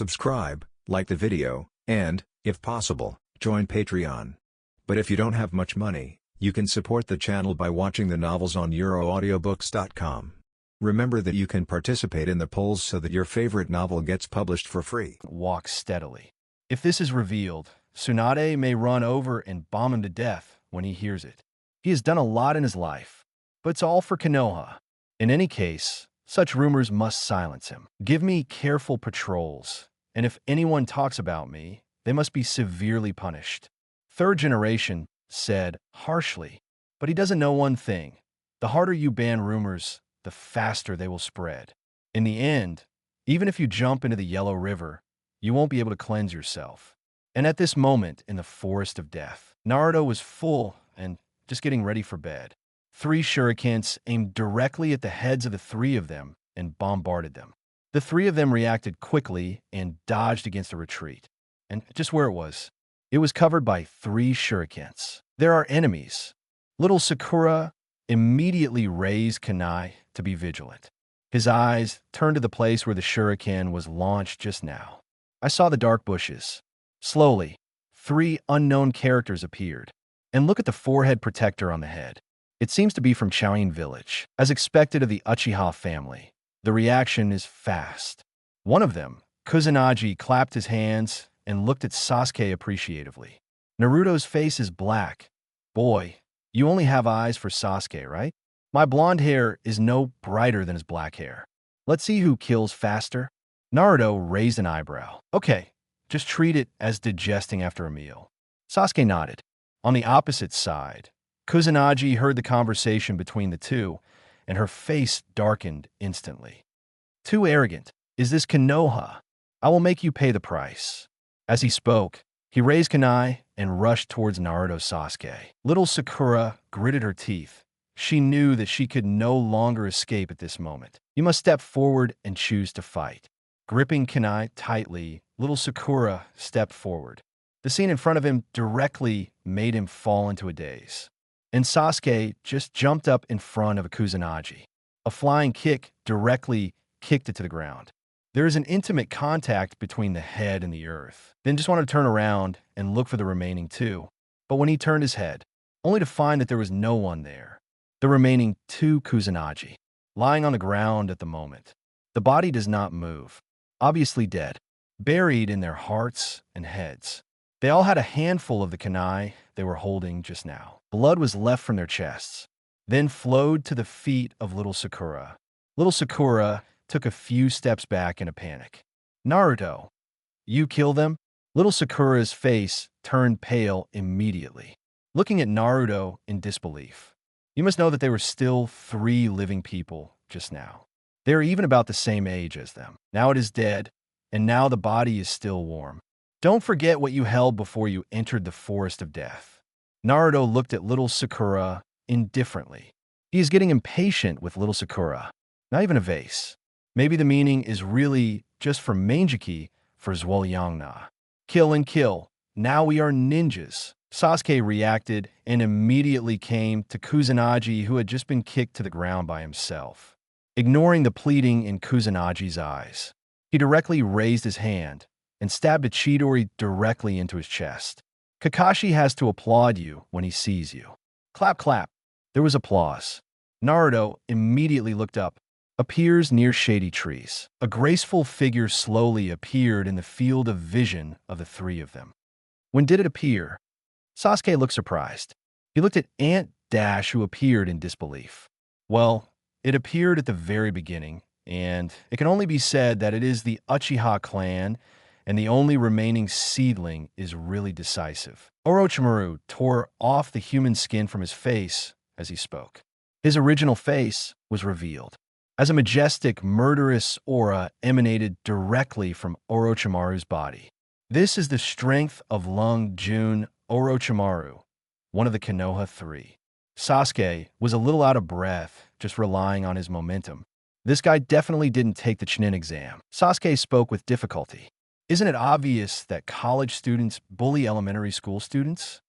subscribe, like the video, and, if possible, join Patreon. But if you don't have much money, you can support the channel by watching the novels on euroaudiobooks.com. Remember that you can participate in the polls so that your favorite novel gets published for free. Walk steadily. If this is revealed, Tsunade may run over and bomb him to death when he hears it. He has done a lot in his life, but it's all for Konoha. In any case, such rumors must silence him. Give me careful patrols, and if anyone talks about me, they must be severely punished. Third generation said harshly, but he doesn't know one thing. The harder you ban rumors, the faster they will spread. In the end, even if you jump into the Yellow River, you won't be able to cleanse yourself. And at this moment in the Forest of Death, Naruto was full and just getting ready for bed. 3 shurikens aimed directly at the heads of the 3 of them and bombarded them. The 3 of them reacted quickly and dodged against a retreat. And just where it was covered by 3 shurikens. There are enemies. Little Sakura immediately raised kunai to be vigilant. His eyes turned to the place where the shuriken was launched just now. I saw the dark bushes. Slowly, 3 unknown characters appeared. And look at the forehead protector on the head. It seems to be from Chaoin Village. As expected of the Uchiha family, the reaction is fast. One of them, Kusanagi, clapped his hands and looked at Sasuke appreciatively. Naruto's face is black. Boy, you only have eyes for Sasuke, right? My blonde hair is no brighter than his black hair. Let's see who kills faster. Naruto raised an eyebrow. Okay, just treat it as digesting after a meal. Sasuke nodded. On the opposite side, Kusanagi heard the conversation between the two, and her face darkened instantly. Too arrogant. Is this Konoha? I will make you pay the price. As he spoke, he raised kunai and rushed towards Naruto Sasuke. Little Sakura gritted her teeth. She knew that she could no longer escape at this moment. You must step forward and choose to fight. Gripping kunai tightly, little Sakura stepped forward. The scene in front of him directly made him fall into a daze. And Sasuke just jumped up in front of a Kusanagi. A flying kick directly kicked it to the ground. There is an intimate contact between the head and the earth. Then just wanted to turn around and look for the remaining 2. But when he turned his head, only to find that there was no one there. The remaining 2 Kusanagi, lying on the ground at the moment. The body does not move, obviously dead, buried in their hearts and heads. They all had a handful of the kunai they were holding just now. Blood was left from their chests, then flowed to the feet of little Sakura. Little Sakura took a few steps back in a panic. Naruto, you kill them? Little Sakura's face turned pale immediately, looking at Naruto in disbelief. You must know that they were still 3 living people just now. They are even about the same age as them. Now it is dead, and now the body is still warm. Don't forget what you held before you entered the Forest of Death. Naruto looked at little Sakura indifferently. He is getting impatient with little Sakura. Not even a vase. Maybe the meaning is really just for Manjiki for Zwolyangna. Kill and kill. Now we are ninjas. Sasuke reacted and immediately came to Kusanagi, who had just been kicked to the ground by himself. Ignoring the pleading in Kusanagi's eyes, he directly raised his hand and stabbed a Chidori directly into his chest. Kakashi has to applaud you when he sees you. Clap, clap. There was applause. Naruto immediately looked up, appears near shady trees. A graceful figure slowly appeared in the field of vision of the 3 of them. When did it appear? Sasuke looked surprised. He looked at Aunt Dash, who appeared in disbelief. Well, it appeared at the very beginning, and it can only be said that it is the Uchiha clan, and the only remaining seedling is really decisive. Orochimaru tore off the human skin from his face as he spoke. His original face was revealed, as a majestic, murderous aura emanated directly from Orochimaru's body. This is the strength of Lung Jun Orochimaru, one of the Konoha 3. Sasuke was a little out of breath, just relying on his momentum. This guy definitely didn't take the Chunin exam. Sasuke spoke with difficulty. Isn't it obvious that college students bully elementary school students?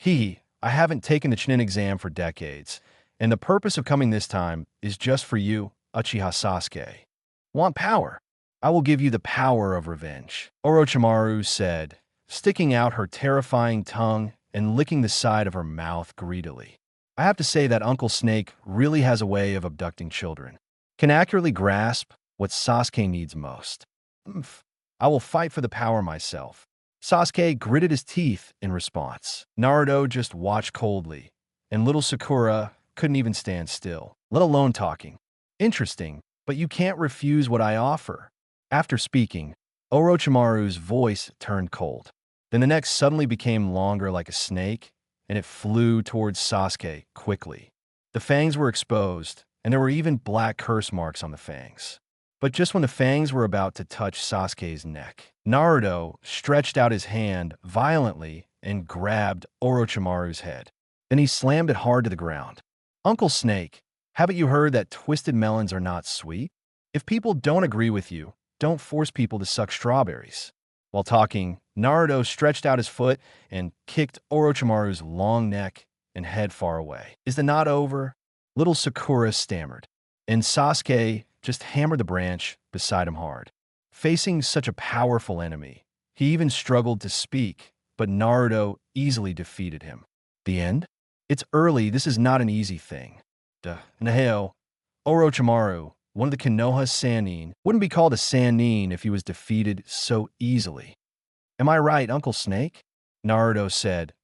I haven't taken the Chunin exam for decades, and the purpose of coming this time is just for you, Uchiha Sasuke. Want power? I will give you the power of revenge, Orochimaru said, sticking out her terrifying tongue and licking the side of her mouth greedily. I have to say that Uncle Snake really has a way of abducting children. Can accurately grasp what Sasuke needs most. Oomph. I will fight for the power myself. Sasuke gritted his teeth in response. Naruto just watched coldly, and little Sakura couldn't even stand still, let alone talking. Interesting, but you can't refuse what I offer. After speaking, Orochimaru's voice turned cold. Then the neck suddenly became longer like a snake, and it flew towards Sasuke quickly. The fangs were exposed, and there were even black curse marks on the fangs. But just when the fangs were about to touch Sasuke's neck, Naruto stretched out his hand violently and grabbed Orochimaru's head. Then he slammed it hard to the ground. Uncle Snake, haven't you heard that twisted melons are not sweet? If people don't agree with you, don't force people to suck strawberries. While talking, Naruto stretched out his foot and kicked Orochimaru's long neck and head far away. Is the knot over? Little Sakura stammered, and Sasuke just hammered the branch beside him hard. Facing such a powerful enemy, he even struggled to speak, but Naruto easily defeated him. The end? It's early, this is not an easy thing. Naheo, Orochimaru, one of the Konoha Sannin, wouldn't be called a Sannin if he was defeated so easily. Am I right, Uncle Snake? Naruto said,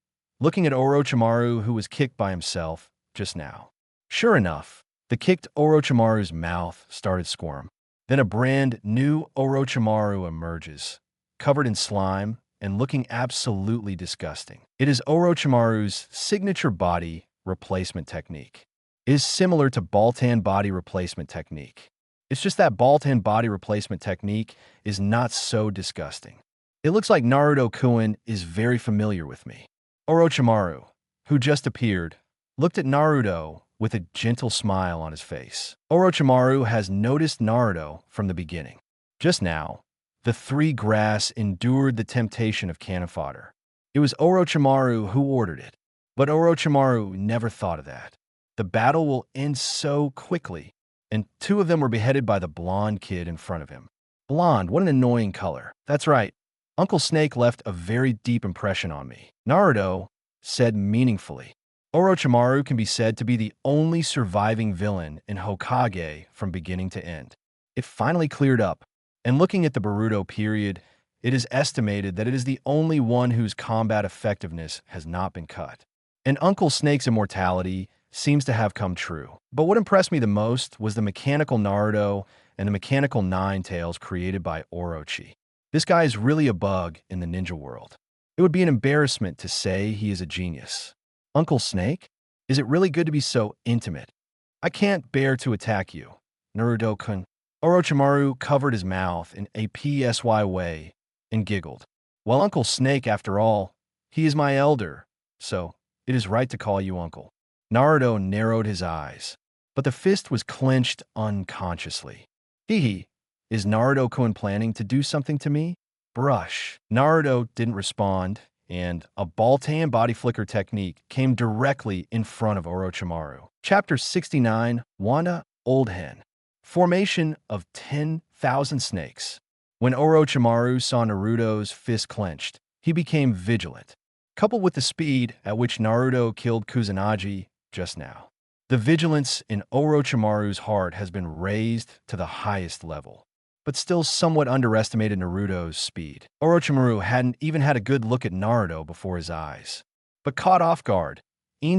looking at Orochimaru, who was kicked by himself just now. Sure enough, the kicked Orochimaru's mouth started squirm. Then a brand new Orochimaru emerges, covered in slime and looking absolutely disgusting. It is Orochimaru's signature body replacement technique. It is similar to Baltan body replacement technique. It's just that Baltan body replacement technique is not so disgusting. It looks like Naruto-kun is very familiar with me. Orochimaru, who just appeared, looked at Naruto with a gentle smile on his face. Orochimaru has noticed Naruto from the beginning. Just now, the three grass endured the temptation of cannon fodder. It was Orochimaru who ordered it, but Orochimaru never thought of that. The battle will end so quickly, and two of them were beheaded by the blonde kid in front of him. Blonde, what an annoying color. That's right. Uncle Snake left a very deep impression on me. Naruto said meaningfully. Orochimaru can be said to be the only surviving villain in Hokage from beginning to end. It finally cleared up, and looking at the Boruto period, it is estimated that it is the only one whose combat effectiveness has not been cut. And Uncle Snake's immortality seems to have come true. But what impressed me the most was the mechanical Naruto and the mechanical Nine Tails created by Orochi. This guy is really a bug in the ninja world. It would be an embarrassment to say he is a genius. Uncle Snake? Is it really good to be so intimate? I can't bear to attack you, Naruto-kun. Orochimaru covered his mouth in a psy way and giggled. Well, Uncle Snake, after all, he is my elder, so it is right to call you uncle. Naruto narrowed his eyes, but the fist was clenched unconsciously. Hee, is Naruto-kun planning to do something to me? Brush. Naruto didn't respond, and a Baltan body flicker technique came directly in front of Orochimaru. Chapter 69, Wanda, Old Hen. Formation of 10,000 snakes. When Orochimaru saw Naruto's fist clenched, he became vigilant, coupled with the speed at which Naruto killed Kusanagi just now. The vigilance in Orochimaru's heart has been raised to the highest level, but still somewhat underestimated Naruto's speed. Orochimaru hadn't even had a good look at Naruto before his eyes. But caught off guard,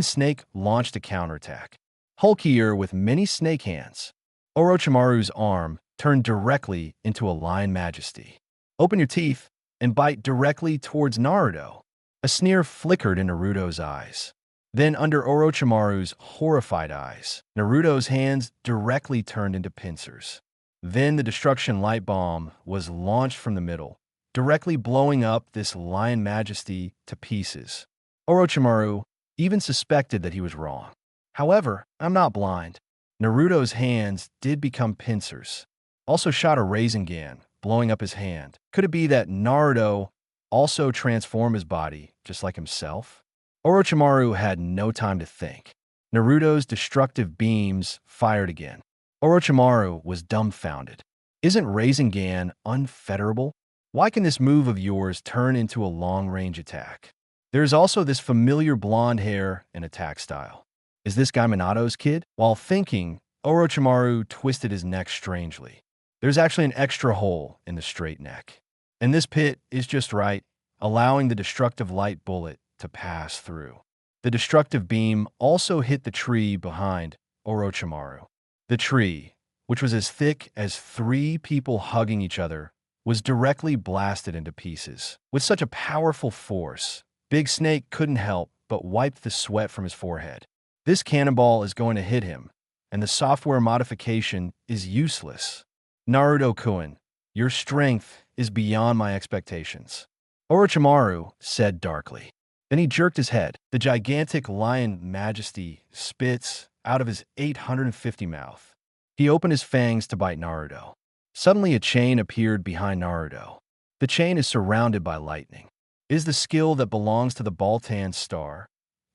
Snake launched a counterattack. Hulkier with many snake hands, Orochimaru's arm turned directly into a lion majesty. Open your teeth and bite directly towards Naruto. A sneer flickered in Naruto's eyes. Then, under Orochimaru's horrified eyes, Naruto's hands directly turned into pincers. Then the destruction light bomb was launched from the middle, directly blowing up this lion majesty to pieces. Orochimaru even suspected that he was wrong. However, I'm not blind. Naruto's hands did become pincers. Also shot a Rasengan, blowing up his hand. Could it be that Naruto also transformed his body, just like himself? Orochimaru had no time to think. Naruto's destructive beams fired again. Orochimaru was dumbfounded. Isn't Rasengan unfetterable? Why can this move of yours turn into a long-range attack? There's also this familiar blonde hair and attack style. Is this guy Minato's kid? While thinking, Orochimaru twisted his neck strangely. There's actually an extra hole in the straight neck. And this pit is just right, allowing the destructive light bullet to pass through. The destructive beam also hit the tree behind Orochimaru. The tree, which was as thick as 3 people hugging each other, was directly blasted into pieces. With such a powerful force, Big Snake couldn't help but wipe the sweat from his forehead. This cannonball is going to hit him, and the software modification is useless. Naruto-kun, your strength is beyond my expectations, Orochimaru said darkly. Then he jerked his head. The gigantic lion majesty spits out of his 850 mouth. He opened his fangs to bite Naruto. Suddenly a chain appeared behind Naruto. The chain is surrounded by lightning. It is the skill that belongs to the Baltan star,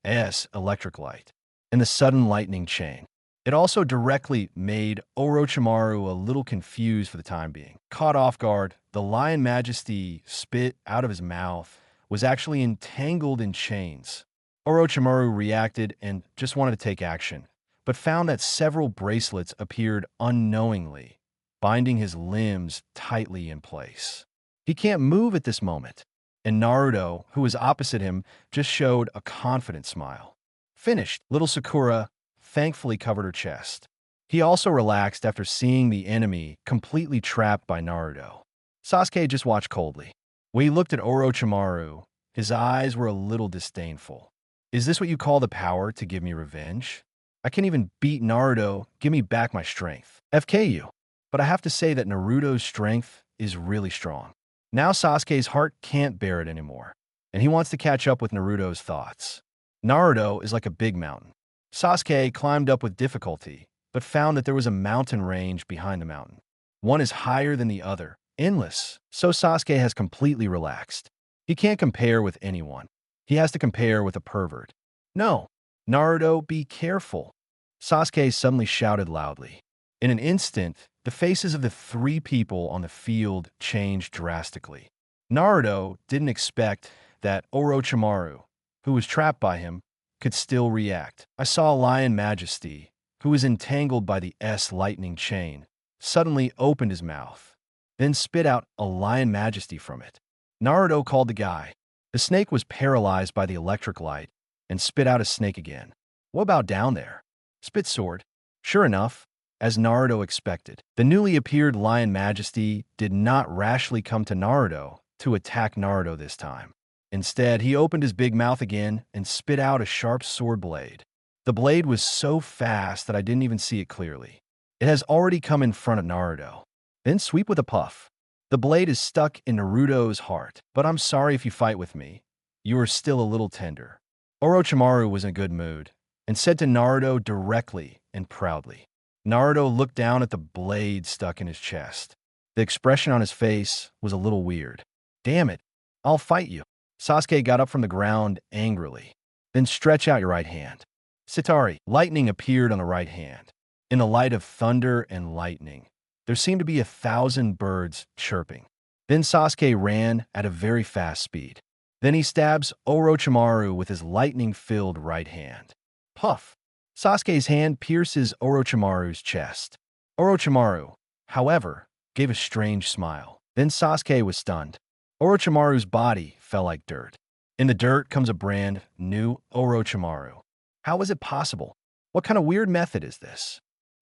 electric light, and the sudden lightning chain. It also directly made Orochimaru a little confused for the time being. Caught off guard, the lion majesty spit out of his mouth was actually entangled in chains. Orochimaru reacted and just wanted to take action, but found that several bracelets appeared unknowingly, binding his limbs tightly in place. He can't move at this moment, and Naruto, who was opposite him, just showed a confident smile. Finished, little Sakura thankfully covered her chest. He also relaxed after seeing the enemy completely trapped by Naruto. Sasuke just watched coldly. When he looked at Orochimaru, his eyes were a little disdainful. Is this what you call the power to give me revenge? I can't even beat Naruto, give me back my strength. FKU. But I have to say that Naruto's strength is really strong. Now Sasuke's heart can't bear it anymore, and he wants to catch up with Naruto's thoughts. Naruto is like a big mountain. Sasuke climbed up with difficulty, but found that there was a mountain range behind the mountain. One is higher than the other, endless, so Sasuke has completely relaxed. He can't compare with anyone. He has to compare with a pervert. No, Naruto, be careful. Sasuke suddenly shouted loudly. In an instant, the faces of the 3 people on the field changed drastically. Naruto didn't expect that Orochimaru, who was trapped by him, could still react. I saw Lion Majesty, who was entangled by the lightning chain, suddenly opened his mouth, then spit out a Lion Majesty from it. Naruto called the guy. The snake was paralyzed by the electric light and spit out a snake again. What about down there? Spit sword. Sure enough, as Naruto expected, the newly appeared Lion Majesty did not rashly come to Naruto to attack Naruto this time. Instead, he opened his big mouth again and spit out a sharp sword blade. The blade was so fast that I didn't even see it clearly. It has already come in front of Naruto. Then sweep with a puff. The blade is stuck in Naruto's heart, but I'm sorry if you fight with me. You are still a little tender. Orochimaru was in a good mood and said to Naruto directly and proudly. Naruto looked down at the blade stuck in his chest. The expression on his face was a little weird. Damn it, I'll fight you. Sasuke got up from the ground angrily. Then stretch out your right hand. Sitari, lightning appeared on the right hand. In the light of thunder and lightning, there seemed to be 1,000 birds chirping. Then Sasuke ran at a very fast speed. Then he stabs Orochimaru with his lightning-filled right hand. Puff! Sasuke's hand pierces Orochimaru's chest. Orochimaru, however, gave a strange smile. Then Sasuke was stunned. Orochimaru's body fell like dirt. In the dirt comes a brand new Orochimaru. How is it possible? What kind of weird method is this?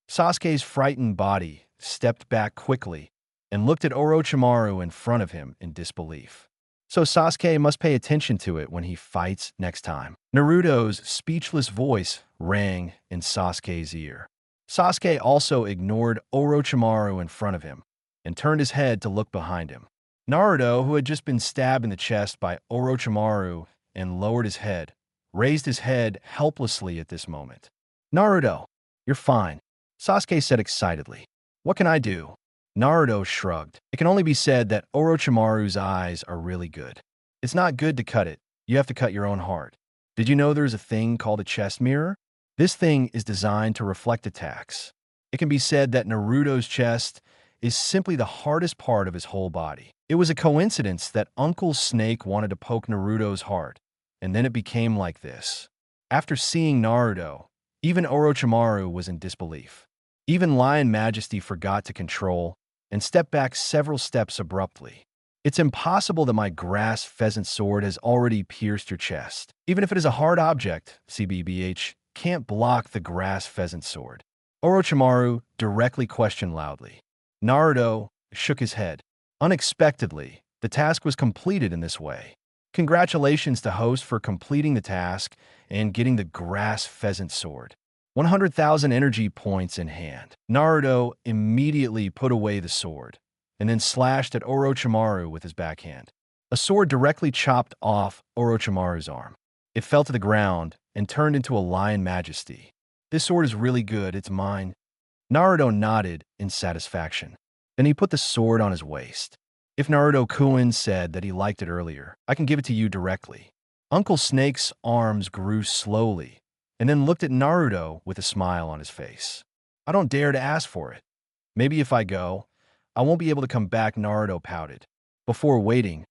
Sasuke's frightened body stepped back quickly and looked at Orochimaru in front of him in disbelief. So Sasuke must pay attention to it when he fights next time. Naruto's speechless voice rang in Sasuke's ear. Sasuke also ignored Orochimaru in front of him and turned his head to look behind him. Naruto, who had just been stabbed in the chest by Orochimaru and lowered his head, raised his head helplessly at this moment. Naruto, you're fine, Sasuke said excitedly. What can I do? Naruto shrugged. It can only be said that Orochimaru's eyes are really good. It's not good to cut it. You have to cut your own heart. Did you know there's a thing called a chest mirror? This thing is designed to reflect attacks. It can be said that Naruto's chest is simply the hardest part of his whole body. It was a coincidence that Uncle Snake wanted to poke Naruto's heart, and then it became like this. After seeing Naruto, even Orochimaru was in disbelief. Even Lion Majesty forgot to control and stepped back several steps abruptly. It's impossible that my grass pheasant sword has already pierced your chest. Even if it is a hard object, CBBH can't block the grass pheasant sword. Orochimaru directly questioned loudly. Naruto shook his head. Unexpectedly, the task was completed in this way. Congratulations to host for completing the task and getting the grass pheasant sword. 100,000 energy points in hand. Naruto immediately put away the sword and then slashed at Orochimaru with his backhand. A sword directly chopped off Orochimaru's arm. It fell to the ground and turned into a Lion Majesty. This sword is really good, it's mine. Naruto nodded in satisfaction. Then he put the sword on his waist. If Naruto-kun said that he liked it earlier, I can give it to you directly. Uncle Snake's arms grew slowly and then looked at Naruto with a smile on his face. I don't dare to ask for it. Maybe if I go, I won't be able to come back, Naruto pouted. Before waiting,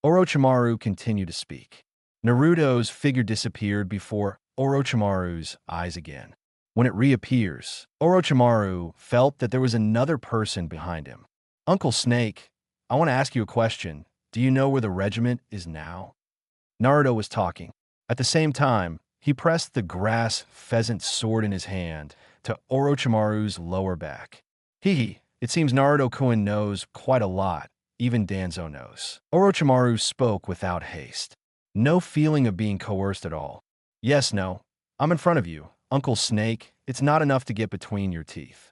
Orochimaru continued to speak. Naruto's figure disappeared before Orochimaru's eyes again. When it reappears, Orochimaru felt that there was another person behind him. Uncle Snake, I want to ask you a question. Do you know where the regiment is now? Naruto was talking. At the same time, he pressed the grass pheasant sword in his hand to Orochimaru's lower back. It seems Naruto-kun knows quite a lot. Even Danzo knows. Orochimaru spoke without haste. No feeling of being coerced at all. Yes, no. I'm in front of you. Uncle Snake, it's not enough to get between your teeth.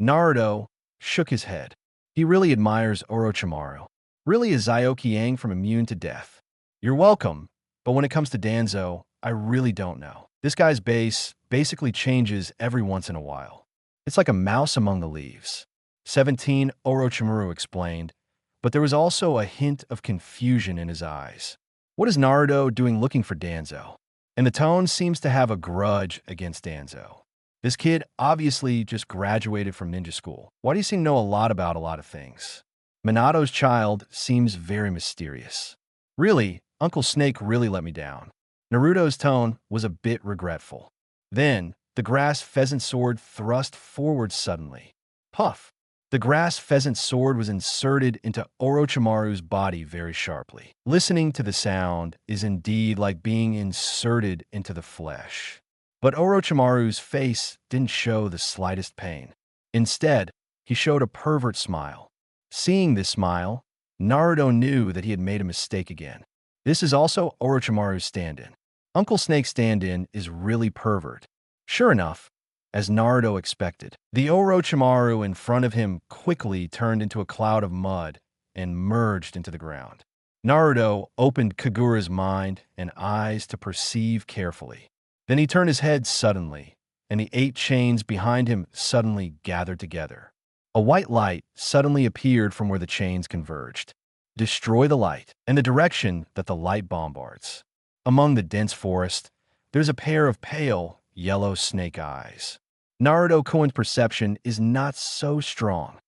Naruto shook his head. He really admires Orochimaru. Really is Zioki from immune to death. You're welcome, but when it comes to Danzo, I really don't know. This guy's base basically changes every once in a while. It's like a mouse among the leaves. 17, Orochimaru explained, but there was also a hint of confusion in his eyes. What is Naruto doing looking for Danzo? And the tone seems to have a grudge against Danzo. This kid obviously just graduated from ninja school. Why do you seem to know a lot about a lot of things? Minato's child seems very mysterious. Really, Uncle Snake really let me down. Naruto's tone was a bit regretful. Then, the grass pheasant sword thrust forward suddenly. Puff! The grass pheasant sword was inserted into Orochimaru's body very sharply. Listening to the sound is indeed like being inserted into the flesh. But Orochimaru's face didn't show the slightest pain. Instead, he showed a pervert smile. Seeing this smile, Naruto knew that he had made a mistake again. This is also Orochimaru's stand-in. Uncle Snake's stand-in is really pervert. Sure enough, as Naruto expected, the Orochimaru in front of him quickly turned into a cloud of mud and merged into the ground. Naruto opened Kagura's mind and eyes to perceive carefully. Then he turned his head suddenly, and the 8 chains behind him suddenly gathered together. A white light suddenly appeared from where the chains converged. Destroy the light, and the direction that the light bombards. Among the dense forest, there's a pair of pale, yellow snake eyes. Naruto-kun's perception is not so strong.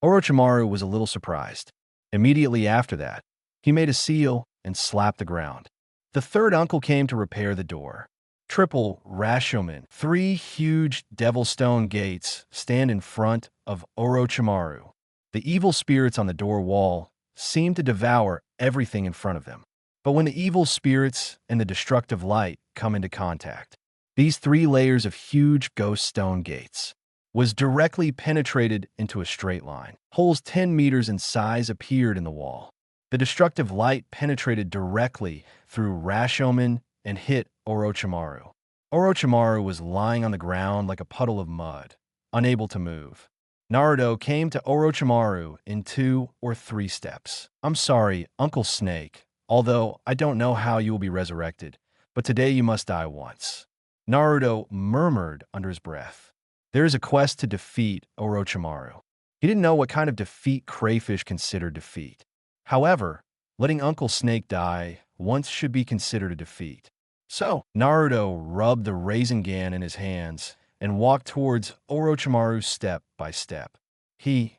Orochimaru was a little surprised. Immediately after that, he made a seal and slapped the ground. The third uncle came to repair the door. Triple Rashomon, 3 huge devil stone gates stand in front of Orochimaru. The evil spirits on the door wall seem to devour everything in front of them. But when the evil spirits and the destructive light come into contact, these 3 layers of huge ghost stone gates was directly penetrated into a straight line. Holes 10 meters in size appeared in the wall. The destructive light penetrated directly through Rashomon and hit Orochimaru. Orochimaru was lying on the ground like a puddle of mud, unable to move. Naruto came to Orochimaru in 2 or 3 steps. I'm sorry, Uncle Snake, although I don't know how you will be resurrected, but today you must die once. Naruto murmured under his breath. There is a quest to defeat Orochimaru. He didn't know what kind of defeat Crayfish considered defeat. However, letting Uncle Snake die once should be considered a defeat. So, Naruto rubbed the Rasengan in his hands and walked towards Orochimaru step by step. He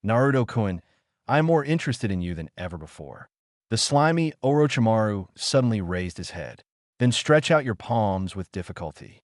Naruto-kun, I am more interested in you than ever before. The slimy Orochimaru suddenly raised his head. Then stretch out your palms with difficulty.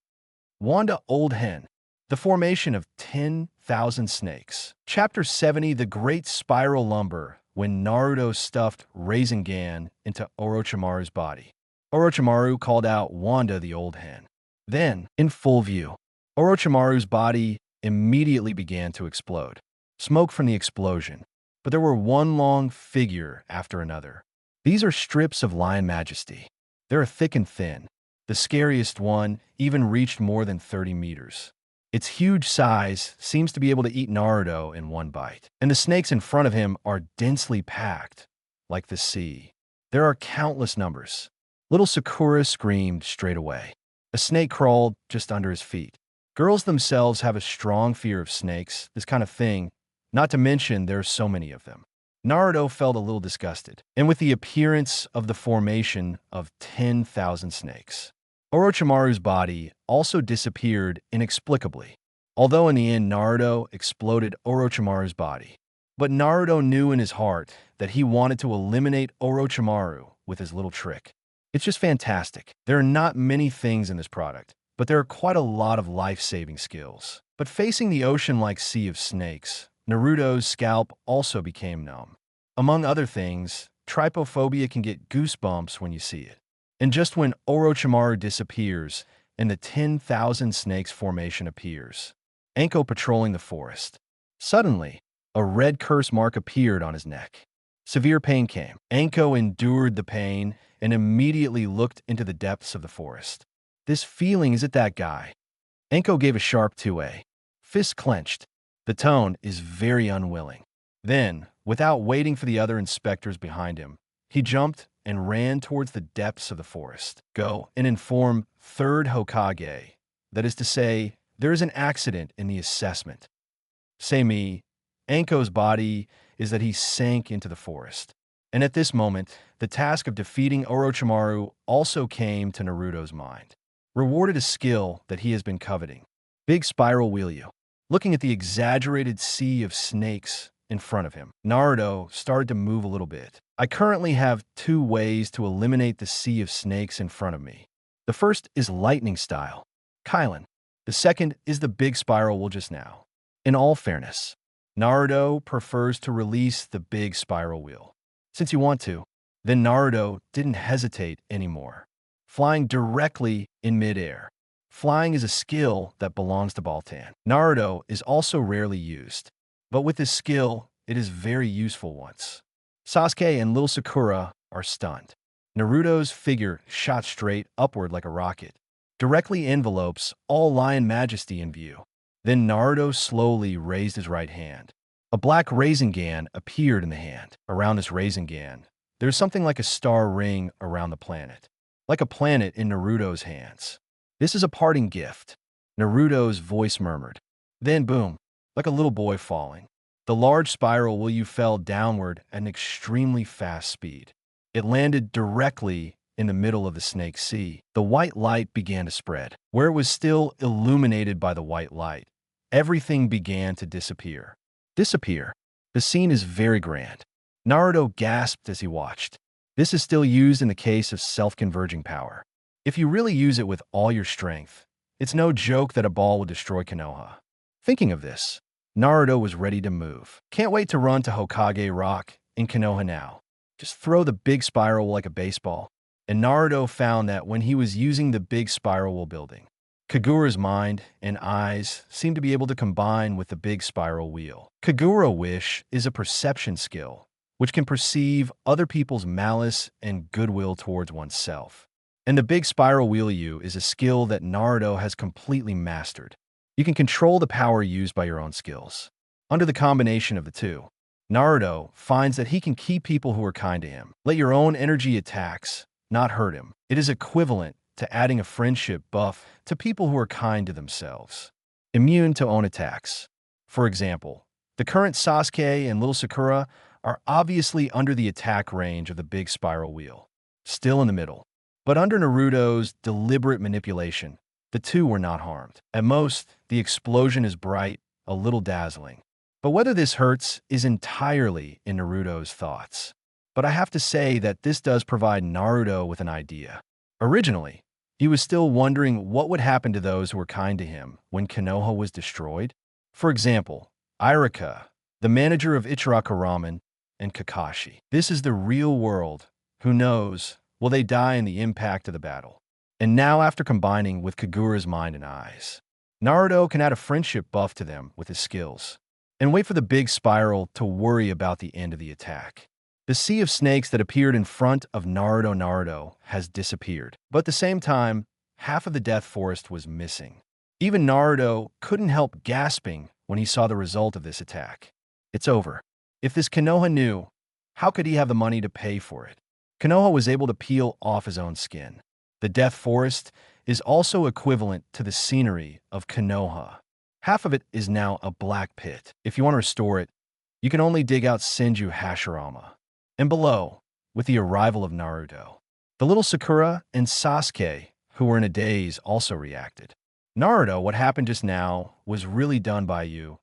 Wanda Old Hen. The formation of 10,000 snakes. Chapter 70, The Great Spiral Lumber, when Naruto stuffed Rasengan into Orochimaru's body. Orochimaru called out Wanda the Old Hen. Then, in full view, Orochimaru's body immediately began to explode. Smoke from the explosion, but there were one long figure after another. These are strips of lion majesty. They are thick and thin. The scariest one even reached more than 30 meters. Its huge size seems to be able to eat Naruto in one bite. And the snakes in front of him are densely packed, like the sea. There are countless numbers. Little Sakura screamed straight away. A snake crawled just under his feet. Girls themselves have a strong fear of snakes, this kind of thing, not to mention there are so many of them. Naruto felt a little disgusted, and with the appearance of the formation of 10,000 snakes. Orochimaru's body also disappeared inexplicably, although in the end Naruto exploded Orochimaru's body. But Naruto knew in his heart that he wanted to eliminate Orochimaru with his little trick. It's just fantastic. There are not many things in this product, but there are quite a lot of life-saving skills. But facing the ocean-like sea of snakes, Naruto's scalp also became numb. Among other things, trypophobia can get goosebumps when you see it. And just when Orochimaru disappears and the 10,000 snakes formation appears, Anko patrolling the forest. Suddenly, a red curse mark appeared on his neck. Severe pain came. Anko endured the pain and immediately looked into the depths of the forest. This feeling, is it that guy? Anko gave a sharp 2A. Fist clenched. The tone is very unwilling. Then, without waiting for the other inspectors behind him, he jumped and ran towards the depths of the forest. Go and inform Third Hokage. That is to say, there is an accident in the assessment. Say me, Anko's body is that he sank into the forest. And at this moment, the task of defeating Orochimaru also came to Naruto's mind. Rewarded a skill that he has been coveting. Big Spiral Wheelyu. Looking at the exaggerated sea of snakes in front of him, Naruto started to move a little bit. I currently have 2 ways to eliminate the sea of snakes in front of me. The first is lightning style, Kylan. The second is the big spiral wheel just now. In all fairness, Naruto prefers to release the big spiral wheel. Since you want to, then Naruto didn't hesitate anymore. Flying directly in midair. Flying is a skill that belongs to Baltan. Naruto is also rarely used, but with this skill, it is very useful once. Sasuke and little Sakura are stunned. Naruto's figure shot straight upward like a rocket, directly envelopes all lion majesty in view. Then Naruto slowly raised his right hand. A black Rasengan appeared in the hand. Around this Rasengan, there's something like a star ring around the planet, like a planet in Naruto's hands. This is a parting gift, Naruto's voice murmured. Then boom, like a little boy falling. The large spiral wheelyu fell downward at an extremely fast speed. It landed directly in the middle of the snake sea. The white light began to spread. Where it was still illuminated by the white light, everything began to disappear. Disappear. The scene is very grand. Naruto gasped as he watched. This is still used in the case of self-converging power. If you really use it with all your strength, it's no joke that a ball will destroy Konoha. Thinking of this, Naruto was ready to move. Can't wait to run to Hokage Rock in Konoha now. Just throw the big spiral like a baseball. And Naruto found that when he was using the big spiral while building, Kagura's mind and eyes seemed to be able to combine with the big spiral wheel. Kagura Wish is a perception skill, which can perceive other people's malice and goodwill towards oneself. And the big spiral wheelyu is a skill that Naruto has completely mastered. You can control the power used by your own skills. Under the combination of the two, Naruto finds that he can keep people who are kind to him. Let your own energy attacks not hurt him. It is equivalent to adding a friendship buff to people who are kind to themselves. Immune to own attacks. For example, the current Sasuke and little Sakura are obviously under the attack range of the big spiral wheel, still in the middle. But under Naruto's deliberate manipulation, the two were not harmed. At most, the explosion is bright, a little dazzling. But whether this hurts is entirely in Naruto's thoughts. But I have to say that this does provide Naruto with an idea. Originally, he was still wondering what would happen to those who were kind to him when Konoha was destroyed. For example, Irika, the manager of Ichiraka Ramen, and Kakashi. This is the real world. Who knows? Will they die in the impact of the battle? And now, after combining with Kagura's mind and eyes, Naruto can add a friendship buff to them with his skills, and wait for the big spiral to worry about the end of the attack. The sea of snakes that appeared in front of Naruto has disappeared. But at the same time, half of the death forest was missing. Even Naruto couldn't help gasping when he saw the result of this attack. It's over. If this Konoha knew, how could he have the money to pay for it? Konoha was able to peel off his own skin. The death forest is also equivalent to the scenery of Konoha. Half of it is now a black pit. If you want to restore it, you can only dig out Senju Hashirama. And below, with the arrival of Naruto, the little Sakura and Sasuke, who were in a daze, also reacted. Naruto, what happened just now was really done by you.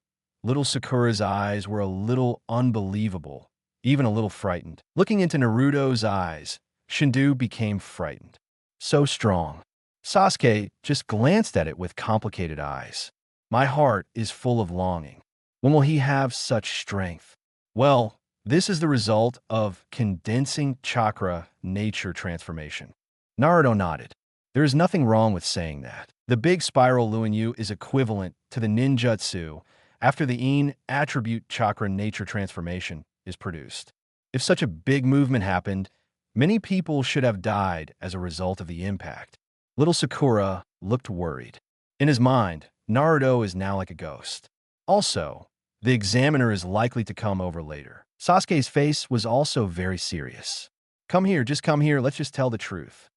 Little Sakura's eyes were a little unbelievable, even a little frightened. Looking into Naruto's eyes, Shindu became frightened. So strong. Sasuke just glanced at it with complicated eyes. My heart is full of longing. When will he have such strength? Well, this is the result of condensing chakra nature transformation. Naruto nodded. There is nothing wrong with saying that. The big spiral Luinyu is equivalent to the ninjutsu after the In attribute chakra nature transformation is produced. If such a big movement happened, many people should have died as a result of the impact. Little Sakura looked worried. In his mind, Naruto is now like a ghost. Also, the examiner is likely to come over later. Sasuke's face was also very serious. Come here, just come here, let's just tell the truth.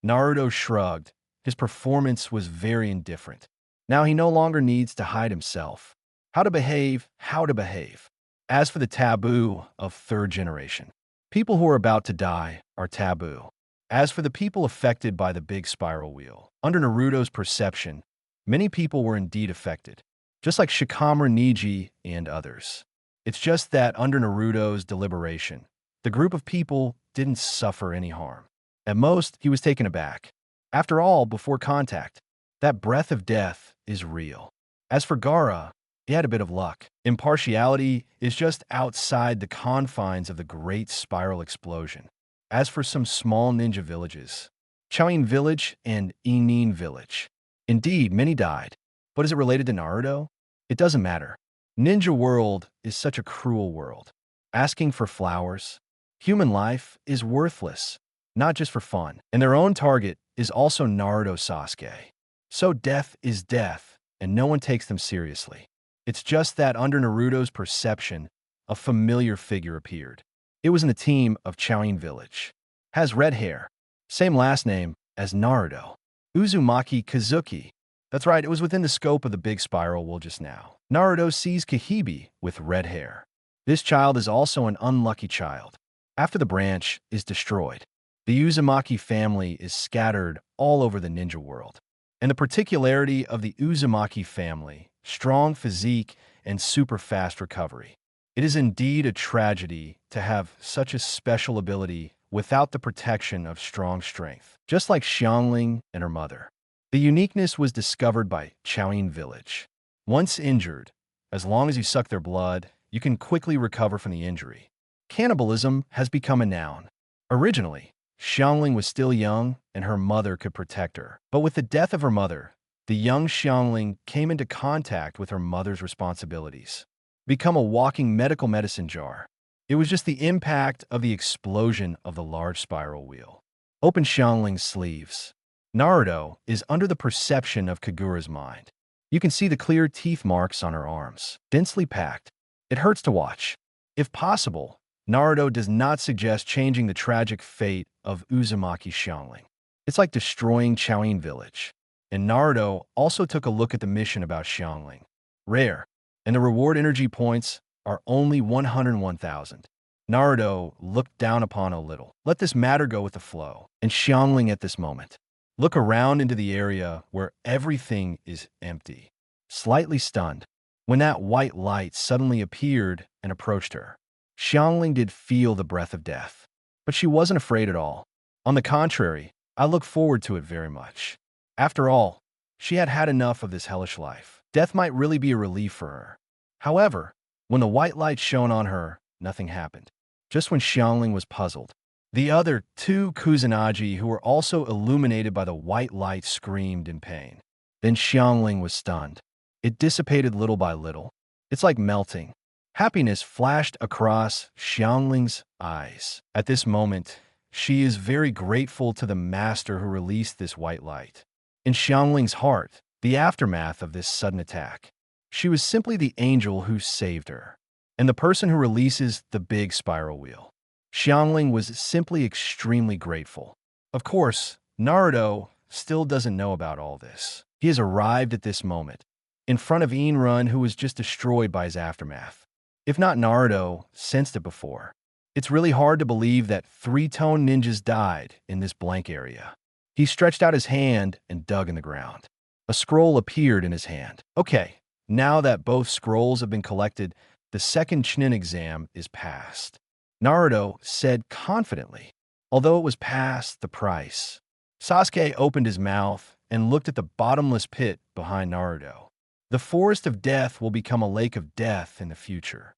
Naruto shrugged. His performance was very indifferent. Now he no longer needs to hide himself. How to behave, how to behave. As for the taboo of third generation, people who are about to die are taboo. As for the people affected by the big spiral wheel, under Naruto's perception, many people were indeed affected, just like Shikamaru Neji and others. It's just that under Naruto's deliberation, the group of people didn't suffer any harm. At most, he was taken aback. After all, before contact, that breath of death is real. As for Gaara, he had a bit of luck. Impartiality is just outside the confines of the great spiral explosion. As for some small ninja villages, Chaoyin Village and Inin Village, indeed, many died. But is it related to Naruto? It doesn't matter. Ninja world is such a cruel world. Asking for flowers. Human life is worthless, not just for fun. And their own target is also Naruto Sasuke. So death is death, and no one takes them seriously. It's just that under Naruto's perception, a familiar figure appeared. It was in the team of Chaoyin Village. Has red hair. Same last name as Naruto. Uzumaki Kazuki. That's right, it was within the scope of the big spiral will just now. Naruto sees Kahibi with red hair. This child is also an unlucky child. After the branch is destroyed, the Uzumaki family is scattered all over the ninja world. And the particularity of the Uzumaki family, strong physique and super fast recovery. It is indeed a tragedy to have such a special ability without the protection of strong strength, just like Xiangling and her mother. The uniqueness was discovered by Chaoyin Village. Once injured, as long as you suck their blood, you can quickly recover from the injury. Cannibalism has become a noun. Originally, Xiangling was still young and her mother could protect her. But with the death of her mother, the young Xiangling came into contact with her mother's responsibilities. Become a walking medical medicine jar. It was just the impact of the explosion of the large spiral wheel. Open Xiangling's sleeves. Naruto is under the perception of Kagura's mind. You can see the clear teeth marks on her arms, densely packed. It hurts to watch. If possible, Naruto does not suggest changing the tragic fate of Uzumaki Xiangling. It's like destroying Chaoyin Village. And Naruto also took a look at the mission about Xiangling. Rare, and the reward energy points are only 101,000. Naruto looked down upon a little. Let this matter go with the flow. And Xiangling at this moment. Look around into the area where everything is empty. Slightly stunned, when that white light suddenly appeared and approached her. Xiangling did feel the breath of death, but she wasn't afraid at all. On the contrary, I look forward to it very much. After all, she had had enough of this hellish life. Death might really be a relief for her. However, when the white light shone on her, nothing happened. Just when Xiangling was puzzled, the other two Kusanagi who were also illuminated by the white light screamed in pain. Then Xiangling was stunned. It dissipated little by little. It's like melting. Happiness flashed across Xiangling's eyes. At this moment, she is very grateful to the master who released this white light. In Xiangling's heart, the aftermath of this sudden attack, she was simply the angel who saved her, and the person who releases the big spiral wheel. Xiangling was simply extremely grateful. Of course, Naruto still doesn't know about all this. He has arrived at this moment, in front of Inrun, who was just destroyed by his aftermath. If not Naruto sensed it before, it's really hard to believe that three-tone ninjas died in this blank area. He stretched out his hand and dug in the ground. A scroll appeared in his hand. Okay, now that both scrolls have been collected, the second Chunin exam is passed. Naruto said confidently, although it was past the price. Sasuke opened his mouth and looked at the bottomless pit behind Naruto. The forest of death will become a lake of death in the future.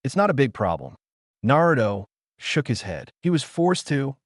It's not a big problem. Naruto shook his head. He was forced to,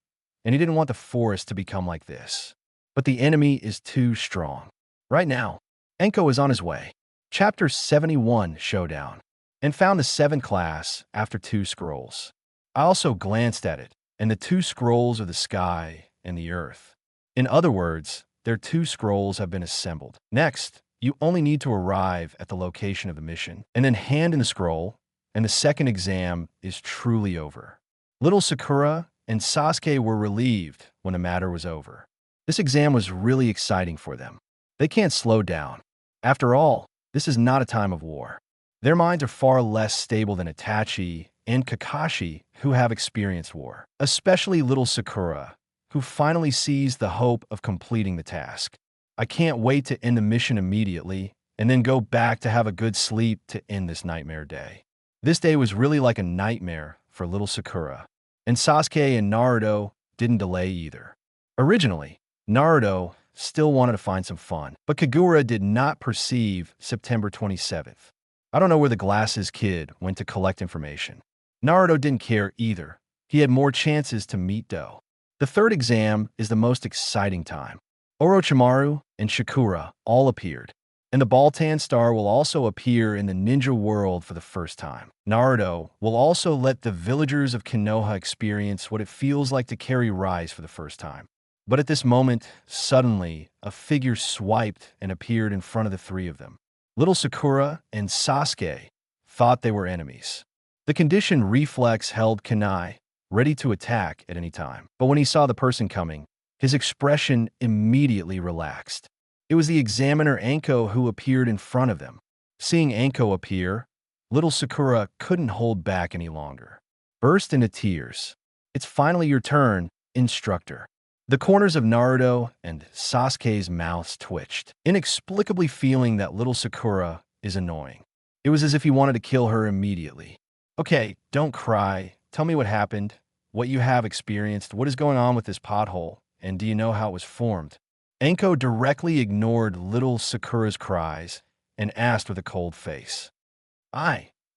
and he didn't want the forest to become like this. But the enemy is too strong. Right now, Enko is on his way. Chapter 71 Showdown, and found the 7th class after 2 scrolls. I also glanced at it, and the 2 scrolls are the sky and the earth. In other words, their 2 scrolls have been assembled. Next, you only need to arrive at the location of the mission, and then hand in the scroll, and the second exam is truly over. Little Sakura and Sasuke were relieved when the matter was over. This exam was really exciting for them. They can't slow down. After all, this is not a time of war. Their minds are far less stable than Itachi and Kakashi, who have experienced war. Especially little Sakura, who finally sees the hope of completing the task. I can't wait to end the mission immediately, and then go back to have a good sleep to end this nightmare day. This day was really like a nightmare for little Sakura. And Sasuke and Naruto didn't delay either. Originally, Naruto still wanted to find some fun, but Kagura did not perceive September 27th. I don't know where the glasses kid went to collect information. Naruto didn't care either. He had more chances to meet Do. The 3rd exam is the most exciting time. Orochimaru and Shakura all appeared, and the Baltan star will also appear in the ninja world for the first time. Naruto will also let the villagers of Konoha experience what it feels like to carry rice for the first time. But at this moment, suddenly, a figure swiped and appeared in front of the 3 of them. Little Sakura and Sasuke thought they were enemies. The conditioned reflex held Kunai, ready to attack at any time. But when he saw the person coming, his expression immediately relaxed. It was the examiner Anko who appeared in front of them. Seeing Anko appear, little Sakura couldn't hold back any longer. Burst into tears. It's finally your turn, instructor. The corners of Naruto and Sasuke's mouths twitched, inexplicably feeling that little Sakura is annoying. It was as if he wanted to kill her immediately. Okay, don't cry. Tell me what happened, what you have experienced, what is going on with this pothole, and do you know how it was formed? Anko directly ignored little Sakura's cries and asked with a cold face.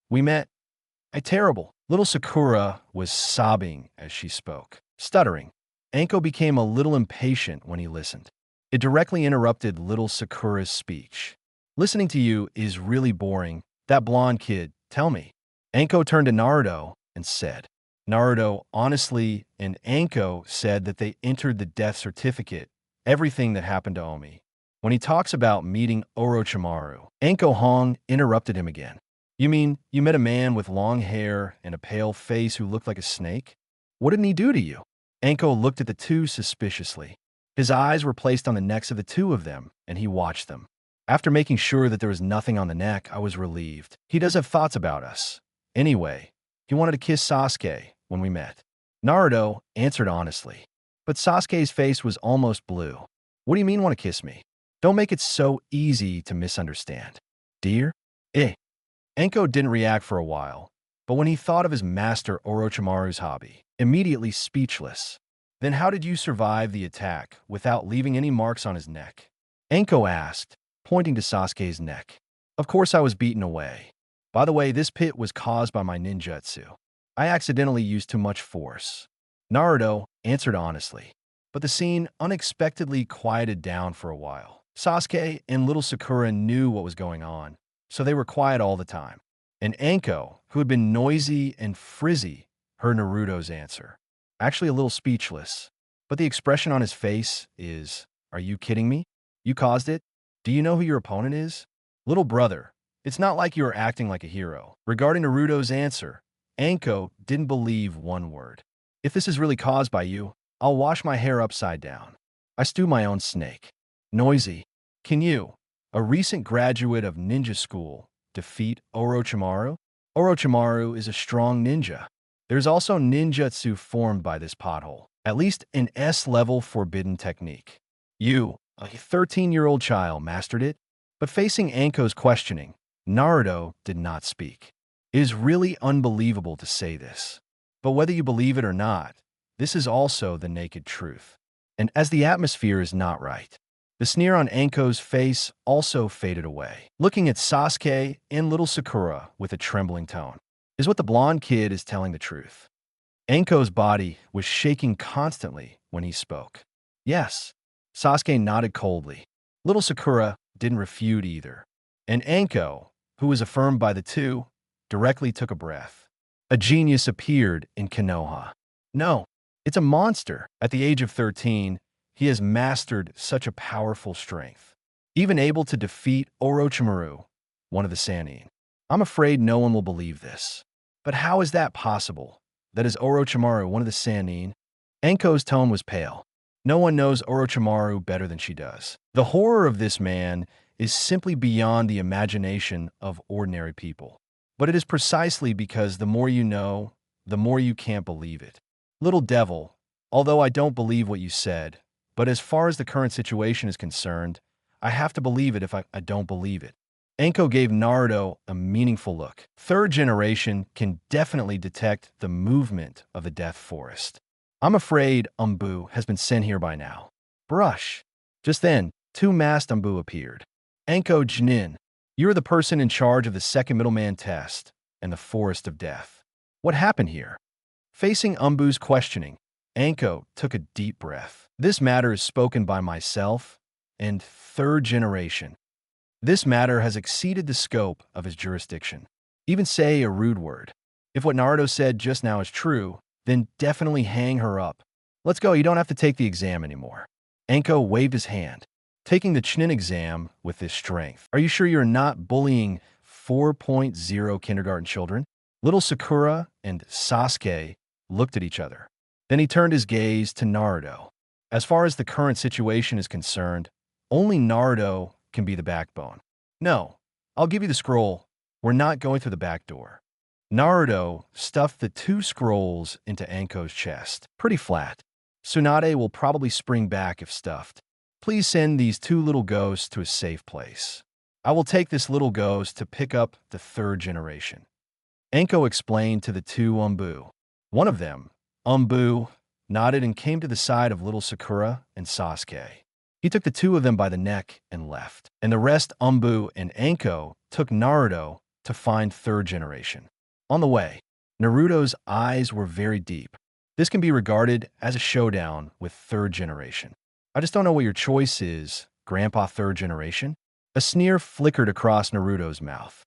We met. Terrible. Little Sakura was sobbing as she spoke, stuttering. Anko became a little impatient when he listened. It directly interrupted little Sakura's speech. Listening to you is really boring. That blonde kid, tell me. Anko turned to Naruto and said. Naruto honestly and Anko said that they entered the death certificate, everything that happened to Omi. When he talks about meeting Orochimaru, Anko Hong interrupted him again. You mean you met a man with long hair and a pale face who looked like a snake? What didn't he do to you? Anko looked at the 2 suspiciously. His eyes were placed on the necks of the 2 of them, and he watched them. After making sure that there was nothing on the neck, I was relieved. He does have thoughts about us. Anyway, he wanted to kiss Sasuke when we met. Naruto answered honestly. But Sasuke's face was almost blue. What do you mean want to kiss me? Don't make it so easy to misunderstand. Dear? Enko didn't react for a while, but when he thought of his master Orochimaru's hobby, immediately speechless. Then how did you survive the attack without leaving any marks on his neck? Enko asked, pointing to Sasuke's neck. Of course I was beaten away. By the way, this pit was caused by my ninjutsu. I accidentally used too much force. Naruto answered honestly, but the scene unexpectedly quieted down for a while. Sasuke and little Sakura knew what was going on, so they were quiet all the time. And Anko, who had been noisy and frizzy, heard Naruto's answer. Actually a little speechless, but the expression on his face is, "Are you kidding me? You caused it? Do you know who your opponent is? Little brother, it's not like you are acting like a hero." Regarding Naruto's answer, Anko didn't believe one word. "If this is really caused by you, I'll wash my hair upside down. I stew my own snake." Noisy. Can you, a recent graduate of ninja school, defeat Orochimaru? Orochimaru is a strong ninja. There's also ninjutsu formed by this pothole, at least an S-level forbidden technique. You, a 13-year-old child, mastered it? But facing Anko's questioning, Naruto did not speak. It is really unbelievable to say this. But whether you believe it or not, this is also the naked truth. And as the atmosphere is not right, the sneer on Anko's face also faded away. Looking at Sasuke and little Sakura with a trembling tone. Is what the blonde kid is telling the truth? Anko's body was shaking constantly when he spoke. Yes. Sasuke nodded coldly. Little Sakura didn't refute either. And Anko, who was affirmed by the two, directly took a breath. A genius appeared in Konoha. No, it's a monster. At the age of 13, he has mastered such a powerful strength, even able to defeat Orochimaru, one of the Sannin. I'm afraid no one will believe this. But how is that possible? That is Orochimaru, one of the Sannin? Anko's tone was pale. No one knows Orochimaru better than she does. The horror of this man is simply beyond the imagination of ordinary people. But it is precisely because the more you know, the more you can't believe it. Little devil, although I don't believe what you said, but as far as the current situation is concerned, I have to believe it if I don't believe it. Anko gave Naruto a meaningful look. Third generation can definitely detect the movement of the Death Forest. I'm afraid Umbu has been sent here by now. Brush. Just then, two masked Umbu appeared. Anko Jnin, you're the person in charge of the second middleman test and the Forest of Death. What happened here? Facing Umbu's questioning, Anko took a deep breath. This matter is spoken by myself and third generation. This matter has exceeded the scope of his jurisdiction. Even say a rude word. If what Naruto said just now is true, then definitely hang her up. Let's go, you don't have to take the exam anymore. Anko waved his hand, taking the Chunin exam with this strength. Are you sure you're not bullying 4.0 kindergarten children? Little Sakura and Sasuke looked at each other. Then he turned his gaze to Naruto. As far as the current situation is concerned, only Naruto can be the backbone. No, I'll give you the scroll. We're not going through the back door. Naruto stuffed the two scrolls into Anko's chest. Pretty flat. Tsunade will probably spring back if stuffed. Please send these two little ghosts to a safe place. I will take this little ghost to pick up the third generation. Anko explained to the two Umbu. One of them, Umbu, nodded and came to the side of little Sakura and Sasuke. He took the two of them by the neck and left. And the rest, Umbu and Anko, took Naruto to find third generation. On the way, Naruto's eyes were very deep. This can be regarded as a showdown with third generation. I just don't know what your choice is, Grandpa third generation. A sneer flickered across Naruto's mouth.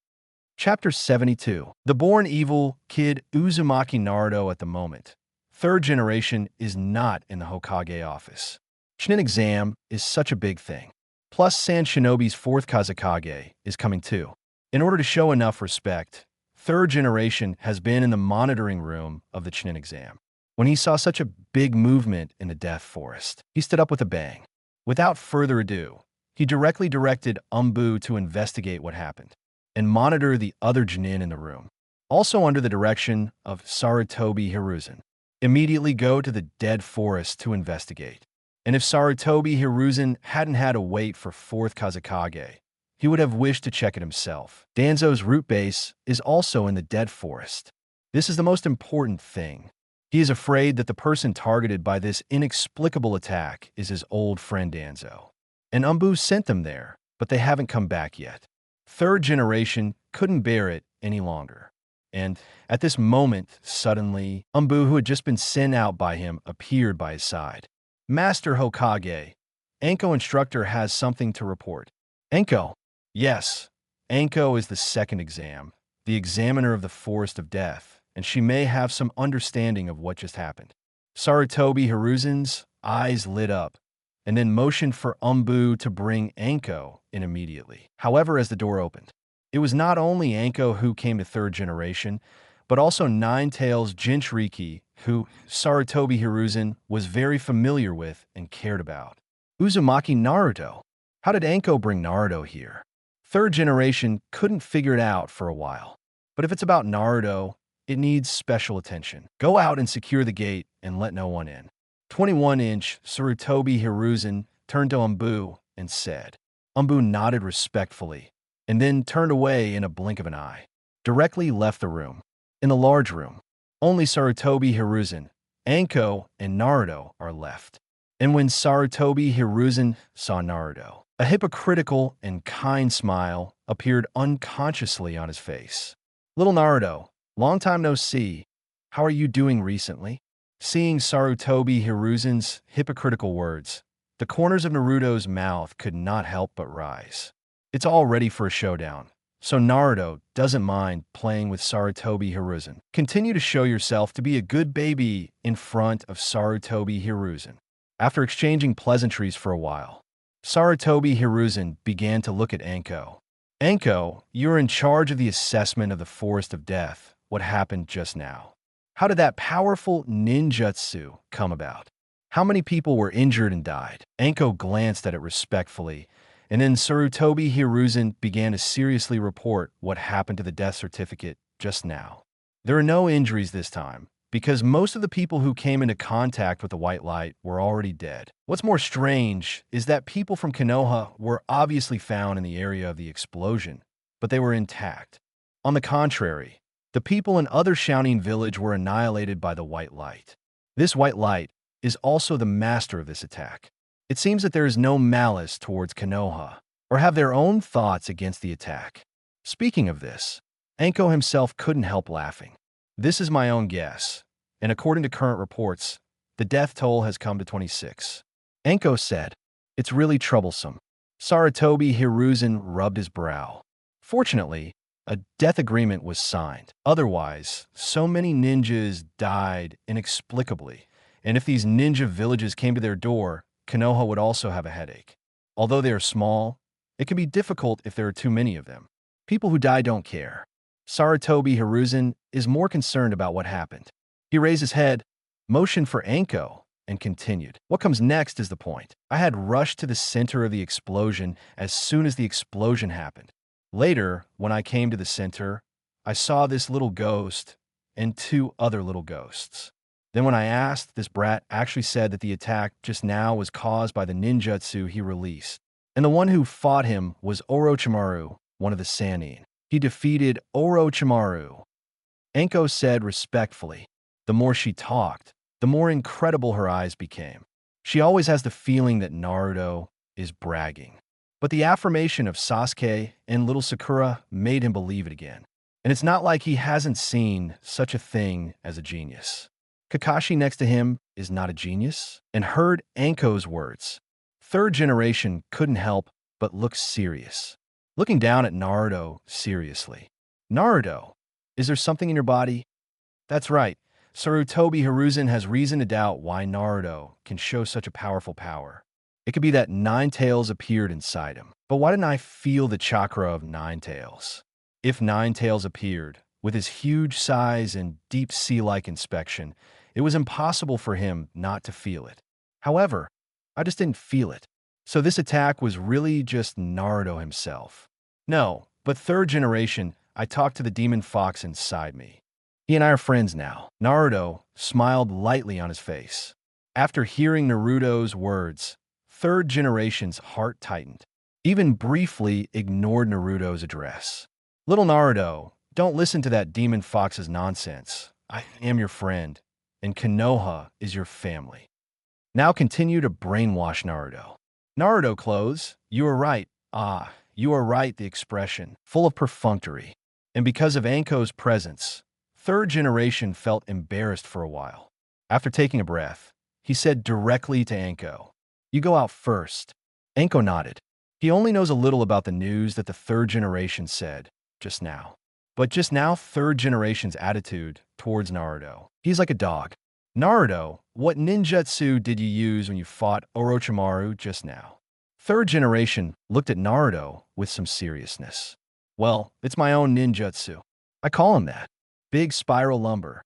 Chapter 72. The born evil kid Uzumaki Naruto at the moment. Third generation is not in the Hokage office. Chunin exam is such a big thing. Plus, San Shinobi's fourth Kazekage is coming too. In order to show enough respect, third generation has been in the monitoring room of the Chunin exam. When he saw such a big movement in the Death Forest, he stood up with a bang. Without further ado, he directly directed Umbu to investigate what happened and monitor the other Chunin in the room. Also under the direction of Sarutobi Hiruzen. Immediately go to the Dead Forest to investigate. And if Sarutobi Hiruzen hadn't had to wait for fourth Kazekage, he would have wished to check it himself. Danzo's root base is also in the dead forest. This is the most important thing. He is afraid that the person targeted by this inexplicable attack is his old friend Danzo. And Umbu sent them there, but they haven't come back yet. Third generation couldn't bear it any longer. And at this moment, suddenly, Umbu, who had just been sent out by him, appeared by his side. Master Hokage, Anko instructor has something to report. Anko. Yes, Anko is the second exam, the examiner of the Forest of Death, and she may have some understanding of what just happened. Sarutobi Hiruzen's eyes lit up, and then motioned for Umbu to bring Anko in immediately. However, as the door opened, it was not only Anko who came to third generation, but also Ninetales Jinchuriki, who Sarutobi Hiruzen was very familiar with and cared about. Uzumaki Naruto. How did Anko bring Naruto here? Third generation couldn't figure it out for a while. But if it's about Naruto, it needs special attention. Go out and secure the gate and let no one in. 21-inch Sarutobi Hiruzen turned to Umbu and said. Umbu nodded respectfully, and then turned away in a blink of an eye. Directly left the room. In the large room, only Sarutobi Hiruzen, Anko, and Naruto are left. And when Sarutobi Hiruzen saw Naruto, a hypocritical and kind smile appeared unconsciously on his face. Little Naruto, long time no see. How are you doing recently? Seeing Sarutobi Hiruzen's hypocritical words, the corners of Naruto's mouth could not help but rise. It's all ready for a showdown, so Naruto doesn't mind playing with Sarutobi Hiruzen. Continue to show yourself to be a good baby in front of Sarutobi Hiruzen. After exchanging pleasantries for a while, Sarutobi Hiruzen began to look at Anko. Anko, you're in charge of the assessment of the Forest of Death. What happened just now? How did that powerful ninjutsu come about? How many people were injured and died? Anko glanced at it respectfully, and then Sarutobi Hiruzen began to seriously report what happened to the death certificate just now. There are no injuries this time, because most of the people who came into contact with the white light were already dead. What's more strange is that people from Konoha were obviously found in the area of the explosion, but they were intact. On the contrary, the people in other Shouting Village were annihilated by the white light. This white light is also the master of this attack. It seems that there is no malice towards Konoha, or have their own thoughts against the attack. Speaking of this, Anko himself couldn't help laughing. This is my own guess, and according to current reports, the death toll has come to 26. Anko said, it's really troublesome. Sarutobi Hiruzen rubbed his brow. Fortunately, a death agreement was signed. Otherwise, so many ninjas died inexplicably, and if these ninja villages came to their door, Konoha would also have a headache. Although they are small, it can be difficult if there are too many of them. People who die don't care. Sarutobi Hiruzen is more concerned about what happened. He raised his head, motioned for Anko, and continued. What comes next is the point. I had rushed to the center of the explosion as soon as the explosion happened. Later, when I came to the center, I saw this little ghost and two other little ghosts. Then when I asked, this brat actually said that the attack just now was caused by the ninjutsu he released. And the one who fought him was Orochimaru, one of the Sannin. He defeated Orochimaru. Anko said respectfully. The more she talked, the more incredible her eyes became. She always has the feeling that Naruto is bragging. But the affirmation of Sasuke and little Sakura made him believe it again. And it's not like he hasn't seen such a thing as a genius. Kakashi next to him is not a genius and heard Anko's words. Third generation couldn't help but look serious. Looking down at Naruto seriously. Naruto, is there something in your body? That's right. Sarutobi Hiruzen has reason to doubt why Naruto can show such a powerful power. It could be that Ninetales appeared inside him. But why didn't I feel the chakra of Ninetales? If Ninetales appeared, with his huge size and deep sea-like inspection, it was impossible for him not to feel it. However, I just didn't feel it. So this attack was really just Naruto himself. No, but third generation, I talked to the demon fox inside me. He and I are friends now. Naruto smiled lightly on his face. After hearing Naruto's words, third generation's heart tightened. even briefly ignored Naruto's address. Little Naruto, don't listen to that demon fox's nonsense. I am your friend, and Konoha is your family. Now continue to brainwash Naruto. Naruto clothes, you are right. Ah, you are right, the expression, full of perfunctory. And because of Anko's presence, third generation felt embarrassed for a while. After taking a breath, he said directly to Anko, "You go out first." Anko nodded. He only knows a little about the news that the third generation said just now. But just now, third generation's attitude towards Naruto. He's like a dog. Naruto, what ninjutsu did you use when you fought Orochimaru just now? Third generation looked at Naruto with some seriousness. Well, it's my own ninjutsu. I call him that. Big spiral lumber.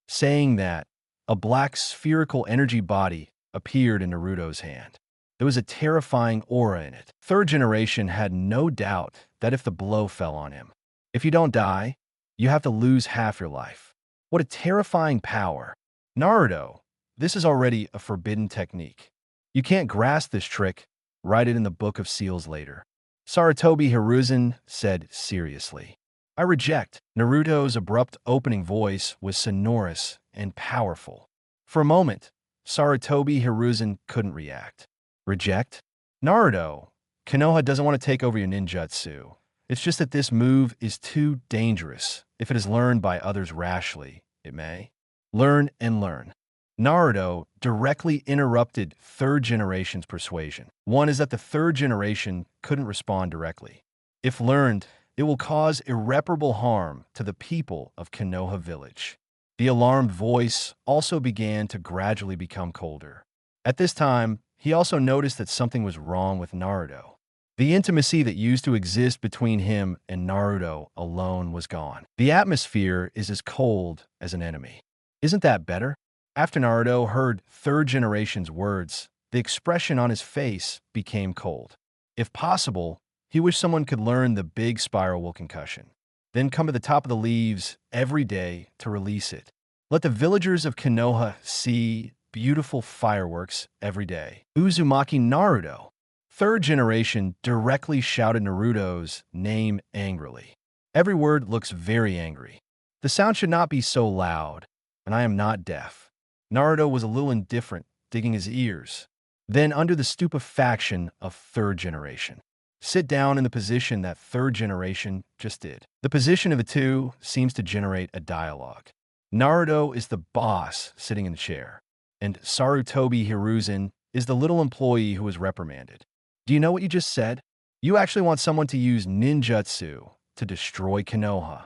Saying that, a black spherical energy body appeared in Naruto's hand. There was a terrifying aura in it. Third generation had no doubt that if the blow fell on him, if you don't die, you have to lose half your life. What a terrifying power. Naruto, this is already a forbidden technique. You can't grasp this trick. Write it in the Book of Seals later. Sarutobi Hiruzen said seriously. I reject. Naruto's abrupt opening voice was sonorous and powerful. For a moment, Sarutobi Hiruzen couldn't react. Reject? Naruto, Konoha doesn't want to take over your ninjutsu. It's just that this move is too dangerous. If it is learned by others rashly, it may. Learn and learn. Naruto directly interrupted third generation's persuasion. One is that the third generation couldn't respond directly. If learned, it will cause irreparable harm to the people of Konoha village. The alarmed voice also began to gradually become colder. At this time, he also noticed that something was wrong with Naruto. The intimacy that used to exist between him and Naruto alone was gone. The atmosphere is as cold as an enemy. Isn't that better? After Naruto heard third generation's words, the expression on his face became cold. If possible, he wished someone could learn the big spiral concussion, then come to the top of the leaves every day to release it. Let the villagers of Konoha see beautiful fireworks every day. Uzumaki Naruto. Third generation directly shouted Naruto's name angrily. Every word looks very angry. The sound should not be so loud, and I am not deaf. Naruto was a little indifferent, digging his ears. Then under the stupefaction of third generation. Sit down in the position that third generation just did. The position of the two seems to generate a dialogue. Naruto is the boss sitting in the chair, and Sarutobi Hiruzen is the little employee who was reprimanded. Do you know what you just said? You actually want someone to use ninjutsu to destroy Konoha.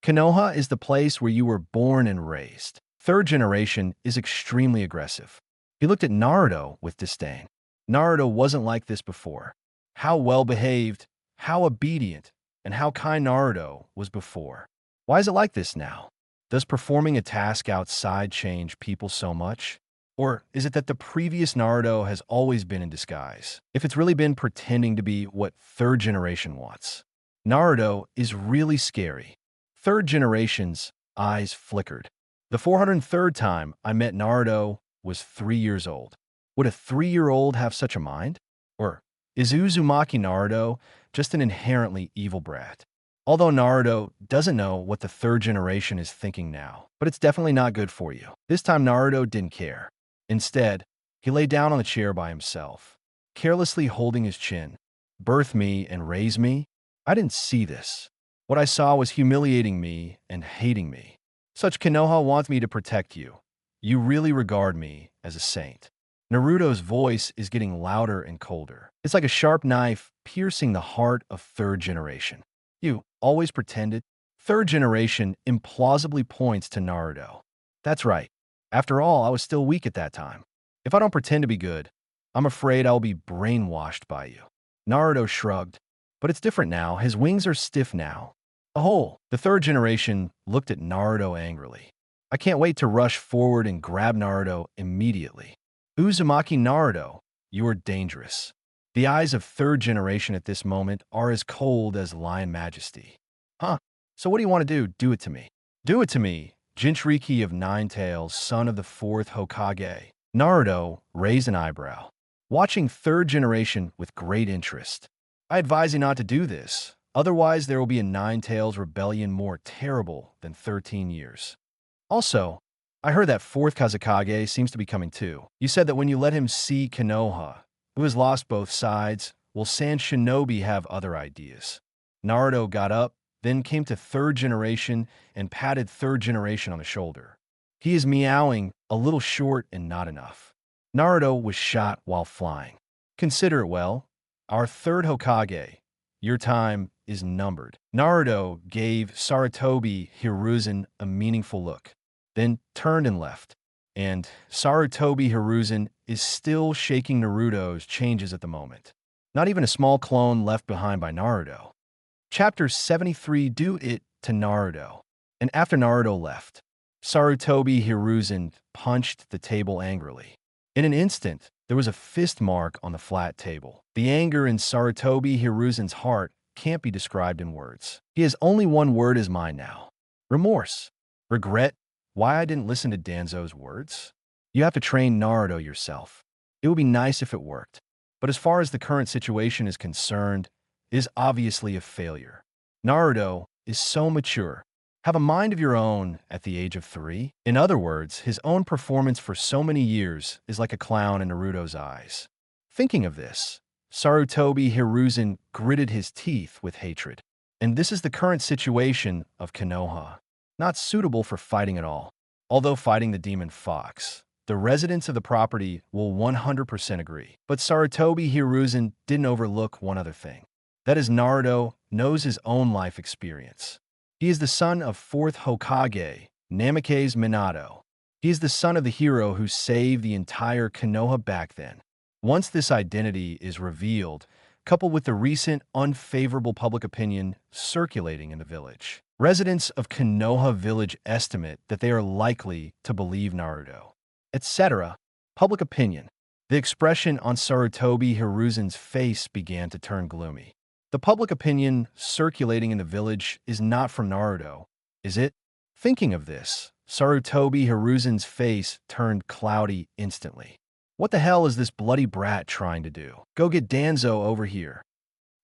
Konoha is the place where you were born and raised. Third generation is extremely aggressive. He looked at Naruto with disdain. Naruto wasn't like this before. How well-behaved, how obedient, and how kind Naruto was before. Why is it like this now? Does performing a task outside change people so much? Or is it that the previous Naruto has always been in disguise? If it's really been pretending to be what third generation wants. Naruto is really scary. Third generation's eyes flickered. The 403rd time I met Naruto was 3 years old. Would a 3-year-old have such a mind? Or is Uzumaki Naruto just an inherently evil brat? Although Naruto doesn't know what the third generation is thinking now, but it's definitely not good for you. This time Naruto didn't care. Instead, he lay down on the chair by himself, carelessly holding his chin. Birth me and raise me? I didn't see this. What I saw was humiliating me and hating me. Such Konoha wants me to protect you. You really regard me as a saint. Naruto's voice is getting louder and colder. It's like a sharp knife piercing the heart of third generation. You always pretended. Third generation implausibly points to Naruto. That's right. After all, I was still weak at that time. If I don't pretend to be good, I'm afraid I'll be brainwashed by you. Naruto shrugged. But it's different now. His wings are stiff now. The third generation looked at Naruto angrily. I can't wait to rush forward and grab Naruto immediately. Uzumaki Naruto, you are dangerous. The eyes of third generation at this moment are as cold as Lion Majesty. Huh? So what do you want to do? Do it to me. Do it to me, Jinchuriki of Nine Tails, son of the 4th Hokage. Naruto raised an eyebrow, watching third generation with great interest. I advise you not to do this. Otherwise, there will be a Nine-Tails rebellion more terrible than 13 years. Also, I heard that fourth Kazekage seems to be coming too. You said that when you let him see Konoha, who has lost both sides, will Sand Shinobi have other ideas? Naruto got up, then came to third generation and patted third generation on the shoulder. He is meowing, a little short and not enough. Naruto was shot while flying. Consider it well. Our third Hokage. Your time is numbered. Naruto gave Sarutobi Hiruzen a meaningful look, then turned and left. And Sarutobi Hiruzen is still shaking Naruto's changes at the moment. Not even a small clone left behind by Naruto. Chapter 73 due it to Naruto. And after Naruto left, Sarutobi Hiruzen punched the table angrily. In an instant, there was a fist mark on the flat table. The anger in Sarutobi Hiruzen's heart can't be described in words. He has only one word as mine now. Remorse. Regret. Why I didn't listen to Danzo's words? You have to train Naruto yourself. It would be nice if it worked. But as far as the current situation is concerned, it is obviously a failure. Naruto is so mature. Have a mind of your own at the age of 3. In other words, his own performance for so many years is like a clown in Naruto's eyes. Thinking of this, Sarutobi Hiruzen gritted his teeth with hatred. And this is the current situation of Konoha. Not suitable for fighting at all. Although fighting the demon fox, the residents of the property will 100% agree. But Sarutobi Hiruzen didn't overlook one other thing. That is, Naruto knows his own life experience. He is the son of 4th Hokage, Namikaze Minato. He is the son of the hero who saved the entire Konoha back then. Once this identity is revealed, coupled with the recent unfavorable public opinion circulating in the village, residents of Konoha village estimate that they are likely to believe Naruto, etc. Public opinion. The expression on Sarutobi Hiruzen's face began to turn gloomy. The public opinion circulating in the village is not from Naruto, is it? Thinking of this, Sarutobi Hiruzen's face turned cloudy instantly. What the hell is this bloody brat trying to do? Go get Danzo over here.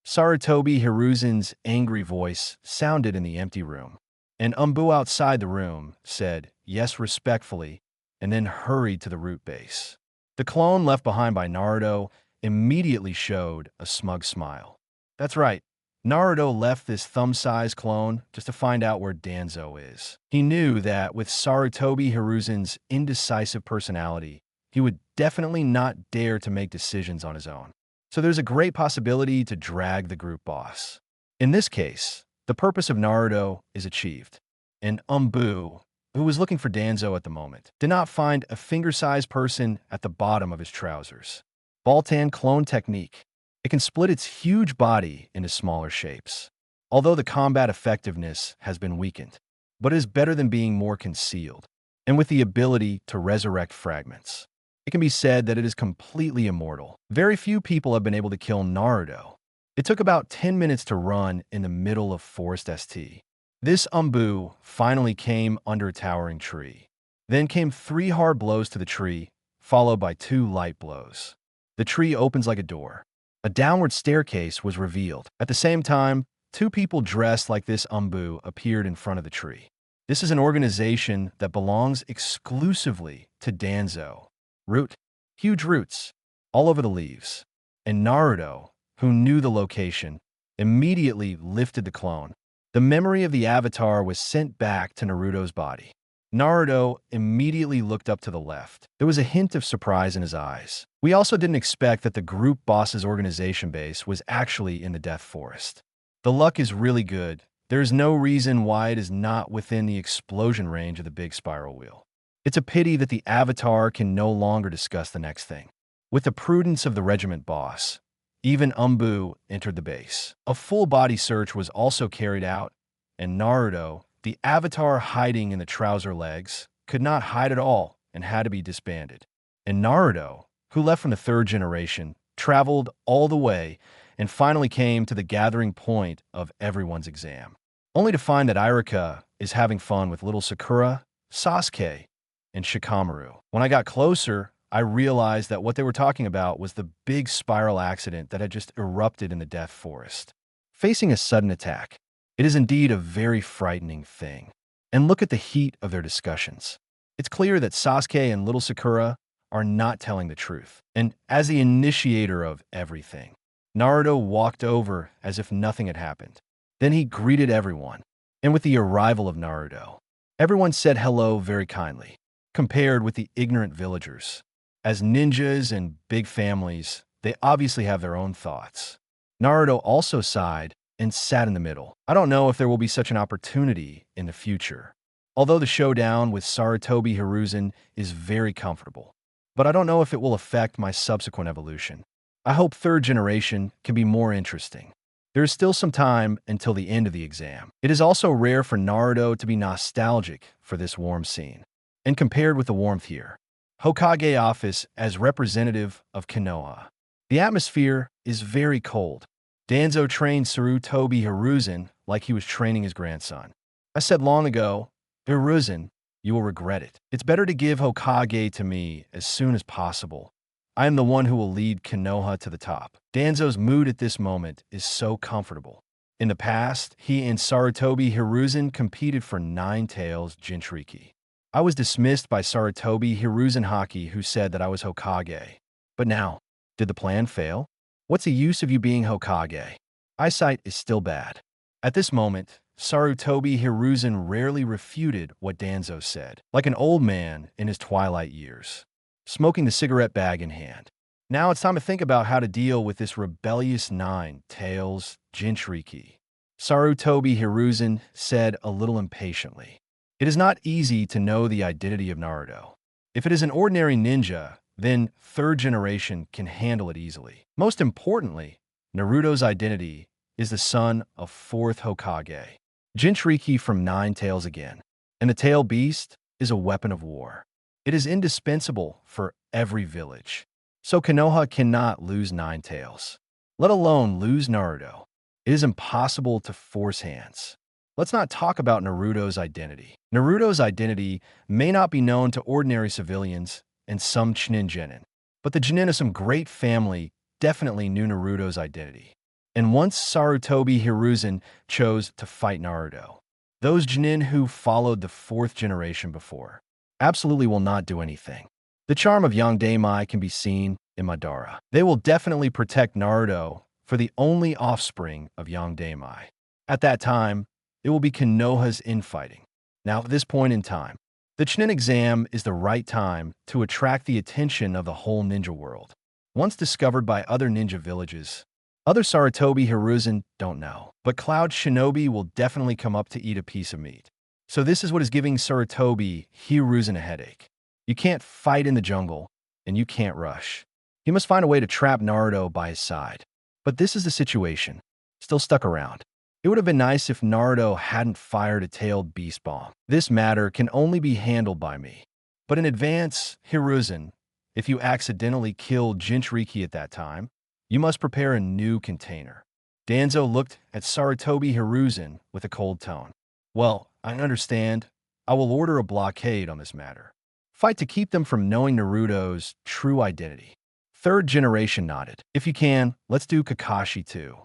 Sarutobi Hiruzen's angry voice sounded in the empty room, and Umbu outside the room said, yes, respectfully, and then hurried to the root base. The clone left behind by Naruto immediately showed a smug smile. That's right, Naruto left this thumb-sized clone just to find out where Danzo is. He knew that with Sarutobi Hiruzen's indecisive personality, he would definitely not dare to make decisions on his own. So there's a great possibility to drag the group boss. In this case, the purpose of Naruto is achieved. And Umbu, who was looking for Danzo at the moment, did not find a finger-sized person at the bottom of his trousers. Baltan clone technique. It can split its huge body into smaller shapes. Although the combat effectiveness has been weakened, but it is better than being more concealed, and with the ability to resurrect fragments. It can be said that it is completely immortal. Very few people have been able to kill Naruto. It took about 10 minutes to run in the middle of Forest St. This Umbu finally came under a towering tree. Then came 3 hard blows to the tree, followed by 2 light blows. The tree opens like a door. A downward staircase was revealed. At the same time, 2 people dressed like this Umbu appeared in front of the tree. This is an organization that belongs exclusively to Danzo. Root. Huge roots. All over the leaves. And Naruto, who knew the location, immediately lifted the clone. The memory of the avatar was sent back to Naruto's body. Naruto immediately looked up to the left. There was a hint of surprise in his eyes. We also didn't expect that the group boss's organization base was actually in the Death Forest. The luck is really good. There is no reason why it is not within the explosion range of the big spiral wheel. It's a pity that the avatar can no longer discuss the next thing. With the prudence of the regiment boss, even Umbu entered the base. A full-body search was also carried out, and Naruto, the avatar hiding in the trouser legs, could not hide at all and had to be disbanded. And Naruto, who left from the 3rd generation, traveled all the way and finally came to the gathering point of everyone's exam, only to find that Irika is having fun with little Sakura, Sasuke, and Shikamaru. When I got closer, I realized that what they were talking about was the big spiral accident that had just erupted in the Death Forest. Facing a sudden attack, it is indeed a very frightening thing. And look at the heat of their discussions. It's clear that Sasuke and little Sakura are not telling the truth. And as the initiator of everything, Naruto walked over as if nothing had happened. Then he greeted everyone. And with the arrival of Naruto, everyone said hello very kindly, compared with the ignorant villagers. As ninjas and big families, they obviously have their own thoughts. Naruto also sighed and sat in the middle. I don't know if there will be such an opportunity in the future. Although the showdown with Sarutobi Hiruzen is very comfortable, but I don't know if it will affect my subsequent evolution. I hope third generation can be more interesting. There is still some time until the end of the exam. It is also rare for Naruto to be nostalgic for this warm scene. And compared with the warmth here, Hokage office as representative of Konoha, the atmosphere is very cold. Danzo trained Sarutobi Hiruzen like he was training his grandson. I said long ago, Hiruzen, you will regret it. It's better to give Hokage to me as soon as possible. I am the one who will lead Konoha to the top. Danzo's mood at this moment is so comfortable. In the past, he and Sarutobi Hiruzen competed for Nine Tails Jinchuriki. I was dismissed by Sarutobi Hiruzen Haki, who said that I was Hokage. But now, did the plan fail? What's the use of you being Hokage? Eyesight is still bad. At this moment, Sarutobi Hiruzen rarely refuted what Danzo said, like an old man in his twilight years, smoking the cigarette bag in hand. Now it's time to think about how to deal with this rebellious Nine Tails Jinchuriki. Sarutobi Hiruzen said a little impatiently. It is not easy to know the identity of Naruto. If it is an ordinary ninja, then third generation can handle it easily. Most importantly, Naruto's identity is the son of fourth Hokage, Jinchuriki from Nine Tails again, and the tail beast is a weapon of war. It is indispensable for every village. So Konoha cannot lose Nine Tails, let alone lose Naruto. It is impossible to force hands. Let's not talk about Naruto's identity. Naruto's identity may not be known to ordinary civilians and some Chunin genin, but the genin of some great family definitely knew Naruto's identity. And once Sarutobi Hiruzen chose to fight Naruto, those genin who followed the fourth generation before absolutely will not do anything. The charm of young Daimai can be seen in Madara. They will definitely protect Naruto for the only offspring of young Daimai. At that time, it will be Konoha's infighting. Now, at this point in time, the Chunin exam is the right time to attract the attention of the whole ninja world. Once discovered by other ninja villages, other Sarutobi Hiruzen don't know, but Cloud Shinobi will definitely come up to eat a piece of meat. So this is what is giving Sarutobi Hiruzen a headache. You can't fight in the jungle, and you can't rush. He must find a way to trap Naruto by his side. But this is the situation. Still stuck around. It would have been nice if Naruto hadn't fired a tailed beast bomb. This matter can only be handled by me. But in advance, Hiruzen, if you accidentally killed Jinchuriki at that time, you must prepare a new container. Danzo looked at Sarutobi Hiruzen with a cold tone. Well, I understand. I will order a blockade on this matter. Fight to keep them from knowing Naruto's true identity. Third generation nodded. If you can, let's do Kakashi too.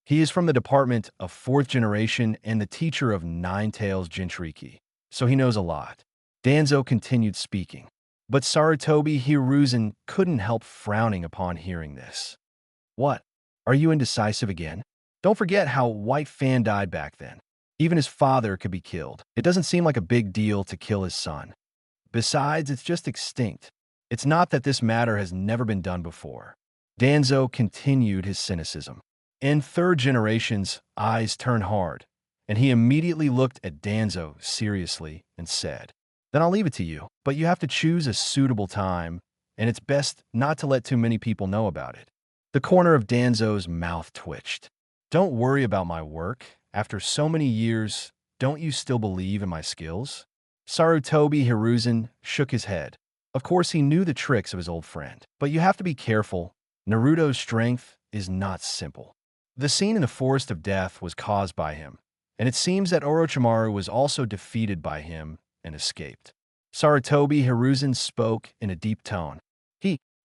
He is from the department of fourth generation and the teacher of Nine Tails Jinchuriki, so he knows a lot. Danzo continued speaking, but Sarutobi Hiruzen couldn't help frowning upon hearing this. What? Are you indecisive again? Don't forget how White Fan died back then. Even his father could be killed. It doesn't seem like a big deal to kill his son. Besides, it's just extinct. It's not that this matter has never been done before. Danzo continued his cynicism. In third generation's eyes turned hard, and he immediately looked at Danzo seriously and said, Then I'll leave it to you, but you have to choose a suitable time, and it's best not to let too many people know about it. The corner of Danzo's mouth twitched. Don't worry about my work. After so many years, don't you still believe in my skills? Sarutobi Hiruzen shook his head. Of course, he knew the tricks of his old friend, but you have to be careful. Naruto's strength is not simple. The scene in the Forest of Death was caused by him, and it seems that Orochimaru was also defeated by him and escaped. Sarutobi Hiruzen spoke in a deep tone.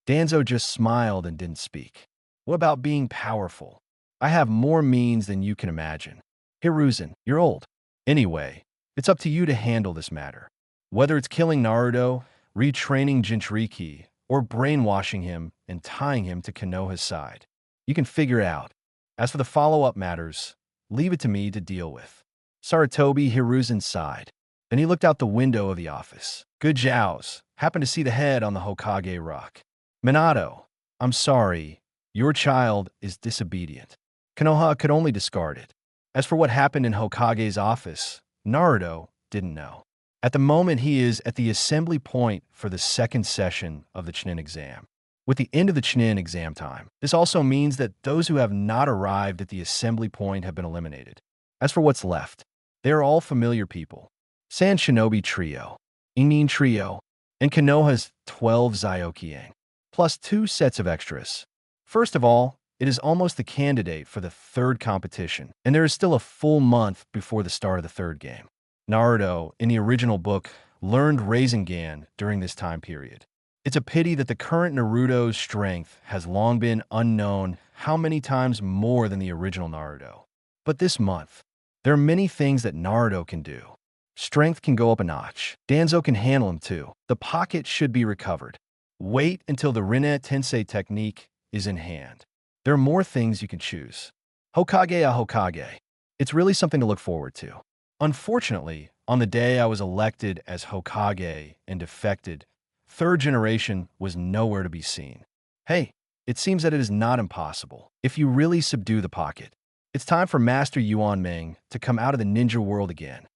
Danzo just smiled and didn't speak. What about being powerful? I have more means than you can imagine. Hiruzen, you're old. Anyway, it's up to you to handle this matter. Whether it's killing Naruto, retraining Jinchuriki, or brainwashing him and tying him to Konoha's side. You can figure it out. As for the follow-up matters, leave it to me to deal with. Sarutobi Hiruzen sighed. Then he looked out the window of the office. Good jows. Happened to see the head on the Hokage rock. Minato, I'm sorry. Your child is disobedient. Konoha could only discard it. As for what happened in Hokage's office, Naruto didn't know. At the moment, he is at the assembly point for the second session of the Chunin exam. With the end of the Chunin exam time, this also means that those who have not arrived at the assembly point have been eliminated. As for what's left, they are all familiar people. Sand Shinobi Trio, Inin Trio, and Konoha's 12 Zyokyang, plus 2 sets of extras. First of all, it is almost the candidate for the third competition, and there is still a full month before the start of the third game. Naruto, in the original book, learned Rasengan during this time period. It's a pity that the current Naruto's strength has long been unknown how many times more than the original Naruto. But this month, there are many things that Naruto can do. Strength can go up a notch. Danzo can handle him too. The pocket should be recovered. Wait until the Rinne Tensei technique is in hand. There are more things you can choose. Hokage a Hokage. It's really something to look forward to. Unfortunately, on the day I was elected as Hokage and defected, third generation was nowhere to be seen. Hey, it seems that it is not impossible if you really subdue the pocket. It's time for Master Yuan Ming to come out of the ninja world again.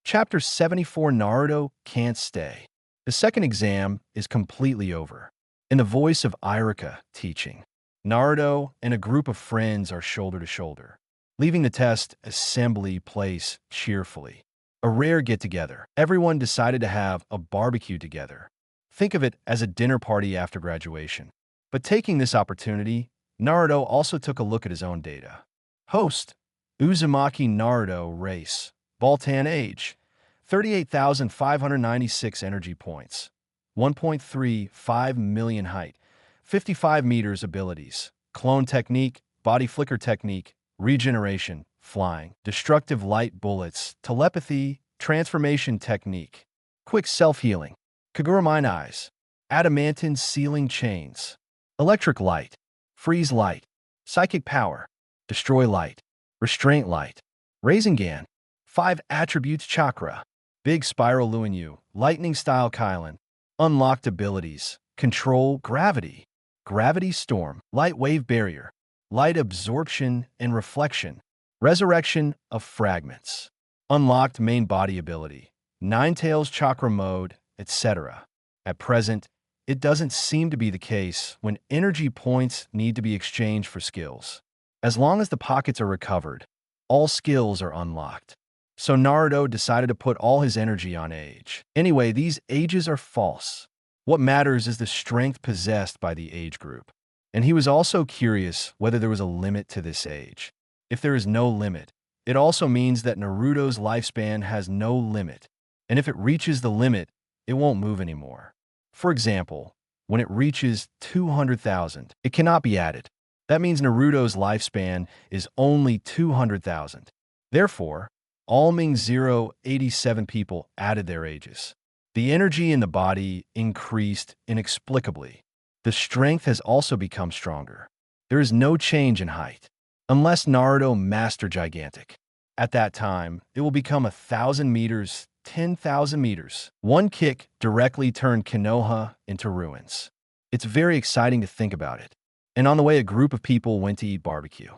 Chapter 74 Naruto Can't Stay. The second exam is completely over. In the voice of Irika teaching, Naruto and a group of friends are shoulder to shoulder, leaving the test assembly place cheerfully. A rare get-together. Everyone decided to have a barbecue together. Think of it as a dinner party after graduation. But taking this opportunity, Naruto also took a look at his own data. Host, Uzumaki Naruto race. Baltan age, 38,596 energy points. 1.35 million height. 55 meters abilities. Clone technique, body flicker technique, regeneration, flying, destructive light bullets, telepathy, transformation technique, quick self-healing, Kagura Mine Eyes, adamantine sealing chains, electric light, freeze light, psychic power, destroy light, restraint light, Rasengan, 5 attributes chakra, big spiral Luinyu, lightning style Kylan, unlocked abilities, control gravity, gravity storm, light wave barrier, light absorption and reflection, resurrection of fragments, unlocked main body ability, Nine Tails chakra mode, etc. At present, it doesn't seem to be the case when energy points need to be exchanged for skills. As long as the pockets are recovered, all skills are unlocked. So Naruto decided to put all his energy on age. Anyway, these ages are false. What matters is the strength possessed by the age group. And he was also curious whether there was a limit to this age. If there is no limit, it also means that Naruto's lifespan has no limit. And if it reaches the limit, it won't move anymore. For example, when it reaches 200,000, it cannot be added. That means Naruto's lifespan is only 200,000. Therefore, all Ming 087 people added their ages. The energy in the body increased inexplicably. The strength has also become stronger. There is no change in height, unless Naruto master gigantic. At that time, it will become 1,000 meters, 10,000 meters. One kick directly turned Konoha into ruins. It's very exciting to think about it. And on the way, a group of people went to eat barbecue.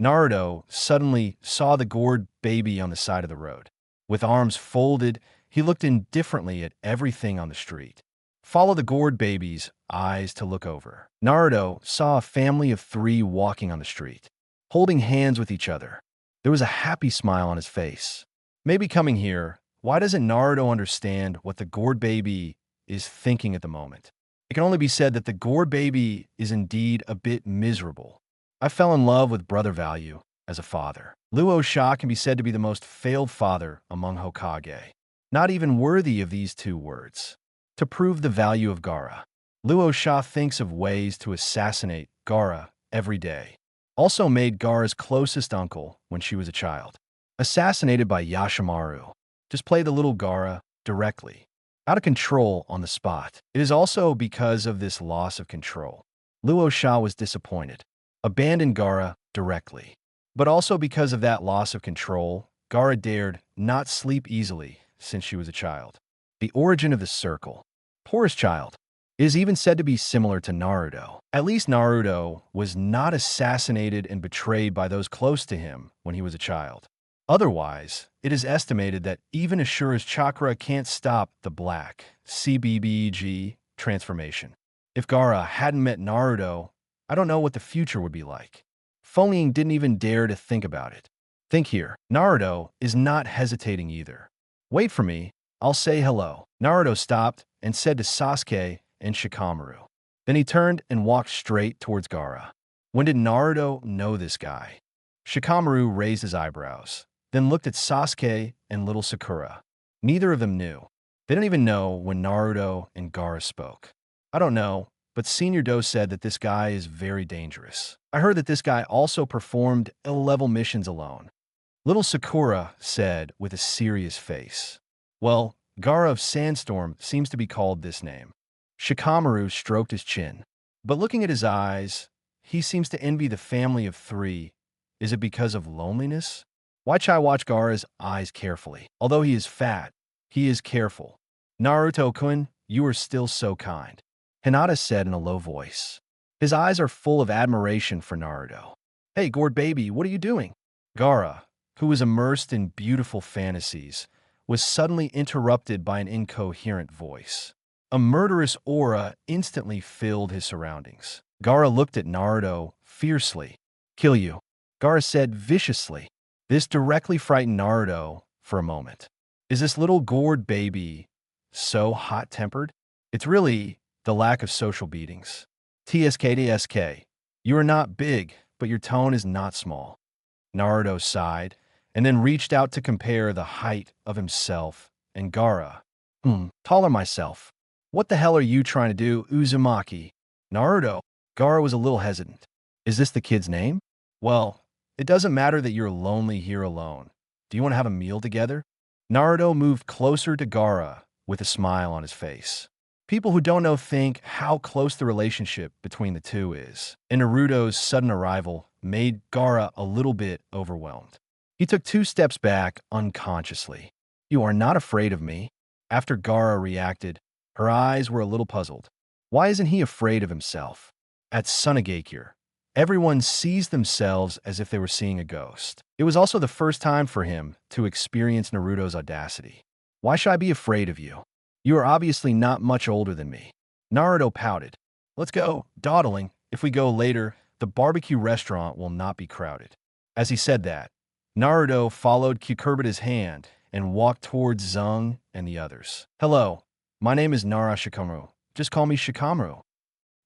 Naruto suddenly saw the gourd baby on the side of the road. With arms folded, he looked indifferently at everything on the street. Follow the gourd baby's eyes to look over. Naruto saw a family of 3 walking on the street, holding hands with each other. There was a happy smile on his face. Maybe coming here, why doesn't Naruto understand what the gourd baby is thinking at the moment? It can only be said that the gourd baby is indeed a bit miserable. I fell in love with brother value as a father. Luo Sha can be said to be the most failed father among Hokage. Not even worthy of these 2 words. To prove the value of Gaara, Luo Sha thinks of ways to assassinate Gaara every day. Also made Gaara's closest uncle when she was a child. Assassinated by Yashimaru. Just play the little Gaara directly. Out of control on the spot. It is also because of this loss of control. Luo Sha was disappointed. Abandoned Gaara directly. But also because of that loss of control, Gaara dared not sleep easily since she was a child. The origin of the circle. Poorest child. It is even said to be similar to Naruto. At least Naruto was not assassinated and betrayed by those close to him when he was a child. Otherwise, it is estimated that even Ashura's chakra can't stop the black CBBG transformation. If Gaara hadn't met Naruto, I don't know what the future would be like. Feng didn't even dare to think about it. Think here. Naruto is not hesitating either. Wait for me. I'll say hello. Naruto stopped and said to Sasuke and Shikamaru. Then he turned and walked straight towards Gaara. When did Naruto know this guy? Shikamaru raised his eyebrows, then looked at Sasuke and little Sakura. Neither of them knew. They didn't even know when Naruto and Gaara spoke. I don't know, but Senior Do said that this guy is very dangerous. I heard that this guy also performed ill-level missions alone. Little Sakura said with a serious face. Well, Gaara of Sandstorm seems to be called this name. Shikamaru stroked his chin. But looking at his eyes, he seems to envy the family of three. Is it because of loneliness? Watch Gaara's eyes carefully. Although he is fat, he is careful. Naruto-kun, you are still so kind. Hinata said in a low voice. His eyes are full of admiration for Naruto. Hey, gourd baby, what are you doing? Gaara, who was immersed in beautiful fantasies, was suddenly interrupted by an incoherent voice. A murderous aura instantly filled his surroundings. Gaara looked at Naruto fiercely. Kill you, Gaara said viciously. This directly frightened Naruto for a moment. Is this little gourd baby so hot-tempered? It's really the lack of social beatings. TSK, you are not big, but your tone is not small. Naruto sighed, and then reached out to compare the height of himself and Gaara. Taller myself. What the hell are you trying to do, Uzumaki? Naruto. Gaara was a little hesitant. Is this the kid's name? Well, it doesn't matter that you're lonely here alone. Do you want to have a meal together? Naruto moved closer to Gaara with a smile on his face. People who don't know think how close the relationship between the two is. And Naruto's sudden arrival made Gaara a little bit overwhelmed. He took 2 steps back unconsciously. You are not afraid of me? After Gaara reacted, her eyes were a little puzzled. Why isn't he afraid of himself? At Sunagakure, everyone sees themselves as if they were seeing a ghost. It was also the first time for him to experience Naruto's audacity. Why should I be afraid of you? You are obviously not much older than me. Naruto pouted. Let's go, dawdling. If we go later, the barbecue restaurant will not be crowded. As he said that, Naruto followed Kukurbita's hand and walked towards Zung and the others. Hello, my name is Nara Shikamaru. Just call me Shikamaru.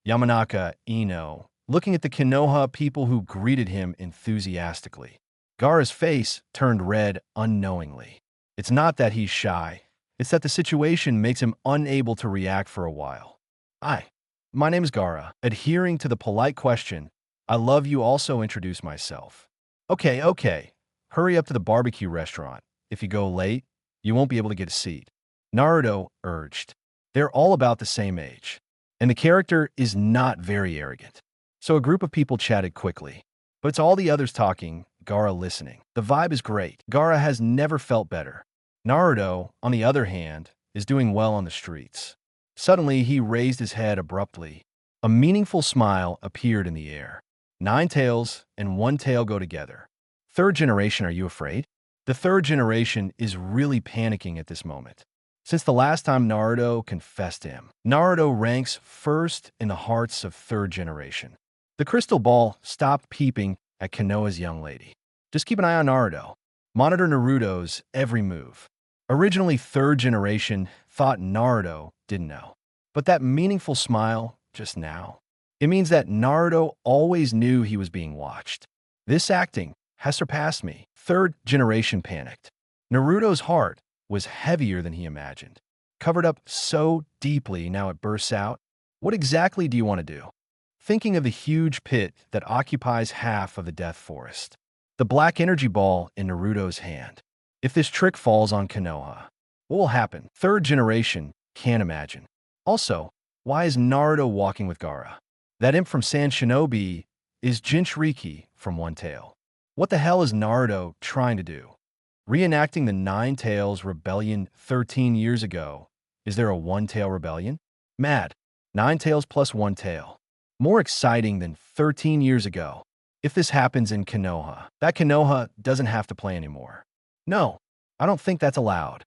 Yamanaka Ino, looking at the Konoha people who greeted him enthusiastically. Gaara's face turned red unknowingly. It's not that he's shy. It's that the situation makes him unable to react for a while. Hi, my name is Gaara. Adhering to the polite question, I love you also introduce myself. Okay. Hurry up to the barbecue restaurant. If you go late, you won't be able to get a seat. Naruto urged. They're all about the same age. And the character is not very arrogant. So a group of people chatted quickly. But it's all the others talking, Gaara listening. The vibe is great. Gaara has never felt better. Naruto, on the other hand, is doing well on the streets. Suddenly, he raised his head abruptly. A meaningful smile appeared in the air. 9 tails and 1 tail go together. Third generation, are you afraid? The third generation is really panicking at this moment. Since the last time Naruto confessed to him, Naruto ranks first in the hearts of third generation. The crystal ball stopped peeping at Konoha's young lady. Just keep an eye on Naruto. Monitor Naruto's every move. Originally, third generation thought Naruto didn't know. But that meaningful smile just now, it means that Naruto always knew he was being watched. This acting has surpassed me. Third generation panicked. Naruto's heart was heavier than he imagined. Covered up so deeply, now it bursts out. What exactly do you want to do? Thinking of the huge pit that occupies half of the Death Forest. The black energy ball in Naruto's hand. If this trick falls on Konoha, what will happen? Third generation can't imagine. Also, why is Naruto walking with Gaara? That imp from San Shinobi is Jinchuriki from One Tail. What the hell is Naruto trying to do? Reenacting the Nine Tails Rebellion 13 years ago. Is there a One Tail Rebellion? Mad. Nine Tails plus One Tail. More exciting than 13 years ago. If this happens in Konoha, that Konoha doesn't have to play anymore. No, I don't think that's allowed.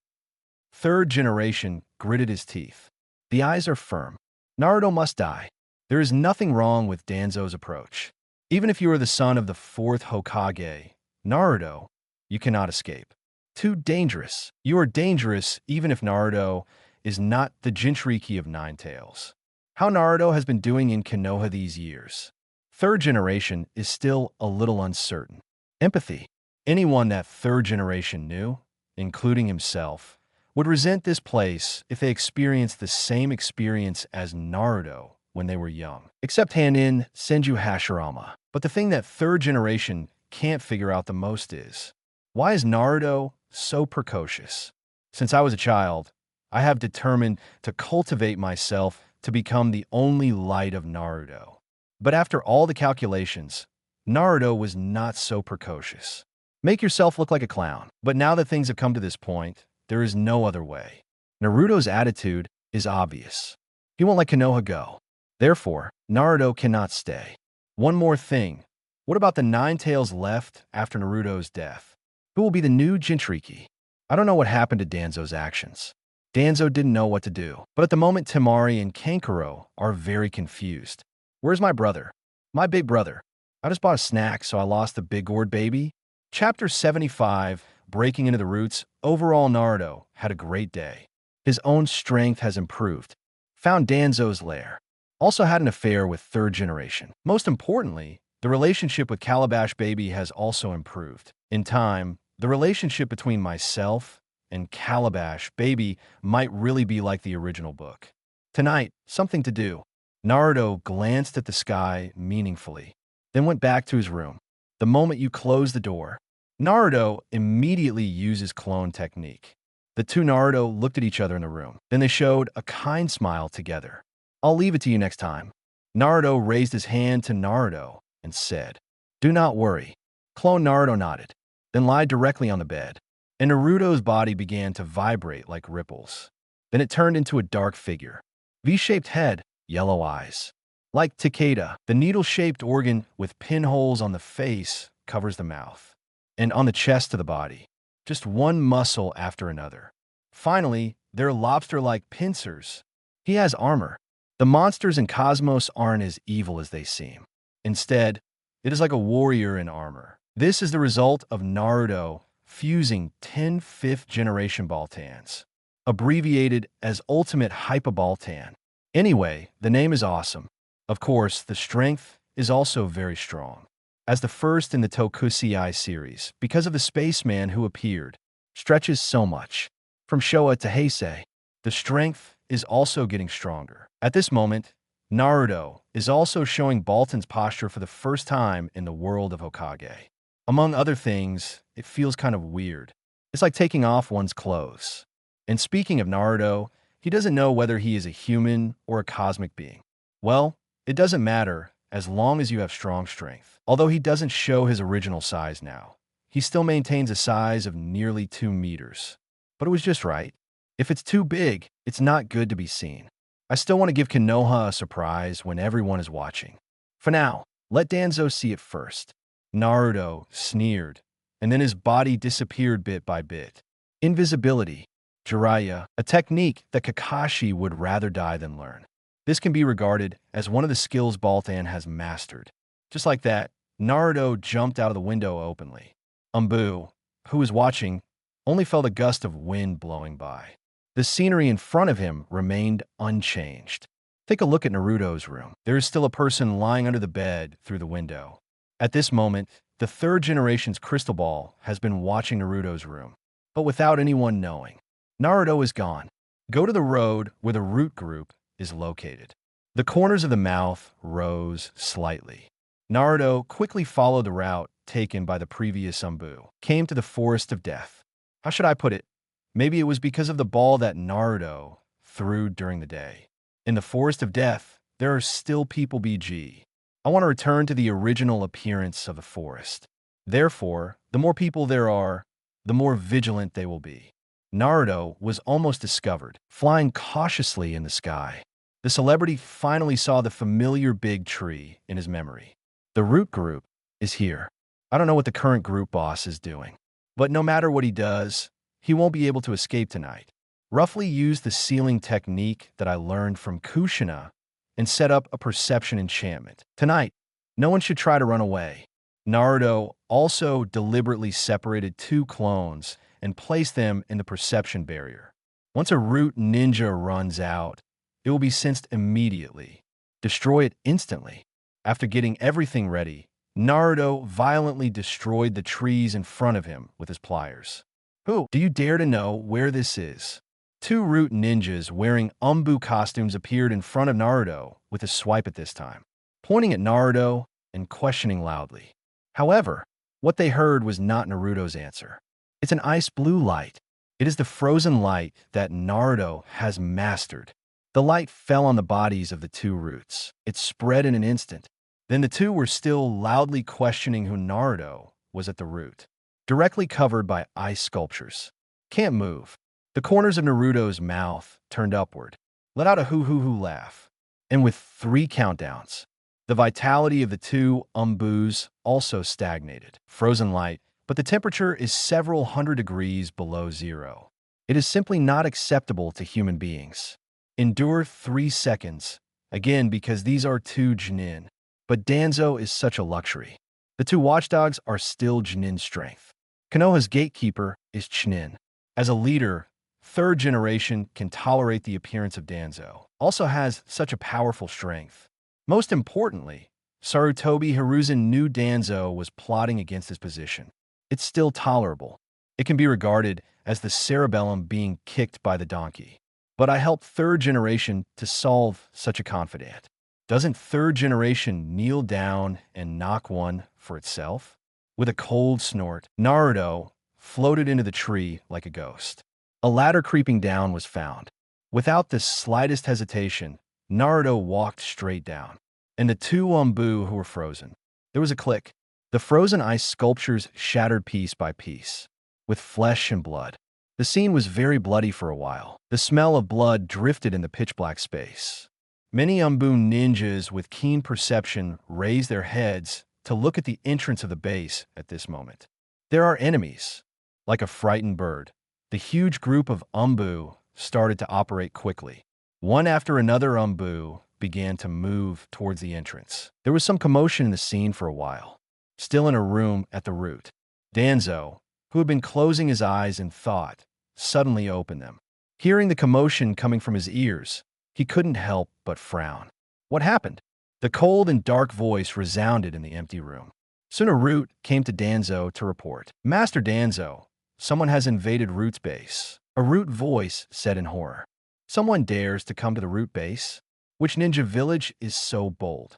Third generation gritted his teeth. The eyes are firm. Naruto must die. There is nothing wrong with Danzo's approach. Even if you are the son of the fourth Hokage, Naruto, you cannot escape. Too dangerous. You are dangerous even if Naruto is not the Jinchuriki of Nine Tails. How Naruto has been doing in Konoha these years. Third generation is still a little uncertain. Empathy. Anyone that third generation knew, including himself, would resent this place if they experienced the same experience as Naruto when they were young. Except Hanin Senju Hashirama. But the thing that third generation can't figure out the most is, why is Naruto so precocious? Since I was a child, I have determined to cultivate myself to become the only light of Naruto. But after all the calculations, Naruto was not so precocious. Make yourself look like a clown. But now that things have come to this point, there is no other way. Naruto's attitude is obvious. He won't let Konoha go. Therefore, Naruto cannot stay. One more thing. What about the Nine Tails left after Naruto's death? Who will be the new Jinchuriki? I don't know what happened to Danzo's actions. Danzo didn't know what to do. But at the moment, Temari and Kankuro are very confused. Where's my brother? My big brother. I just bought a snack, so I lost the big gourd baby. Chapter 75, Breaking into the Roots. Overall, Naruto had a great day. His own strength has improved. Found Danzo's lair. Also had an affair with third generation. Most importantly, the relationship with Calabash Baby has also improved. In time, the relationship between myself and Calabash Baby might really be like the original book. Tonight, something to do. Naruto glanced at the sky meaningfully, then went back to his room. The moment you close the door, Naruto immediately uses clone technique. The two Naruto looked at each other in the room. Then they showed a kind smile together. I'll leave it to you next time. Naruto raised his hand to Naruto and said, "Do not worry." Clone Naruto nodded, then lied directly on the bed. And Naruto's body began to vibrate like ripples. Then it turned into a dark figure. V-shaped head, yellow eyes. Like Takeda, the needle-shaped organ with pinholes on the face covers the mouth. And on the chest of the body, just one muscle after another. Finally, they're lobster-like pincers. He has armor. The monsters in Cosmos aren't as evil as they seem. Instead, it is like a warrior in armor. This is the result of Naruto fusing 10 fifth-generation Baltans, abbreviated as Ultimate Hyper-Baltan. Anyway, the name is awesome. Of course, the strength is also very strong. As the first in the Tokusai series, because of the spaceman who appeared, stretches so much. From Showa to Heisei, the strength is also getting stronger. At this moment, Naruto is also showing Baltan's posture for the first time in the world of Hokage. Among other things, it feels kind of weird. It's like taking off one's clothes. And speaking of Naruto, he doesn't know whether he is a human or a cosmic being. Well, it doesn't matter as long as you have strong strength. Although he doesn't show his original size now, he still maintains a size of nearly 2 meters. But it was just right. If it's too big, it's not good to be seen. I still want to give Konoha a surprise when everyone is watching. For now, let Danzo see it first. Naruto sneered, and then his body disappeared bit by bit. Invisibility, Jiraiya, a technique that Kakashi would rather die than learn. This can be regarded as one of the skills Baltan has mastered. Just like that, Naruto jumped out of the window openly. Umbu, who was watching, only felt a gust of wind blowing by. The scenery in front of him remained unchanged. Take a look at Naruto's room. There is still a person lying under the bed through the window. At this moment, the third generation's crystal ball has been watching Naruto's room, but without anyone knowing. Naruto is gone. Go to the road where the root group is located. The corners of the mouth rose slightly. Naruto quickly followed the route taken by the previous Umbu, came to the Forest of Death. How should I put it? Maybe it was because of the ball that Naruto threw during the day. In the Forest of Death, there are still people BG. I want to return to the original appearance of the forest. Therefore, the more people there are, the more vigilant they will be. Naruto was almost discovered, flying cautiously in the sky. The celebrity finally saw the familiar big tree in his memory. The root group is here. I don't know what the current group boss is doing, but no matter what he does, he won't be able to escape tonight. Roughly use the sealing technique that I learned from Kushina and set up a perception enchantment. Tonight, no one should try to run away. Naruto also deliberately separated two clones and placed them in the perception barrier. Once a root ninja runs out, it will be sensed immediately. Destroy it instantly. After getting everything ready, Naruto violently destroyed the trees in front of him with his pliers. Who? Do you dare to know where this is? Two root ninjas wearing Umbu costumes appeared in front of Naruto with a swipe at this time, pointing at Naruto and questioning loudly. However, what they heard was not Naruto's answer. It's an ice blue light. It is the frozen light that Naruto has mastered. The light fell on the bodies of the two roots. It spread in an instant. Then the two were still loudly questioning who Naruto was at the root, directly covered by ice sculptures. Can't move. The corners of Naruto's mouth turned upward, let out a hoo-hoo-hoo laugh. And with 3 countdowns, the vitality of the two Umbus also stagnated. Frozen light, but the temperature is several hundred degrees below zero. It is simply not acceptable to human beings. Endure 3 seconds, again because these are two Chunin. But Danzo is such a luxury. The two watchdogs are still Chunin strength. Konoha's gatekeeper is Chunin. As a leader, 3rd generation can tolerate the appearance of Danzo. Also has such a powerful strength. Most importantly, Sarutobi Hiruzen knew Danzo was plotting against his position. It's still tolerable. It can be regarded as the cerebellum being kicked by the donkey. But I helped 3rd generation to solve such a confidant. Doesn't 3rd generation kneel down and knock one for itself? With a cold snort, Naruto floated into the tree like a ghost. A ladder creeping down was found. Without the slightest hesitation, Naruto walked straight down. And the two Umbu who were frozen. There was a click. The frozen ice sculptures shattered piece by piece, with flesh and blood. The scene was very bloody for a while. The smell of blood drifted in the pitch-black space. Many Umbu ninjas with keen perception raised their heads to look at the entrance of the base at this moment. There are enemies. Like a frightened bird, the huge group of Umbu started to operate quickly. One after another Umbu began to move towards the entrance. There was some commotion in the scene for a while. Still in a room at the root, Danzo, who had been closing his eyes in thought, suddenly opened them. Hearing the commotion coming from his ears, he couldn't help but frown. What happened? The cold and dark voice resounded in the empty room. Soon a root came to Danzo to report. Master Danzo, someone has invaded Root's base. A root voice said in horror. Someone dares to come to the root base? Which ninja village is so bold?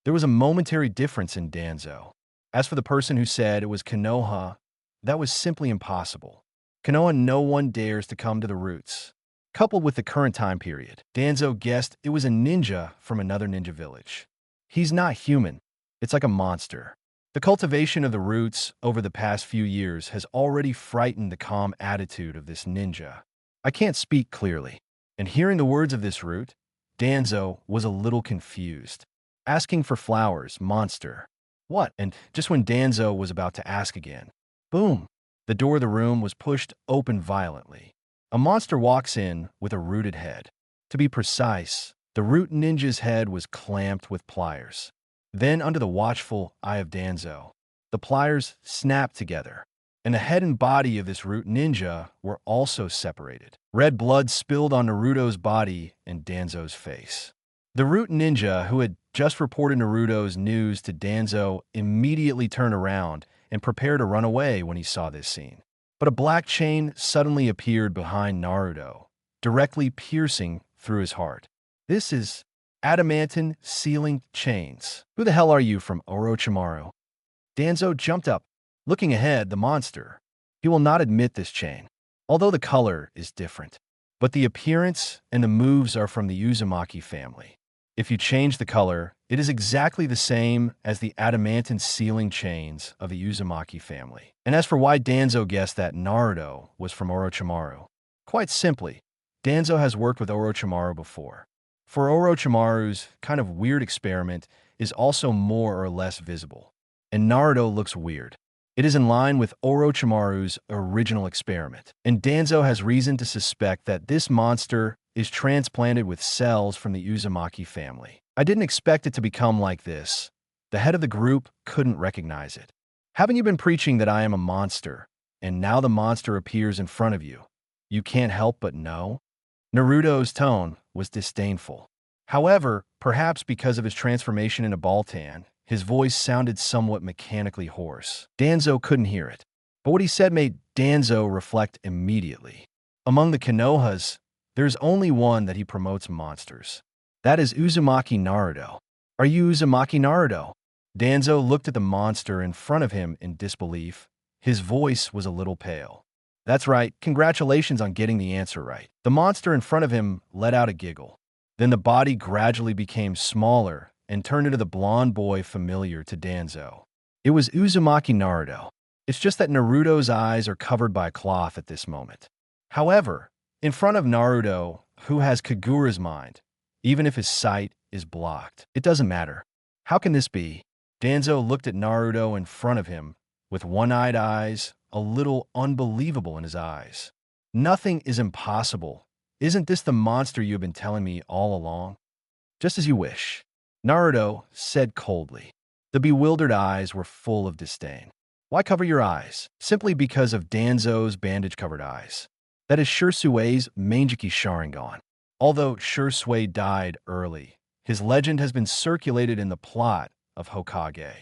There was a momentary difference in Danzo. As for the person who said it was Konoha, that was simply impossible. Konoha, no one dares to come to the roots. Coupled with the current time period, Danzo guessed it was a ninja from another ninja village. He's not human. It's like a monster. The cultivation of the roots over the past few years has already frightened the calm attitude of this ninja. I can't speak clearly, and hearing the words of this root, Danzo was a little confused. Asking for flowers, monster. What? And just when Danzo was about to ask again, boom! The door of the room was pushed open violently. A monster walks in with a rooted head. To be precise, the root ninja's head was clamped with pliers. Then, under the watchful eye of Danzo, the pliers snapped together, and the head and body of this root ninja were also separated. Red blood spilled on Naruto's body and Danzo's face. The root ninja, who had just reported Naruto's news to Danzo, immediately turned around and prepared to run away when he saw this scene. But a black chain suddenly appeared behind Naruto, directly piercing through his heart. This is adamantine ceiling chains. Who the hell are you from Orochimaru? Danzo jumped up, looking ahead the monster. He will not admit this chain, although the color is different. But the appearance and the moves are from the Uzumaki family. If you change the color, it is exactly the same as the adamantine ceiling chains of the Uzumaki family. And as for why Danzo guessed that Naruto was from Orochimaru, quite simply, Danzo has worked with Orochimaru before. For Orochimaru's kind of weird experiment is also more or less visible. And Naruto looks weird. It is in line with Orochimaru's original experiment. And Danzo has reason to suspect that this monster is transplanted with cells from the Uzumaki family. I didn't expect it to become like this. The head of the group couldn't recognize it. Haven't you been preaching that I am a monster, and now the monster appears in front of you? You can't help but know? Naruto's tone was disdainful. However, perhaps because of his transformation into Baltan, his voice sounded somewhat mechanically hoarse. Danzo couldn't hear it, but what he said made Danzo reflect immediately. Among the Konohas, there's only one that he promotes monsters. That is Uzumaki Naruto. Are you Uzumaki Naruto? Danzo looked at the monster in front of him in disbelief. His voice was a little pale. That's right, congratulations on getting the answer right. The monster in front of him let out a giggle. Then the body gradually became smaller and turned into the blonde boy familiar to Danzo. It was Uzumaki Naruto. It's just that Naruto's eyes are covered by a cloth at this moment. However, in front of Naruto, who has Kagura's mind, even if his sight is blocked, it doesn't matter. How can this be? Danzo looked at Naruto in front of him with one-eyed eyes, a little unbelievable in his eyes. Nothing is impossible. Isn't this the monster you have been telling me all along? Just as you wish, Naruto said coldly. The bewildered eyes were full of disdain. Why cover your eyes? Simply because of Danzo's bandage-covered eyes. That is Shursue's Mangeki Sharingan. Although Shursue died early, his legend has been circulated in the plot of Hokage.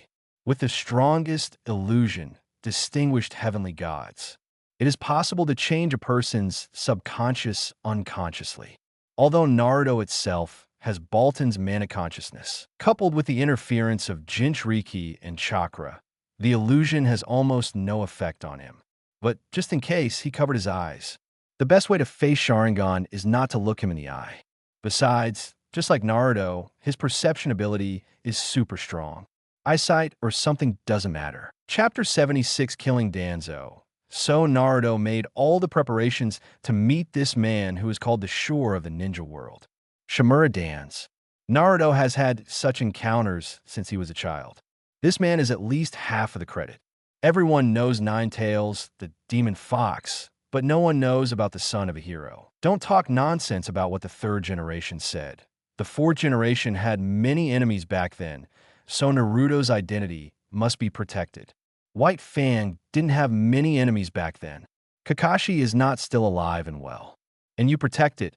With the strongest illusion, distinguished heavenly gods, it is possible to change a person's subconscious unconsciously. Although Naruto itself has Baltan's mana consciousness, coupled with the interference of Jinchuriki and chakra, the illusion has almost no effect on him. But just in case, he covered his eyes. The best way to face Sharingan is not to look him in the eye. Besides, just like Naruto, his perception ability is super strong. Eyesight or something doesn't matter. Chapter 76, Killing Danzo. So Naruto made all the preparations to meet this man who is called the Shore of the ninja world. Shimura Dans. Naruto has had such encounters since he was a child. This man is at least half of the credit. Everyone knows Ninetales, the demon fox, but no one knows about the son of a hero. Don't talk nonsense about what the third generation said. The fourth generation had many enemies back then, so Naruto's identity must be protected. White Fang didn't have many enemies back then. Kakashi is not still alive and well. And you protect it.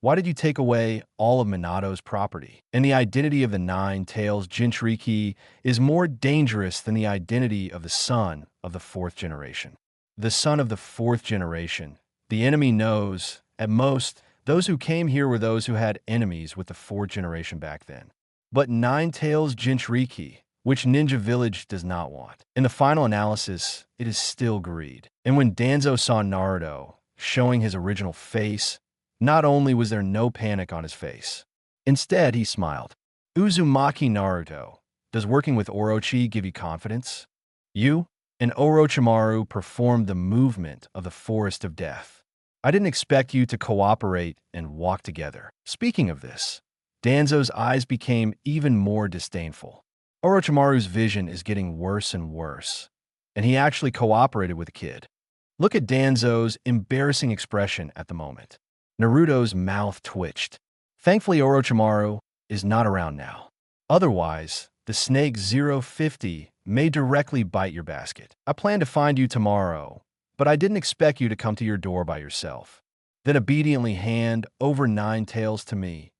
Why did you take away all of Minato's property? And the identity of the Ninetales Jinchuriki is more dangerous than the identity of the son of the fourth generation. The son of the fourth generation, the enemy knows, at most, those who came here were those who had enemies with the fourth generation back then. But Ninetales Jinchuriki, which Ninja Village does not want. In the final analysis, it is still greed. And when Danzo saw Naruto showing his original face, not only was there no panic on his face, instead he smiled. Uzumaki Naruto, does working with Orochi give you confidence? You and Orochimaru performed the movement of the Forest of Death. I didn't expect you to cooperate and walk together. Speaking of this, Danzo's eyes became even more disdainful. Orochimaru's vision is getting worse and worse, and he actually cooperated with the kid. Look at Danzo's embarrassing expression at the moment. Naruto's mouth twitched. Thankfully, Orochimaru is not around now. Otherwise, the snake 050 may directly bite your basket. I plan to find you tomorrow, but I didn't expect you to come to your door by yourself. Then obediently hand over Ninetales to me.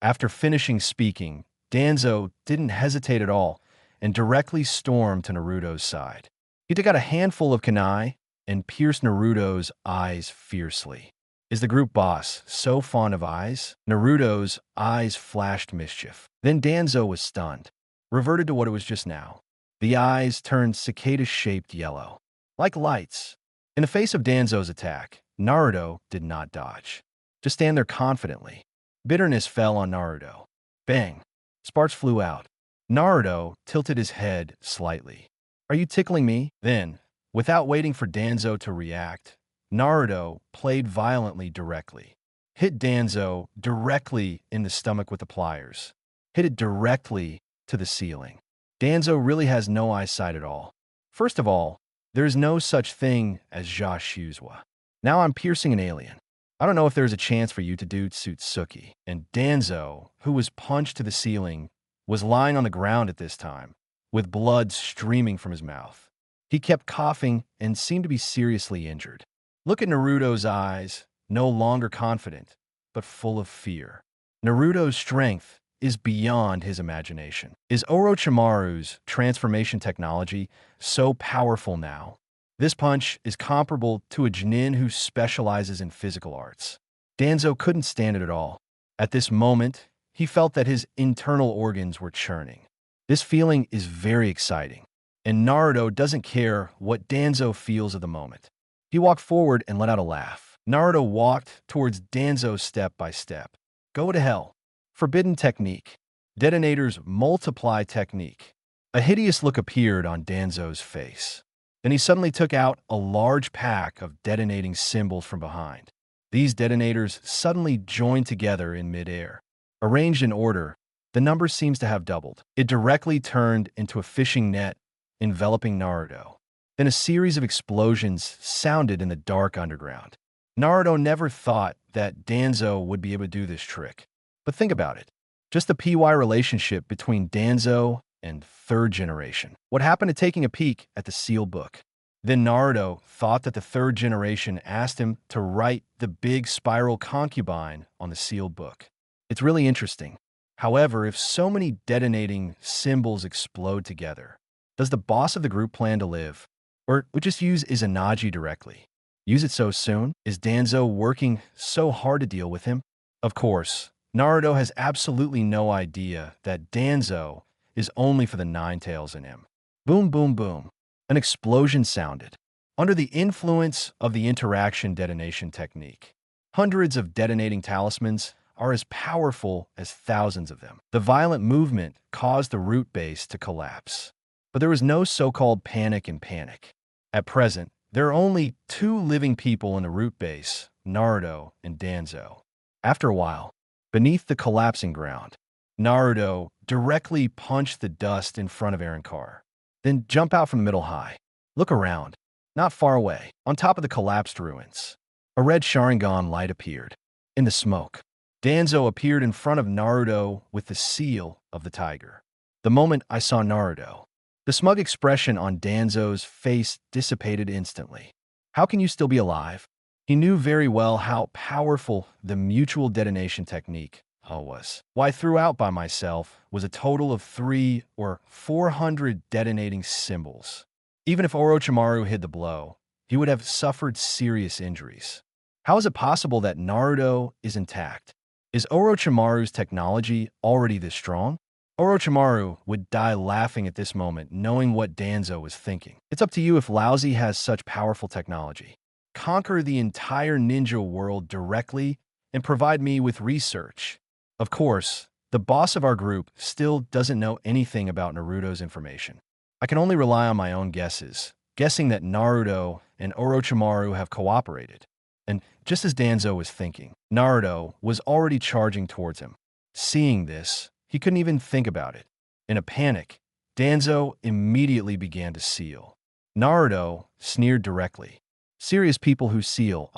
After finishing speaking, Danzo didn't hesitate at all and directly stormed to Naruto's side. He took out a handful of kunai and pierced Naruto's eyes fiercely. Is the group boss so fond of eyes? Naruto's eyes flashed mischief. Then Danzo was stunned, reverted to what it was just now. The eyes turned cicada-shaped yellow, like lights. In the face of Danzo's attack, Naruto did not dodge. Just stand there confidently. Bitterness fell on Naruto. Bang! Sparks flew out. Naruto tilted his head slightly. Are you tickling me? Then, without waiting for Danzo to react, Naruto played violently directly. Hit Danzo directly in the stomach with the pliers. Hit it directly to the ceiling. Danzo really has no eyesight at all. First of all, there is no such thing as Joshua. Now I'm piercing an alien. I don't know if there's a chance for you to do Tsutsuki. And Danzo, who was punched to the ceiling, was lying on the ground at this time, with blood streaming from his mouth. He kept coughing and seemed to be seriously injured. Look at Naruto's eyes, no longer confident, but full of fear. Naruto's strength is beyond his imagination. Is Orochimaru's transformation technology so powerful now? This punch is comparable to a Chunin who specializes in physical arts. Danzo couldn't stand it at all. At this moment, he felt that his internal organs were churning. This feeling is very exciting, and Naruto doesn't care what Danzo feels at the moment. He walked forward and let out a laugh. Naruto walked towards Danzo step by step. Go to hell. Forbidden technique. Detonators multiply technique. A hideous look appeared on Danzo's face. Then he suddenly took out a large pack of detonating symbols from behind. These detonators suddenly joined together in midair. Arranged in order, the number seems to have doubled. It directly turned into a fishing net enveloping Naruto. Then a series of explosions sounded in the dark underground. Naruto never thought that Danzo would be able to do this trick. But think about it. Just the PY relationship between Danzo and third generation. What happened to taking a peek at the sealed book? Then Naruto thought that the third generation asked him to write the big spiral concubine on the sealed book. It's really interesting. However, if so many detonating symbols explode together, does the boss of the group plan to live? Or would just use Izanagi directly? Use it so soon? Is Danzo working so hard to deal with him? Of course, Naruto has absolutely no idea that Danzo is only for the nine tails in him. Boom, boom, boom. An explosion sounded. Under the influence of the interaction detonation technique, hundreds of detonating talismans are as powerful as thousands of them. The violent movement caused the root base to collapse. But there was no so-called panic in panic. At present, there are only two living people in the root base, Naruto and Danzo. After a while, beneath the collapsing ground, Naruto directly punched the dust in front of Aaronkar. Then jump out from the middle high. Look around. Not far away, on top of the collapsed ruins, a red Sharingan light appeared. In the smoke, Danzo appeared in front of Naruto with the seal of the tiger. The moment I saw Naruto, the smug expression on Danzo's face dissipated instantly. How can you still be alive? He knew very well how powerful the mutual detonation technique was. What I threw out by myself was a total of 300 or 400 detonating symbols. Even if Orochimaru hid the blow, he would have suffered serious injuries. How is it possible that Naruto is intact? Is Orochimaru's technology already this strong? Orochimaru would die laughing at this moment, knowing what Danzo was thinking. It's up to you if Laozi has such powerful technology. Conquer the entire ninja world directly and provide me with research. Of course, the boss of our group still doesn't know anything about Naruto's information. I can only rely on my own guesses, guessing that Naruto and Orochimaru have cooperated. And just as Danzo was thinking, Naruto was already charging towards him. Seeing this, he couldn't even think about it. In a panic, Danzo immediately began to seal. Naruto sneered directly. Serious people who seal,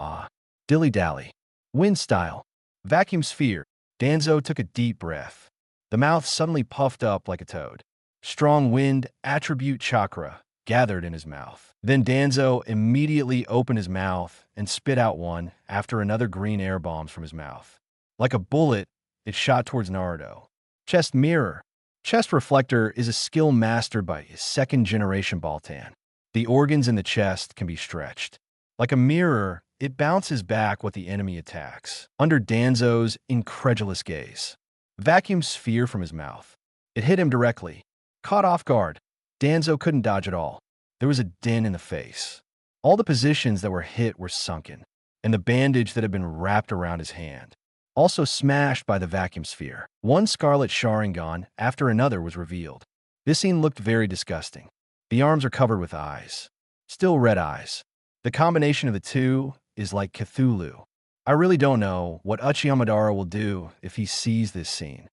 dilly-dally. Wind style. Vacuum sphere. Danzo took a deep breath. The mouth suddenly puffed up like a toad. Strong wind attribute chakra gathered in his mouth. Then Danzo immediately opened his mouth and spit out one after another green air bombs from his mouth. Like a bullet, it shot towards Naruto. Chest mirror. Chest reflector is a skill mastered by his second generation Baltan. The organs in the chest can be stretched. Like a mirror, It bounces back what the enemy attacks, under Danzo's incredulous gaze. Vacuum sphere from his mouth. It hit him directly. Caught off guard, Danzo couldn't dodge at all. There was a din in the face. All the positions that were hit were sunken, and the bandage that had been wrapped around his hand, also smashed by the vacuum sphere. One scarlet Sharingan after another was revealed. This scene looked very disgusting. The arms are covered with eyes. Still red eyes. The combination of the two is like Cthulhu. I really don't know what Uchiha Madara will do if he sees this scene.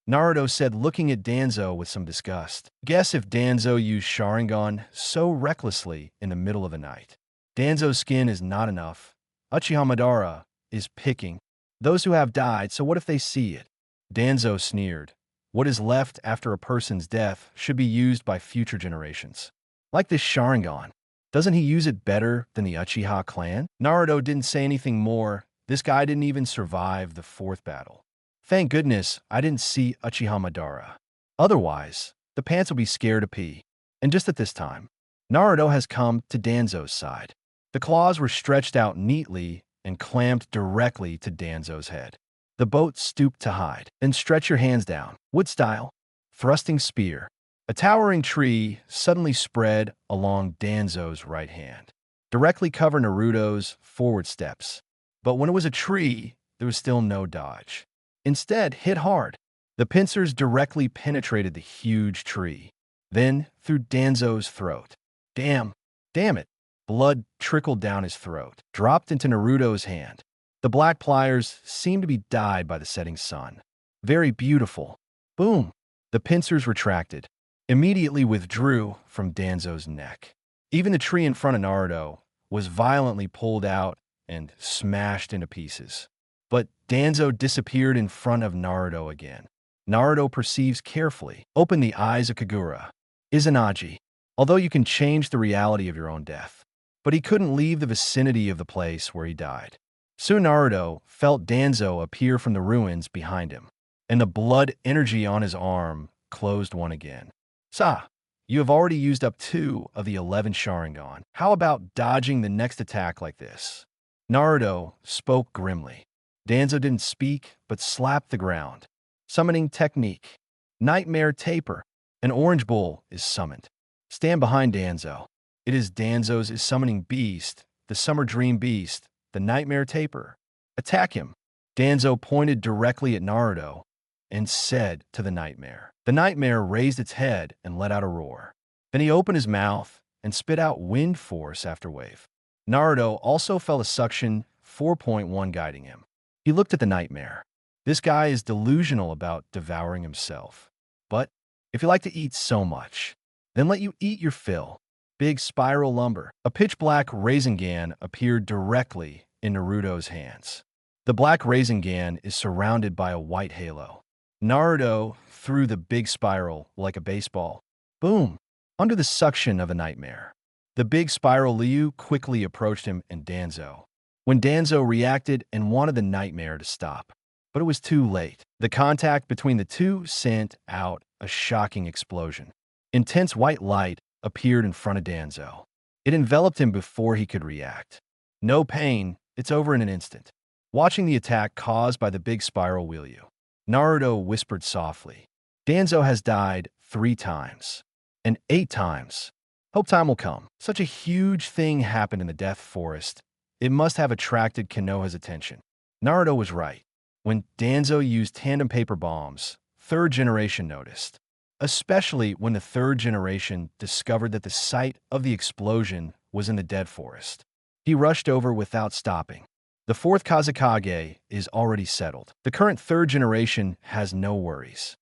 Naruto said, looking at Danzo with some disgust. Guess if Danzo used Sharingan so recklessly in the middle of the night. Danzo's skin is not enough. Uchiha Madara is picking those who have died, so what if they see it? Danzo sneered. What is left after a person's death should be used by future generations. Like this Sharingan. Doesn't he use it better than the Uchiha clan? Naruto didn't say anything more. This guy didn't even survive the fourth battle. Thank goodness I didn't see Uchiha Madara. Otherwise, the pants will be scared to pee. And just at this time, Naruto has come to Danzo's side. The claws were stretched out neatly and clamped directly to Danzo's head. The boat stooped to hide. Then stretch your hands down. Wood style. Thrusting spear. A towering tree suddenly spread along Danzo's right hand. Directly cover Naruto's forward steps. But when it was a tree, there was still no dodge. Instead, hit hard. The pincers directly penetrated the huge tree. Then through Danzo's throat. Damn it. Blood trickled down his throat, dropped into Naruto's hand. The black pliers seemed to be dyed by the setting sun. Very beautiful. Boom. The pincers retracted, immediately withdrew from Danzo's neck. Even the tree in front of Naruto was violently pulled out and smashed into pieces. But Danzo disappeared in front of Naruto again. Naruto perceives carefully. Open the eyes of Kagura. Izanagi. Although you can change the reality of your own death. But he couldn't leave the vicinity of the place where he died. Soon Naruto felt Danzo appear from the ruins behind him, and the blood energy on his arm closed one again. Sa, you have already used up 2 of the 11 Sharingan. How about dodging the next attack like this? Naruto spoke grimly. Danzo didn't speak, but slapped the ground. Summoning technique. Nightmare taper. An orange bull is summoned. Stand behind Danzo. It is Danzo's summoning beast, the summer dream beast, the nightmare taper. Attack him. Danzo pointed directly at Naruto and said to the nightmare. The nightmare raised its head and let out a roar. Then he opened his mouth and spit out wind force after wave. Naruto also felt a suction 4.1 guiding him. He looked at the nightmare. This guy is delusional about devouring himself. But if you like to eat so much, then let you eat your fill. Big spiral lumber. A pitch-black Rasengan appeared directly in Naruto's hands. The black Rasengan is surrounded by a white halo. Naruto threw the big spiral like a baseball. Boom! Under the suction of a nightmare. The big spiral Liu quickly approached him and Danzo. When Danzo reacted and wanted the nightmare to stop. But it was too late. The contact between the two sent out a shocking explosion. Intense white light appeared in front of Danzo. It enveloped him before he could react. No pain, it's over in an instant. Watching the attack caused by the big spiral Wheelyu, Naruto whispered softly. Danzo has died 3 times. And 8 times. Hope time will come. Such a huge thing happened in the Death Forest. It must have attracted Konoha's attention. Naruto was right. When Danzo used tandem paper bombs, 3rd generation noticed. Especially when the 3rd generation discovered that the site of the explosion was in the Dead Forest. He rushed over without stopping. The 4th Kazekage is already settled. The current 3rd generation has no worries.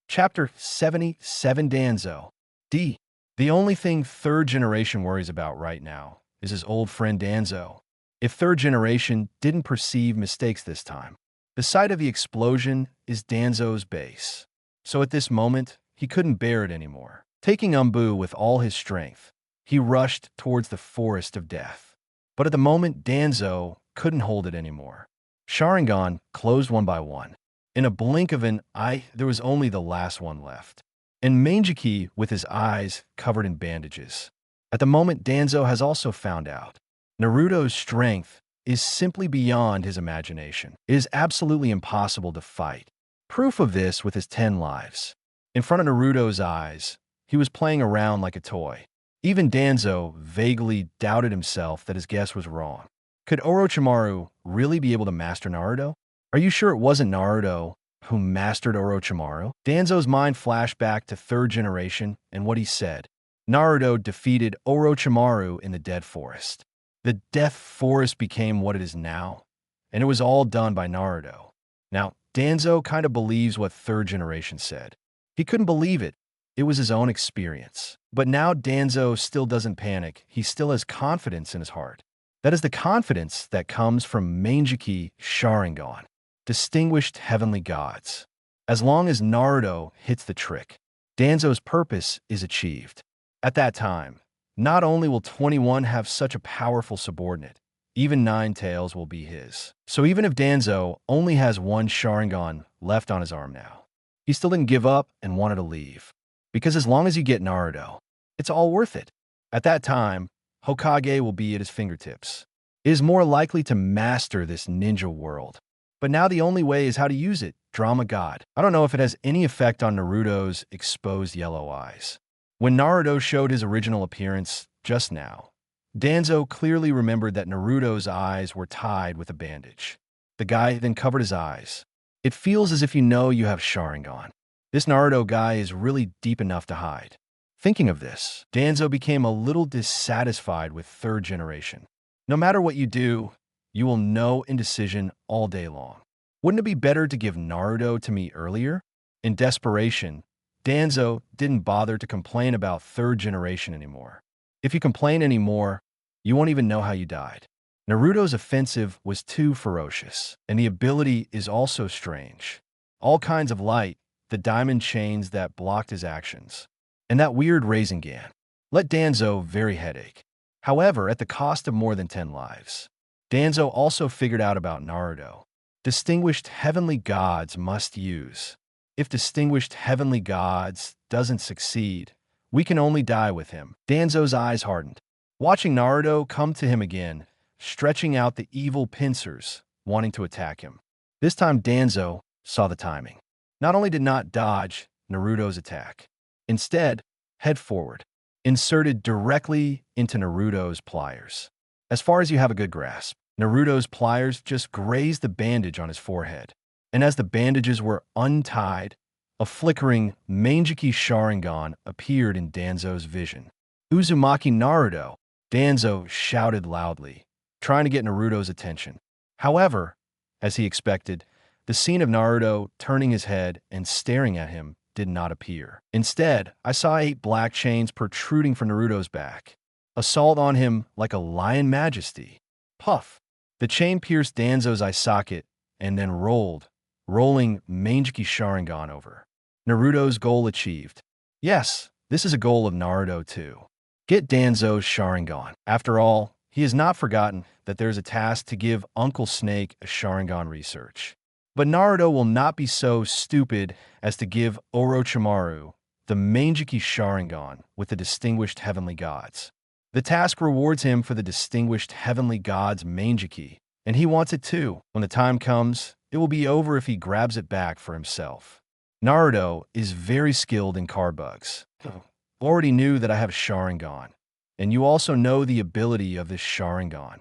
Chapter 77 Danzo. D. The only thing 3rd generation worries about right now is his old friend Danzo. If 3rd generation didn't perceive mistakes this time, the site of the explosion is Danzo's base. So at this moment, he couldn't bear it anymore. Taking Umbu with all his strength, he rushed towards the forest of death. But at the moment, Danzo couldn't hold it anymore. Sharingan closed one by one. In a blink of an eye, there was only the last one left. And Manjiki with his eyes covered in bandages. At the moment, Danzo has also found out. Naruto's strength is simply beyond his imagination. It is absolutely impossible to fight. Proof of this with his 10 lives. In front of Naruto's eyes, he was playing around like a toy. Even Danzo vaguely doubted himself that his guess was wrong. Could Orochimaru really be able to master Naruto? Are you sure it wasn't Naruto who mastered Orochimaru? Danzo's mind flashed back to third generation and what he said. Naruto defeated Orochimaru in the Dead Forest. The Death Forest became what it is now, and it was all done by Naruto. Now, Danzo kind of believes what third generation said. He couldn't believe it. It was his own experience. But now Danzo still doesn't panic. He still has confidence in his heart. That is the confidence that comes from Manjiki Sharingan, distinguished heavenly gods. As long as Naruto hits the trick, Danzo's purpose is achieved. At that time, not only will 21 have such a powerful subordinate, even Nine Tails will be his. So even if Danzo only has one Sharingan left on his arm now, he still didn't give up and wanted to leave. Because as long as you get Naruto, it's all worth it. At that time, Hokage will be at his fingertips. It is more likely to master this ninja world. But now the only way is how to use it, drama god. I don't know if it has any effect on Naruto's exposed yellow eyes. When Naruto showed his original appearance just now, Danzo clearly remembered that Naruto's eyes were tied with a bandage. The guy then covered his eyes. It feels as if you know you have Sharingan. This Naruto guy is really deep enough to hide. Thinking of this, Danzo became a little dissatisfied with third generation. No matter what you do, you will know indecision all day long. Wouldn't it be better to give Naruto to me earlier? In desperation, Danzo didn't bother to complain about third generation anymore. If you complain anymore, you won't even know how you died. Naruto's offensive was too ferocious, and the ability is also strange. All kinds of light, the diamond chains that blocked his actions, and that weird Rasengan let Danzo very headache. However, at the cost of more than 10 lives, Danzo also figured out about Naruto. Distinguished heavenly gods must use. If distinguished heavenly gods doesn't succeed, we can only die with him. Danzo's eyes hardened, watching Naruto come to him again, stretching out the evil pincers, wanting to attack him. This time Danzo saw the timing. Not only did not dodge Naruto's attack, instead, head forward, inserted directly into Naruto's pliers. As far as you have a good grasp, Naruto's pliers just grazed the bandage on his forehead. And as the bandages were untied, a flickering Manjiki Sharingan appeared in Danzo's vision. Uzumaki Naruto, Danzo shouted loudly, trying to get Naruto's attention. However, as he expected, the scene of Naruto turning his head and staring at him did not appear. Instead, I saw 8 black chains protruding from Naruto's back. Assault on him like a lion majesty. Puff! The chain pierced Danzo's eye socket and then rolling Manjiki Sharingan over. Naruto's goal achieved. Yes, this is a goal of Naruto too. Get Danzo's Sharingan. After all, he has not forgotten that there is a task to give Uncle Snake a Sharingan research. But Naruto will not be so stupid as to give Orochimaru the Manjiki Sharingan with the distinguished heavenly gods. The task rewards him for the distinguished heavenly gods' Manjiki, and he wants it too. When the time comes, it will be over if he grabs it back for himself. Naruto is very skilled in card bugs. Already knew that I have Sharingan, and you also know the ability of this Sharingan.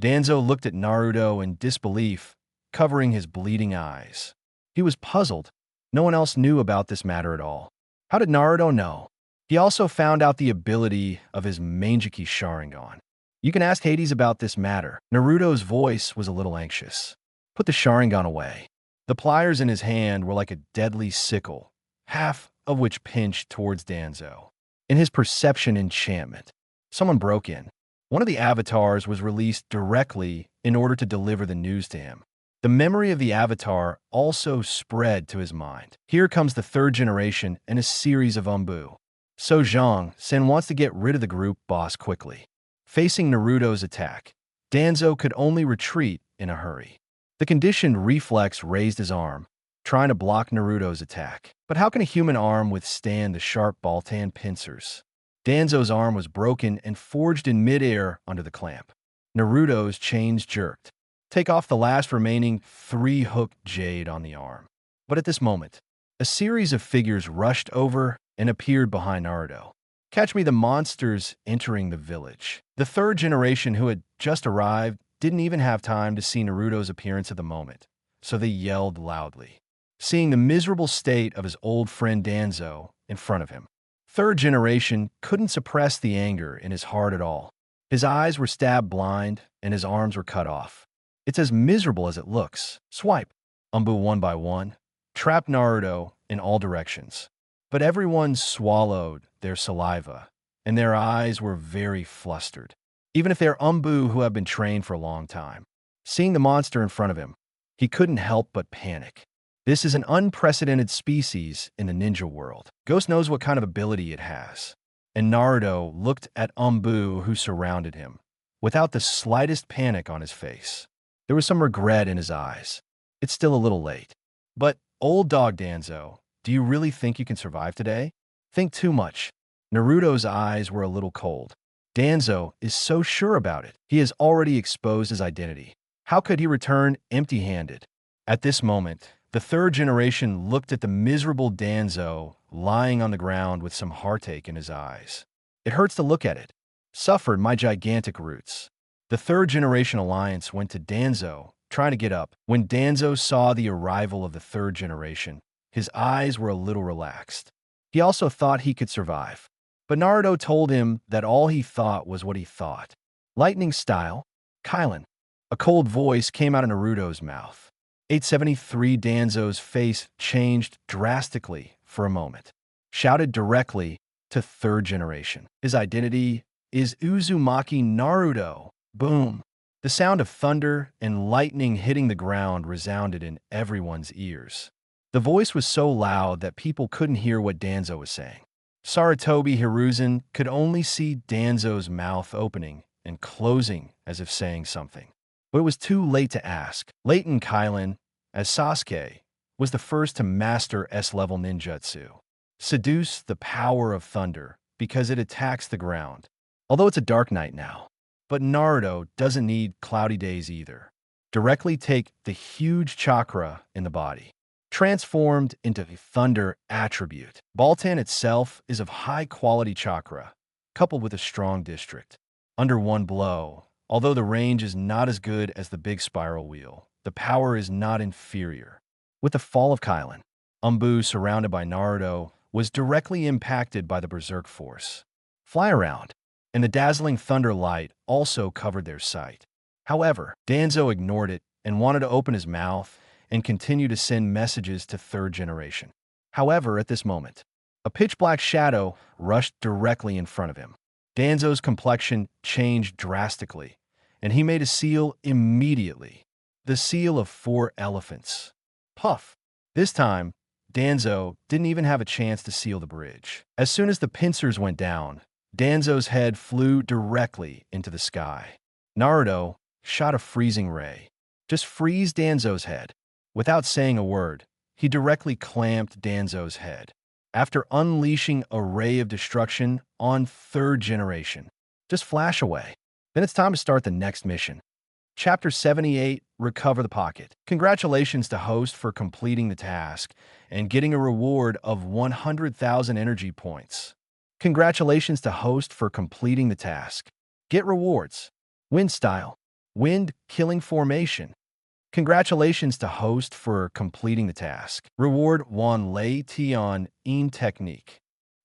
Danzo looked at Naruto in disbelief, covering his bleeding eyes. He was puzzled. No one else knew about this matter at all. How did Naruto know? He also found out the ability of his Manjiki Sharingan. You can ask Hades about this matter. Naruto's voice was a little anxious. Put the Sharingan away. The pliers in his hand were like a deadly sickle, half of which pinched towards Danzo. In his perception enchantment, someone broke in. One of the avatars was released directly in order to deliver the news to him. The memory of the avatar also spread to his mind. Here comes the third generation and a series of Umbu. So Sen wants to get rid of the group boss quickly. Facing Naruto's attack, Danzo could only retreat in a hurry. The conditioned reflex raised his arm, trying to block Naruto's attack. But how can a human arm withstand the sharp Baltan pincers? Danzo's arm was broken and forged in midair under the clamp. Naruto's chains jerked. Take off the last remaining 3-hook jade on the arm. But at this moment, a series of figures rushed over and appeared behind Naruto. Catch me the monsters entering the village. The third generation who had just arrived didn't even have time to see Naruto's appearance at the moment, so they yelled loudly, seeing the miserable state of his old friend Danzo in front of him. Third generation couldn't suppress the anger in his heart at all. His eyes were stabbed blind, and his arms were cut off. It's as miserable as it looks. Swipe. Umbu one by one trapped Naruto in all directions. But everyone swallowed their saliva, and their eyes were very flustered. Even if they're Umbu who have been trained for a long time. Seeing the monster in front of him, he couldn't help but panic. This is an unprecedented species in the ninja world. Ghost knows what kind of ability it has. And Naruto looked at Umbu who surrounded him, without the slightest panic on his face. There was some regret in his eyes. It's still a little late. But, old dog Danzo, do you really think you can survive today? Think too much. Naruto's eyes were a little cold. Danzo is so sure about it. He has already exposed his identity. How could he return empty-handed? At this moment, the third generation looked at the miserable Danzo lying on the ground with some heartache in his eyes. It hurts to look at it. Suffered my gigantic roots. The third generation alliance went to Danzo, trying to get up. When Danzo saw the arrival of the third generation, his eyes were a little relaxed. He also thought he could survive. But Naruto told him that all he thought was what he thought. Lightning style, Kylan. A cold voice came out of Naruto's mouth. 873 Danzo's face changed drastically for a moment. Shouted directly to third generation. His identity is Uzumaki Naruto. Boom. The sound of thunder and lightning hitting the ground resounded in everyone's ears. The voice was so loud that people couldn't hear what Danzo was saying. Sarutobi Hiruzen could only see Danzo's mouth opening and closing as if saying something. But it was too late to ask. Leighton Kylan, as Sasuke, was the first to master S-level ninjutsu. Seduce the power of thunder because it attacks the ground. Although it's a dark night now. But Naruto doesn't need cloudy days either. Directly take the huge chakra in the body. Transformed into a thunder attribute. Baltan itself is of high-quality chakra, coupled with a strong district. Under one blow, although the range is not as good as the big spiral wheel, the power is not inferior. With the fall of Kylan, Umbu, surrounded by Naruto, was directly impacted by the berserk force. Fly around, and the dazzling thunder light also covered their sight. However, Danzo ignored it and wanted to open his mouth and continue to send messages to third generation. However, at this moment, a pitch-black shadow rushed directly in front of him. Danzo's complexion changed drastically, and he made a seal immediately. The seal of 4 elephants. Puff. This time, Danzo didn't even have a chance to seal the bridge. As soon as the pincers went down, Danzo's head flew directly into the sky. Naruto shot a freezing ray. Just freeze Danzo's head. Without saying a word, he directly clamped Danzo's head. After unleashing a ray of destruction on third generation. Just flash away. Then it's time to start the next mission. Chapter 78, Recover the Pocket. Congratulations to host for completing the task and getting a reward of 100,000 energy points. Congratulations to host for completing the task. Get rewards. Wind style. Wind killing formation. Congratulations to host for completing the task. Reward 1 Lei Tion In Technique.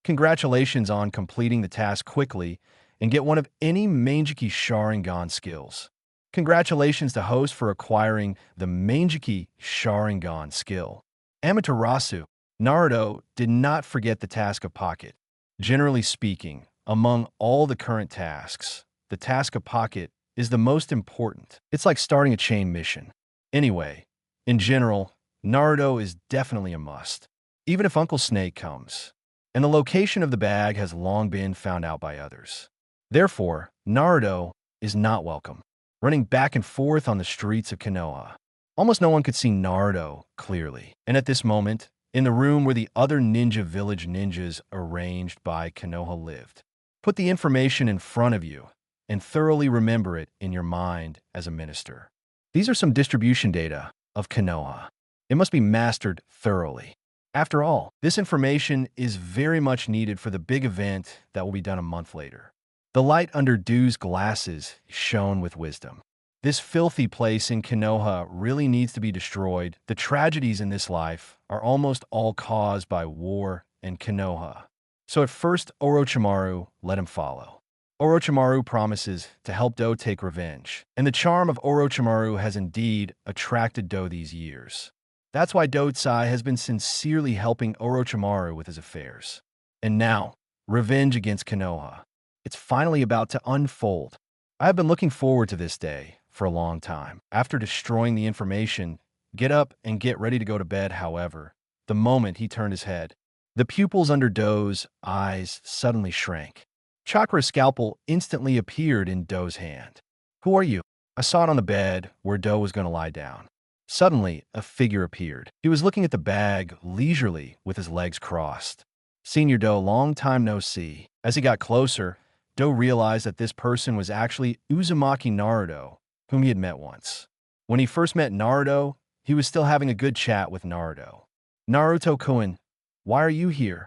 Congratulations on completing the task quickly and get one of any Manjiki Sharingan skills. Congratulations to host for acquiring the Manjiki Sharingan skill. Amaterasu. Naruto did not forget the task of Pocket. Generally speaking, among all the current tasks, the task of Pocket is the most important. It's like starting a chain mission. Anyway, in general, Naruto is definitely a must, even if Uncle Snake comes, and the location of the bag has long been found out by others. Therefore, Naruto is not welcome, running back and forth on the streets of Konoha. Almost no one could see Naruto clearly, and at this moment, in the room where the other ninja village ninjas arranged by Konoha lived. Put the information in front of you, and thoroughly remember it in your mind as a minister. These are some distribution data of Konoha. It must be mastered thoroughly. After all, this information is very much needed for the big event that will be done a month later. The light under Do's glasses shone with wisdom. This filthy place in Konoha really needs to be destroyed. The tragedies in this life are almost all caused by war and Konoha. So at first, Orochimaru let him follow. Orochimaru promises to help Do take revenge, and the charm of Orochimaru has indeed attracted Do these years. That's why Do-Tsai has been sincerely helping Orochimaru with his affairs. And now, revenge against Konoha. It's finally about to unfold. I have been looking forward to this day for a long time. After destroying the information, get up and get ready to go to bed, however, the moment he turned his head, the pupils under Do's eyes suddenly shrank. Chakra scalpel instantly appeared in Do's hand. "Who are you?" I saw it on the bed where Do was going to lie down. Suddenly, a figure appeared. He was looking at the bag leisurely with his legs crossed. "Senior Do, long time no see." As he got closer, Do realized that this person was actually Uzumaki Naruto, whom he had met once. When he first met Naruto, he was still having a good chat with Naruto. "Naruto-kun, why are you here?"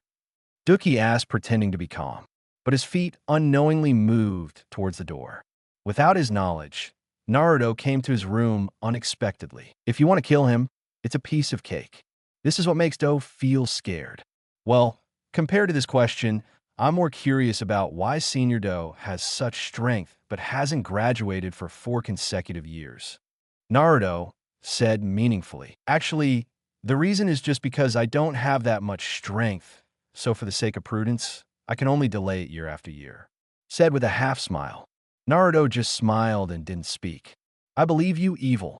Duki asked, pretending to be calm, but his feet unknowingly moved towards the door. Without his knowledge, Naruto came to his room unexpectedly. If you want to kill him, it's a piece of cake. This is what makes Do feel scared. Well, compared to this question, I'm more curious about why Senior Do has such strength but hasn't graduated for 4 consecutive years. Naruto said meaningfully, "Actually, the reason is just because I don't have that much strength, so for the sake of prudence, I can only delay it year after year." Said with a half smile. Naruto just smiled and didn't speak. "I believe you, evil."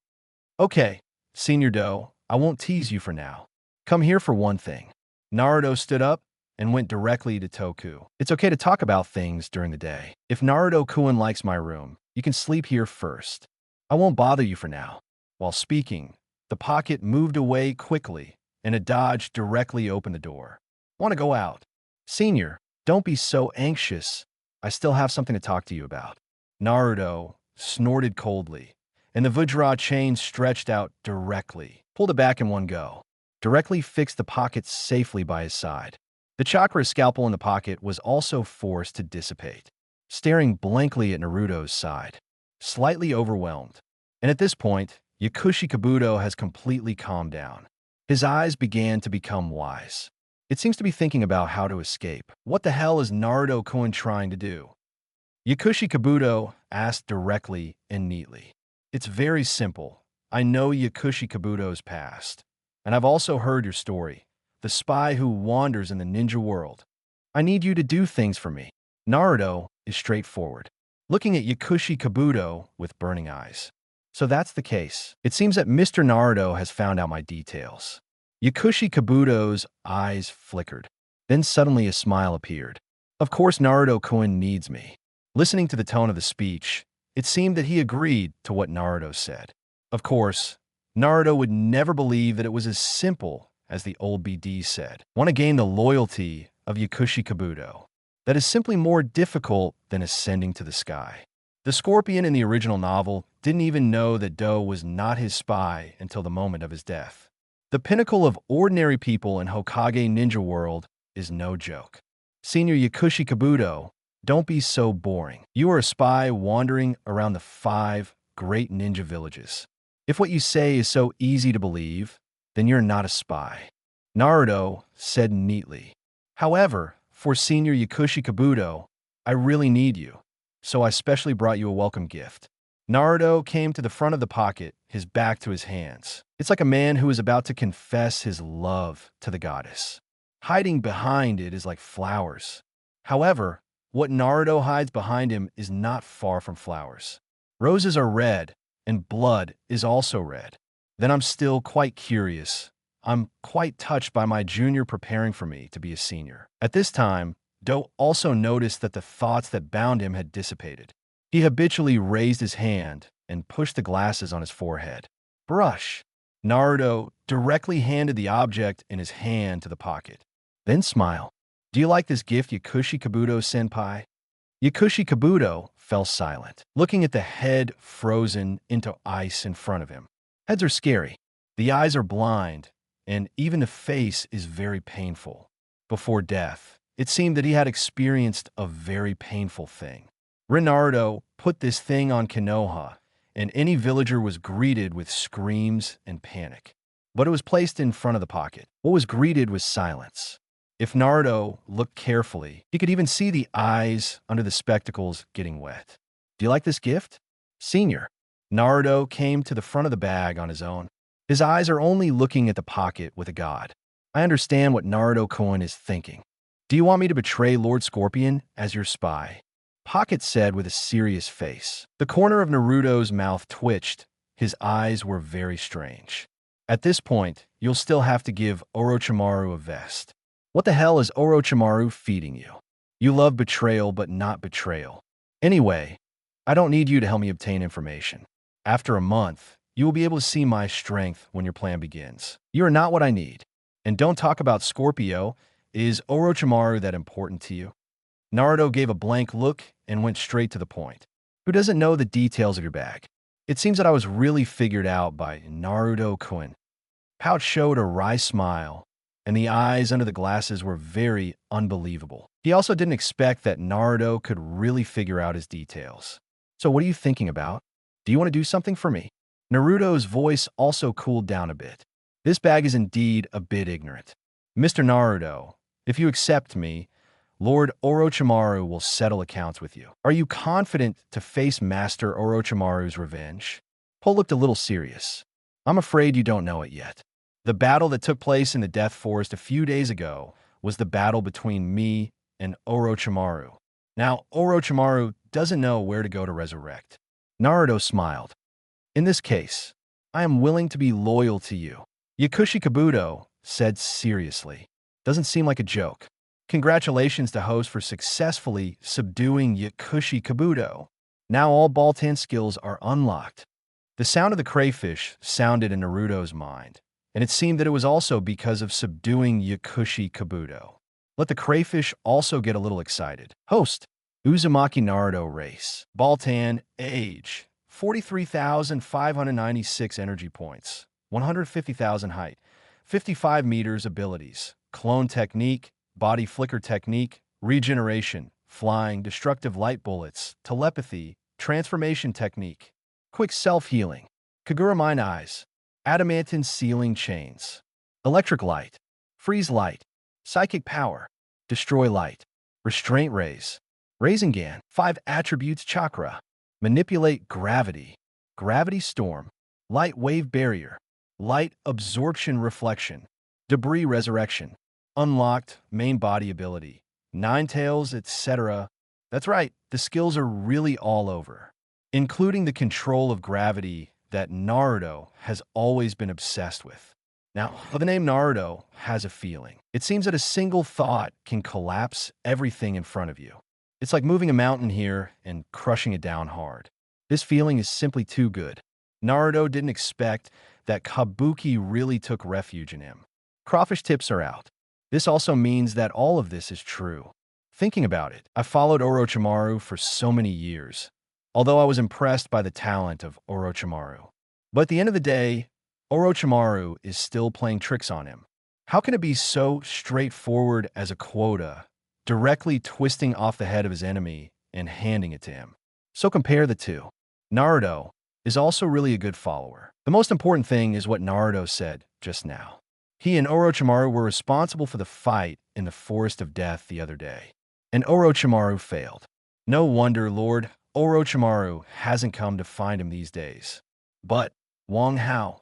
"Okay, Senior Do, I won't tease you for now. Come here for one thing." Naruto stood up and went directly to Toku. "It's okay to talk about things during the day. If Naruto-kun likes my room, you can sleep here first. I won't bother you for now." While speaking, the pocket moved away quickly, and a dodge directly opened the door. "Want to go out?" "Senior, don't be so anxious. I still have something to talk to you about." Naruto snorted coldly, and the Vajra chain stretched out directly, pulled it back in one go, directly fixed the pocket safely by his side. The chakra scalpel in the pocket was also forced to dissipate, staring blankly at Naruto's side, slightly overwhelmed. And at this point, Yakushi Kabuto has completely calmed down. His eyes began to become wise. It seems to be thinking about how to escape. What the hell is Naruto-kun trying to do? Yakushi Kabuto asked directly and neatly. "It's very simple. I know Yakushi Kabuto's past, and I've also heard your story. The spy who wanders in the ninja world. I need you to do things for me." Naruto is straightforward, looking at Yakushi Kabuto with burning eyes. "So that's the case. It seems that Mr. Naruto has found out my details." Yakushi Kabuto's eyes flickered. Then suddenly a smile appeared. "Of course Naruto-kun needs me." Listening to the tone of the speech, it seemed that he agreed to what Naruto said. Of course, Naruto would never believe that it was as simple as the old BD said. "Want to gain the loyalty of Yakushi Kabuto. That is simply more difficult than ascending to the sky." The Scorpion in the original novel didn't even know that Do was not his spy until the moment of his death. The pinnacle of ordinary people in Hokage ninja world is no joke. Senior Yakushi Kabuto, don't be so boring. You are a spy wandering around the 5 great ninja villages. If what you say is so easy to believe, then you're not a spy. Naruto said neatly. "However, for Senior Yakushi Kabuto, I really need you, so I specially brought you a welcome gift." Naruto came to the front of the pocket, his back to his hands. It's like a man who is about to confess his love to the goddess. Hiding behind it is like flowers. However, what Naruto hides behind him is not far from flowers. Roses are red, and blood is also red. Then I'm still quite curious. I'm quite touched by my junior preparing for me to be a senior. At this time, Do also noticed that the thoughts that bound him had dissipated. He habitually raised his hand and pushed the glasses on his forehead. "Brush." Naruto directly handed the object in his hand to the pocket. Then smile. "Do you like this gift, Yakushi Kabuto senpai?" Yakushi Kabuto fell silent, looking at the head frozen into ice in front of him. Heads are scary. The eyes are blind, and even the face is very painful. Before death, it seemed that he had experienced a very painful thing. Naruto put this thing on Konoha, and any villager was greeted with screams and panic. But it was placed in front of the pocket. What was greeted was silence. If Naruto looked carefully, he could even see the eyes under the spectacles getting wet. Do you like this gift? Senior. Naruto came to the front of the bag on his own. His eyes are only looking at the pocket with a god. I understand what Naruto-kun is thinking. Do you want me to betray Lord Scorpion as your spy? Pocket said with a serious face. The corner of Naruto's mouth twitched. His eyes were very strange. At this point, you'll still have to give Orochimaru a vest. What the hell is Orochimaru feeding you? You love betrayal, but not betrayal. Anyway, I don't need you to help me obtain information. After a month, you will be able to see my strength when your plan begins. You are not what I need. And don't talk about Scorpio. Is Orochimaru that important to you? Naruto gave a blank look and went straight to the point. Who doesn't know the details of your bag? It seems that I was really figured out by Naruto-kun. Pouch showed a wry smile, and the eyes under the glasses were very unbelievable. He also didn't expect that Naruto could really figure out his details. So what are you thinking about? Do you want to do something for me? Naruto's voice also cooled down a bit. This bag is indeed a bit ignorant. Mr. Naruto, if you accept me, Lord Orochimaru will settle accounts with you. Are you confident to face Master Orochimaru's revenge? Paul looked a little serious. I'm afraid you don't know it yet. The battle that took place in the Death Forest a few days ago was the battle between me and Orochimaru. Now, Orochimaru doesn't know where to go to resurrect. Naruto smiled. In this case, I am willing to be loyal to you. Yakushi Kabuto said seriously. Doesn't seem like a joke. Congratulations to host for successfully subduing Yakushi Kabuto. Now all Baltan skills are unlocked. The sound of the crayfish sounded in Naruto's mind, and it seemed that it was also because of subduing Yakushi Kabuto. Let the crayfish also get a little excited. Host, Uzumaki Naruto race. Baltan, age, 43,596 energy points, 150,000 height, 55 meters abilities, clone technique, body flicker technique, regeneration, flying, destructive light bullets, telepathy, transformation technique, quick self-healing, Kagura Mine Eyes, adamantine sealing chains, electric light, freeze light, psychic power, destroy light, restraint rays, Rasengan, 5 attributes chakra, manipulate gravity, gravity storm, light wave barrier, light absorption reflection, debris resurrection, unlocked main body ability, 9 tails, etc. That's right, the skills are really all over, including the control of gravity that Naruto has always been obsessed with. Now, the name Naruto has a feeling. It seems that a single thought can collapse everything in front of you. It's like moving a mountain here and crushing it down hard. This feeling is simply too good. Naruto didn't expect that Kabuki really took refuge in him. Crawfish tips are out. This also means that all of this is true. Thinking about it, I followed Orochimaru for so many years, although I was impressed by the talent of Orochimaru. But at the end of the day, Orochimaru is still playing tricks on him. How can it be so straightforward as a quota, directly twisting off the head of his enemy and handing it to him? So compare the two. Naruto is also really a good follower. The most important thing is what Naruto said just now. He and Orochimaru were responsible for the fight in the Forest of Death the other day, and Orochimaru failed. No wonder Lord Orochimaru hasn't come to find him these days. But Wang Hao,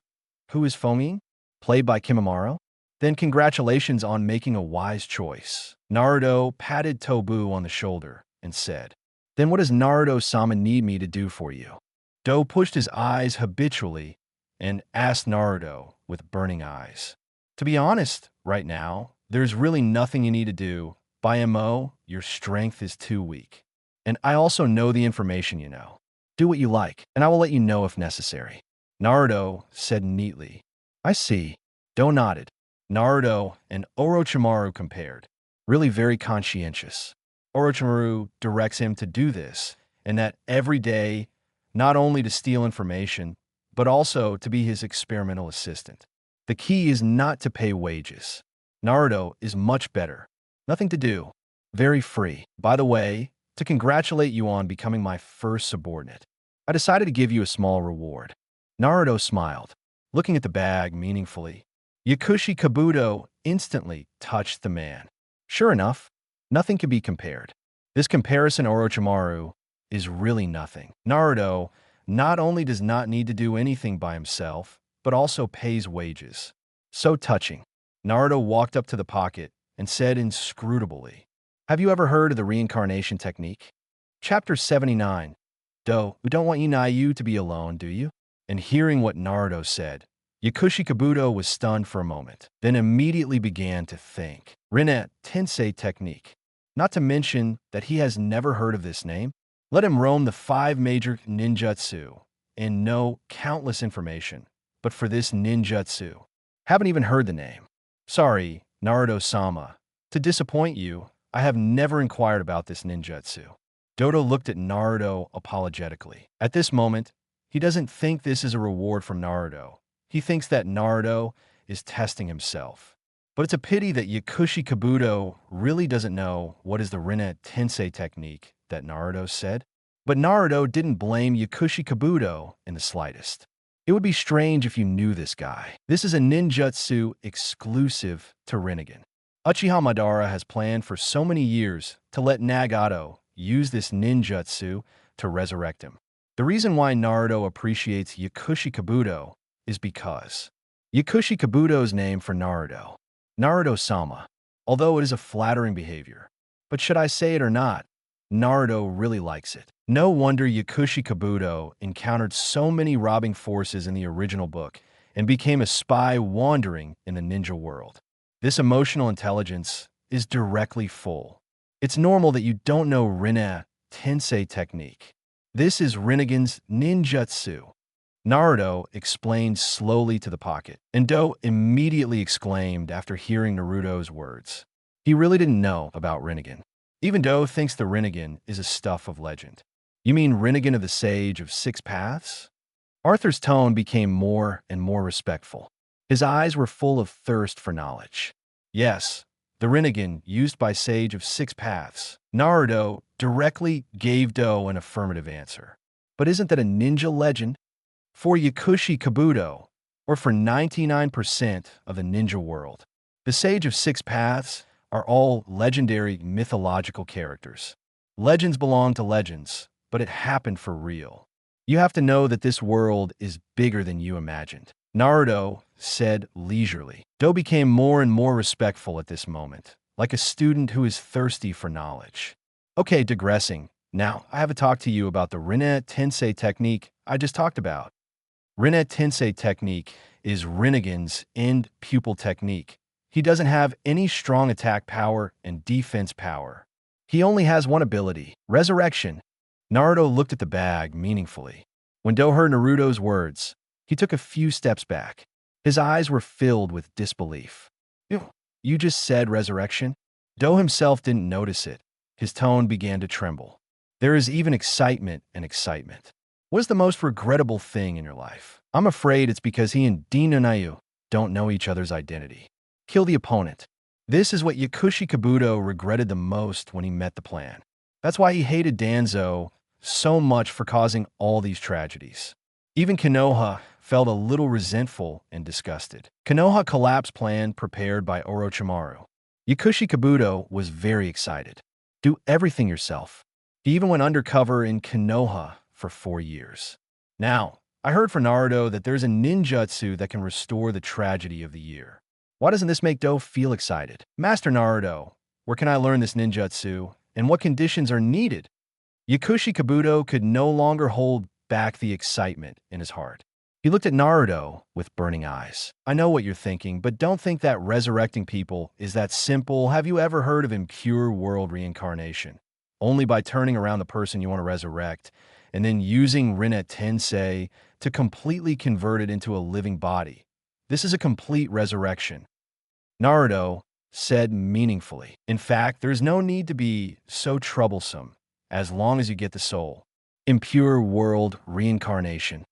who is Fengyin, played by Kimimaro? Then congratulations on making a wise choice. Naruto patted Tobu on the shoulder and said, Then what does Naruto-sama need me to do for you? Do pushed his eyes habitually and asked Naruto with burning eyes. To be honest, right now, there's really nothing you need to do. By MO, your strength is too weak. And I also know the information you know. Do what you like, and I will let you know if necessary. Naruto said neatly. I see. Do nodded. Naruto and Orochimaru compared. Really very conscientious. Orochimaru directs him to do this, and that every day, not only to steal information, but also to be his experimental assistant. The key is not to pay wages. Naruto is much better. Nothing to do. Very free. By the way, to congratulate you on becoming my first subordinate, I decided to give you a small reward. Naruto smiled, looking at the bag meaningfully. Yakushi Kabuto instantly touched the man. Sure enough, nothing can be compared. This comparison Orochimaru is really nothing. Naruto not only does not need to do anything by himself, but also pays wages. So touching. Naruto walked up to the pocket and said inscrutably, "Have you ever heard of the reincarnation technique?" Chapter 79. We don't want you to be alone, do you? And hearing what Naruto said, Yakushi Kabuto was stunned for a moment, then immediately began to think. Rinne Tensei technique. Not to mention that he has never heard of this name. Let him roam the 5 major ninjutsu and know countless information. But for this ninjutsu, haven't even heard the name. Sorry, Naruto-sama. To disappoint you, I have never inquired about this ninjutsu. Dodo looked at Naruto apologetically. At this moment, he doesn't think this is a reward from Naruto. He thinks that Naruto is testing himself. But it's a pity that Yakushi Kabuto really doesn't know what is the Rinne Tensei technique that Naruto said. But Naruto didn't blame Yakushi Kabuto in the slightest. It would be strange if you knew this guy. This is a ninjutsu exclusive to Rinnegan. Uchiha Madara has planned for so many years to let Nagato use this ninjutsu to resurrect him. The reason why Naruto appreciates Yakushi Kabuto is because Yakushi Kabuto's name for Naruto, Naruto-sama, although it is a flattering behavior. But should I say it or not, Naruto really likes it. No wonder Yakushi Kabuto encountered so many robbing forces in the original book and became a spy wandering in the ninja world. This emotional intelligence is directly full. It's normal that you don't know Rinne Tensei technique. This is Rinnegan's ninjutsu. Naruto explained slowly to the pocket, and Do immediately exclaimed after hearing Naruto's words. He really didn't know about Rinnegan. Even Do thinks the Rinnegan is a stuff of legend. You mean Rinnegan of the Sage of 6 Paths? Arthur's tone became more and more respectful. His eyes were full of thirst for knowledge. Yes, the Rinnegan used by Sage of 6 Paths. Naruto directly gave Do an affirmative answer. But isn't that a ninja legend? For Yakushi Kabuto, or for 99% of the ninja world, the Sage of 6 Paths are all legendary mythological characters. Legends belong to legends, but it happened for real. You have to know that this world is bigger than you imagined. Naruto said leisurely. Do became more and more respectful at this moment, like a student who is thirsty for knowledge. Okay, digressing. Now, I have a talk to you about the Rinne Tensei technique I just talked about. Rinne Tensei technique is Rinnegan's end pupil technique. He doesn't have any strong attack power and defense power. He only has one ability, resurrection. Naruto looked at the bag meaningfully. When Do heard Naruto's words, he took a few steps back. His eyes were filled with disbelief. You just said resurrection? Do himself didn't notice it. His tone began to tremble. There is even excitement and excitement. What is the most regrettable thing in your life? I'm afraid it's because he and Nayu don't know each other's identity. Kill the opponent. This is what Yakushi Kabuto regretted the most when he met the plan. That's why he hated Danzo so much for causing all these tragedies. Even Konoha felt a little resentful and disgusted. Konoha collapse plan prepared by Orochimaru. Yakushi Kabuto was very excited. Do everything yourself. He even went undercover in Konoha for 4 years. Now, I heard from Naruto that there's a ninjutsu that can restore the tragedy of the year. Why doesn't this make Do feel excited? Master Naruto, where can I learn this ninjutsu, and what conditions are needed? Yakushi Kabuto could no longer hold back the excitement in his heart. He looked at Naruto with burning eyes. I know what you're thinking, but don't think that resurrecting people is that simple. Have you ever heard of impure world reincarnation? Only by turning around the person you want to resurrect, and then using Rinne Tensei to completely convert it into a living body. This is a complete resurrection. Naruto said meaningfully. In fact, there's no need to be so troublesome as long as you get the soul. Impure world reincarnation.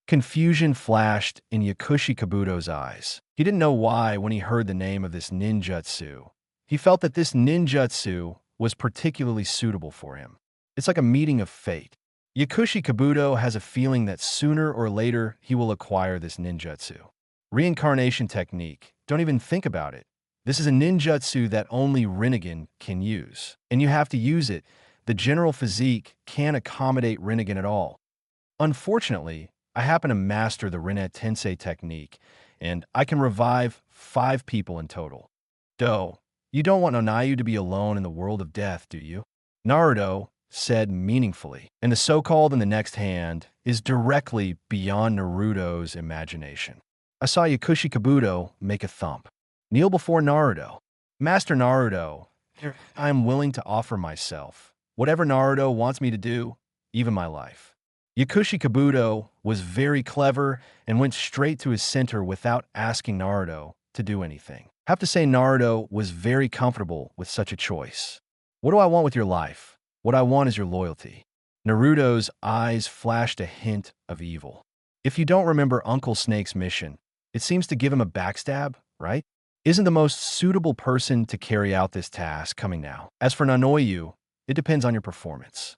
Confusion flashed in Yakushi Kabuto's eyes. He didn't know why when he heard the name of this ninjutsu. He felt that this ninjutsu was particularly suitable for him. It's like a meeting of fate. Yakushi Kabuto has a feeling that sooner or later he will acquire this ninjutsu. Reincarnation technique. Don't even think about it. This is a ninjutsu that only Rinnegan can use. And you have to use it. The general physique can't accommodate Rinnegan at all. Unfortunately, I happen to master the Rinne Tensei technique, and I can revive 5 people in total. Doe, you don't want Onayu to be alone in the world of death, do you? Naruto said meaningfully, and the so-called in the next hand is directly beyond Naruto's imagination. I saw Yakushi Kabuto make a thump. Kneel before Naruto. Master Naruto, I am willing to offer myself. Whatever Naruto wants me to do, even my life. Yakushi Kabuto was very clever and went straight to his center without asking Naruto to do anything. I have to say Naruto was very comfortable with such a choice. What do I want with your life? What I want is your loyalty. Naruto's eyes flashed a hint of evil. If you don't remember Uncle Snake's mission, it seems to give him a backstab, right? Isn't the most suitable person to carry out this task coming now? As for Nanoyu, it depends on your performance.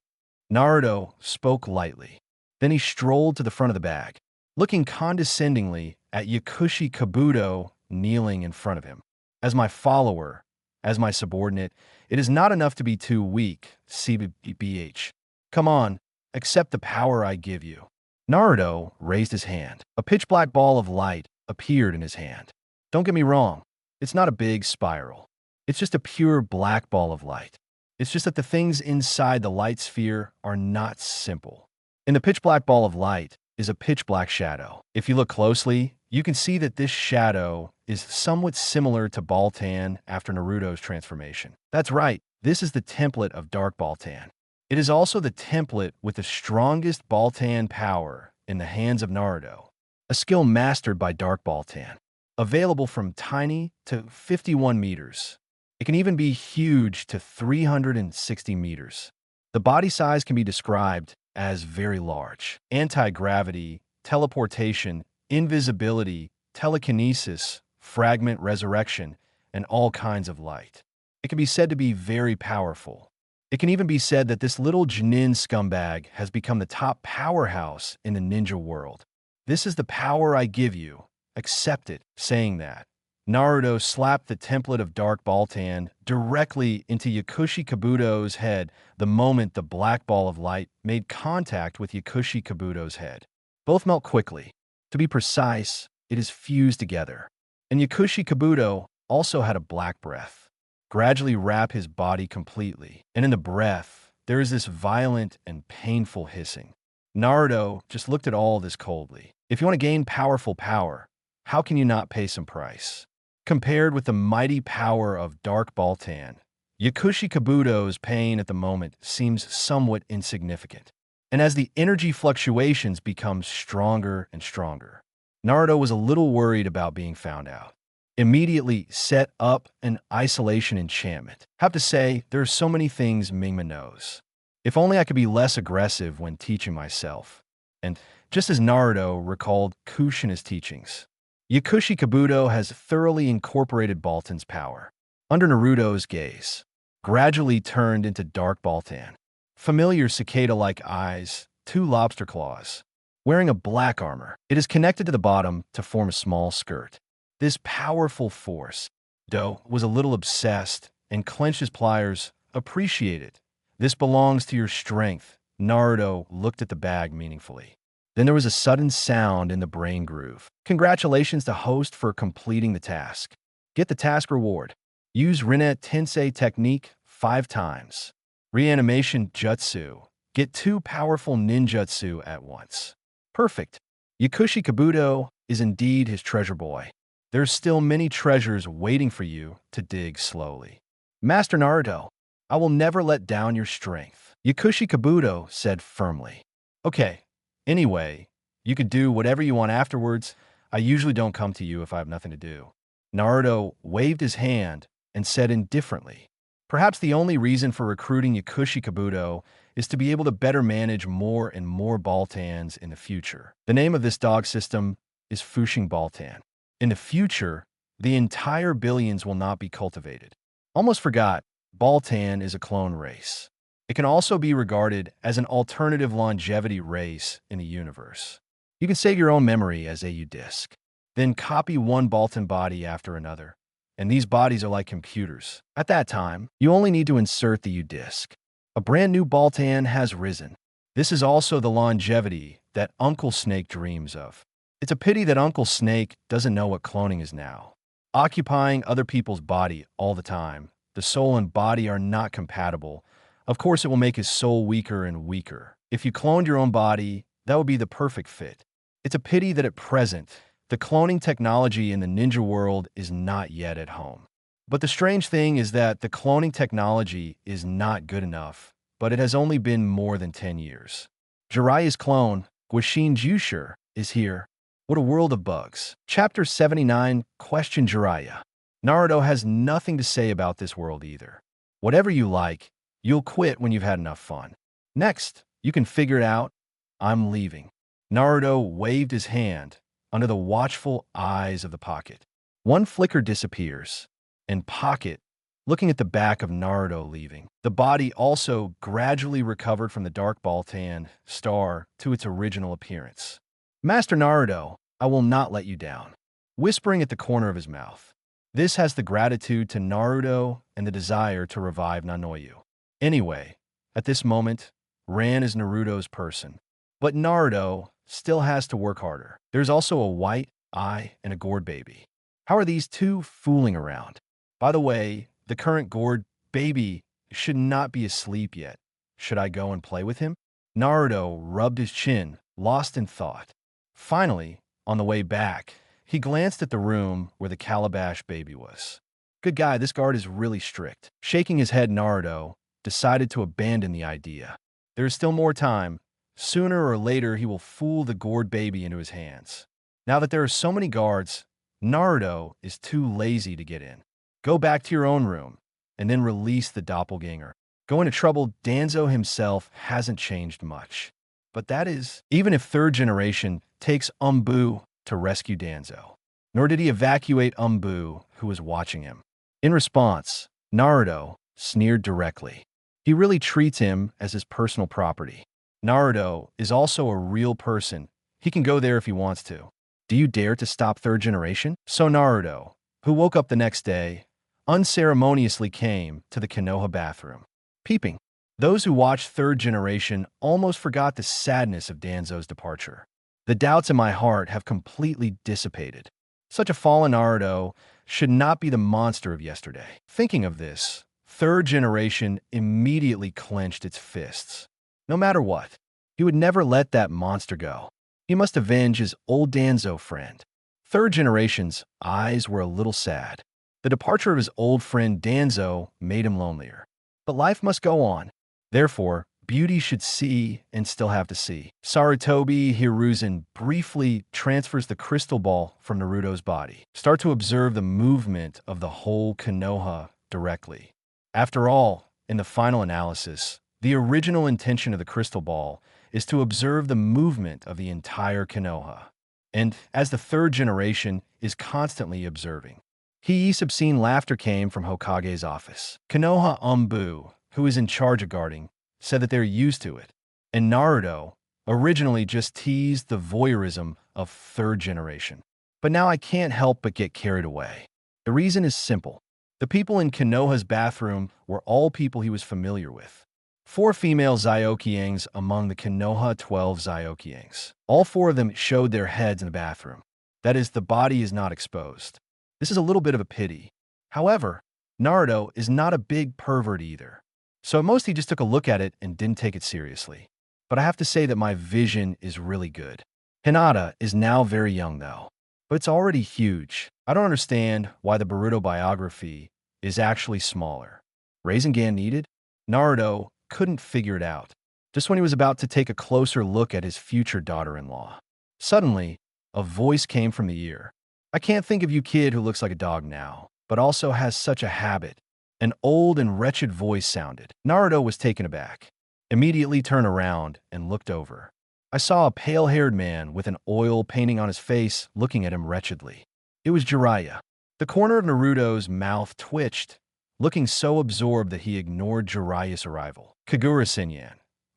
Naruto spoke lightly. Then he strolled to the front of the bag, looking condescendingly at Yakushi Kabuto kneeling in front of him. As my follower, as my subordinate, it is not enough to be too weak, CBH. Come on, accept the power I give you. Naruto raised his hand. A pitch-black ball of light appeared in his hand. Don't get me wrong, it's not a big spiral. It's just a pure black ball of light. It's just that the things inside the light sphere are not simple. In the pitch-black ball of light is a pitch-black shadow. If you look closely, you can see that this shadow is somewhat similar to Baltan after Naruto's transformation. That's right, this is the template of Dark Baltan. It is also the template with the strongest Baltan power in the hands of Naruto, a skill mastered by Dark Baltan, available from tiny to 51 meters. It can even be huge to 360 meters. The body size can be described as very large. Anti-gravity, teleportation, invisibility, telekinesis, fragment resurrection, and all kinds of light. It can be said to be very powerful. It can even be said that this little Jonin scumbag has become the top powerhouse in the ninja world. This is the power I give you. Accept it. Saying that, Naruto slapped the template of Dark Baltan directly into Yakushi Kabuto's head the moment the black ball of light made contact with Yakushi Kabuto's head. Both melt quickly. To be precise, it is fused together. And Yakushi Kabuto also had a black breath, gradually wrap his body completely. And in the breath, there is this violent and painful hissing. Naruto just looked at all this coldly. If you want to gain powerful power, how can you not pay some price? Compared with the mighty power of Dark Baltan, Yakushi Kabuto's pain at the moment seems somewhat insignificant. And as the energy fluctuations become stronger and stronger, Naruto was a little worried about being found out. Immediately set up an isolation enchantment. Have to say, there are so many things Mingma knows. If only I could be less aggressive when teaching myself. And just as Naruto recalled Kushina's teachings, Yakushi Kabuto has thoroughly incorporated Baltan's power. Under Naruto's gaze, gradually turned into Dark Baltan. Familiar cicada-like eyes, 2 lobster claws. Wearing a black armor, it is connected to the bottom to form a small skirt. This powerful force, Do was a little obsessed and clenched his pliers. Appreciate it. This belongs to your strength. Naruto looked at the bag meaningfully. Then there was a sudden sound in the brain groove. Congratulations to host for completing the task. Get the task reward. Use Rinne Tensei technique 5 times. Reanimation jutsu. Get 2 powerful ninjutsu at once. Perfect. Yakushi Kabuto is indeed his treasure boy. There's still many treasures waiting for you to dig slowly. Master Naruto, I will never let down your strength, Yakushi Kabuto said firmly. Okay, anyway, you can do whatever you want afterwards. I usually don't come to you if I have nothing to do. Naruto waved his hand and said indifferently, perhaps the only reason for recruiting Yakushi Kabuto is to be able to better manage more and more Baltans in the future. The name of this dog system is Fushing Baltan. In the future, the entire billions will not be cultivated. Almost forgot, Baltan is a clone race. It can also be regarded as an alternative longevity race in the universe. You can save your own memory as a disk, then copy one Baltan body after another, and these bodies are like computers. At that time, you only need to insert the U-disk. A brand new Baltan has risen. This is also the longevity that Uncle Snake dreams of. It's a pity that Uncle Snake doesn't know what cloning is now. Occupying other people's body all the time, the soul and body are not compatible. Of course, it will make his soul weaker and weaker. If you cloned your own body, that would be the perfect fit. It's a pity that at present, the cloning technology in the ninja world is not yet at home. But the strange thing is that the cloning technology is not good enough, but it has only been more than 10 years. Jiraiya's clone, Guishin Jushir, is here. What a world of bugs. Chapter 79, Question Jiraiya. Naruto has nothing to say about this world either. Whatever you like, you'll quit when you've had enough fun. Next, you can figure it out. I'm leaving. Naruto waved his hand under the watchful eyes of the Pocket. One flicker disappears, and Pocket, looking at the back of Naruto leaving. The body also gradually recovered from the dark Baltan star to its original appearance. Master Naruto, I will not let you down. Whispering at the corner of his mouth. This has the gratitude to Naruto and the desire to revive Nanoyu. Anyway, at this moment, Ran is Naruto's person. But Naruto still has to work harder. There's also a white eye and a gourd baby. How are these two fooling around? By the way, the current gourd baby should not be asleep yet. Should I go and play with him? Naruto rubbed his chin, lost in thought. Finally, on the way back, he glanced at the room where the calabash baby was. Good guy, this guard is really strict. Shaking his head, Naruto decided to abandon the idea. There is still more time. Sooner or later, he will fool the gourd baby into his hands. Now that there are so many guards, Naruto is too lazy to get in. Go back to your own room, and then release the doppelganger. Go into trouble, Danzo himself hasn't changed much. But that is, even if third generation takes Umbu to rescue Danzo. Nor did he evacuate Umbu, who was watching him. In response, Naruto sneered directly. He really treats him as his personal property. Naruto is also a real person. He can go there if he wants to. Do you dare to stop third generation? So Naruto, who woke up the next day, unceremoniously came to the Konoha bathroom. Peeping. Those who watched third generation almost forgot the sadness of Danzo's departure. The doubts in my heart have completely dissipated. Such a fallen Naruto should not be the monster of yesterday. Thinking of this, third generation immediately clenched its fists. No matter what, he would never let that monster go. He must avenge his old Danzo friend. Third generation's eyes were a little sad. The departure of his old friend Danzo made him lonelier. But life must go on. Therefore, beauty should see and still have to see. Sarutobi Hiruzen briefly transfers the crystal ball from Naruto's body. Start to observe the movement of the whole Konoha directly. After all, in the final analysis, the original intention of the crystal ball is to observe the movement of the entire Konoha. And as the third generation is constantly observing. He's obscene laughter came from Hokage's office. Konoha Umbu, who is in charge of guarding, said that they're used to it. And Naruto originally just teased the voyeurism of third generation. But now I can't help but get carried away. The reason is simple. The people in Konoha's bathroom were all people he was familiar with. 4 female Zyokiangs among the Konoha 12 Zyokiangs. All 4 of them showed their heads in the bathroom. That is, the body is not exposed. This is a little bit of a pity. However, Naruto is not a big pervert either. So at most he just took a look at it and didn't take it seriously. But I have to say that my vision is really good. Hinata is now very young though, but it's already huge. I don't understand why the Boruto biography is actually smaller. Rasengan needed? Naruto couldn't figure it out. Just when he was about to take a closer look at his future daughter-in-law. Suddenly, a voice came from the ear. I can't think of you kid who looks like a dog now, but also has such a habit. An old and wretched voice sounded. Naruto was taken aback. immediately turned around and looked over. I saw a pale-haired man with an oil painting on his face looking at him wretchedly. It was Jiraiya. The corner of Naruto's mouth twitched, looking so absorbed that he ignored Jiraiya's arrival. Kagura-senyan.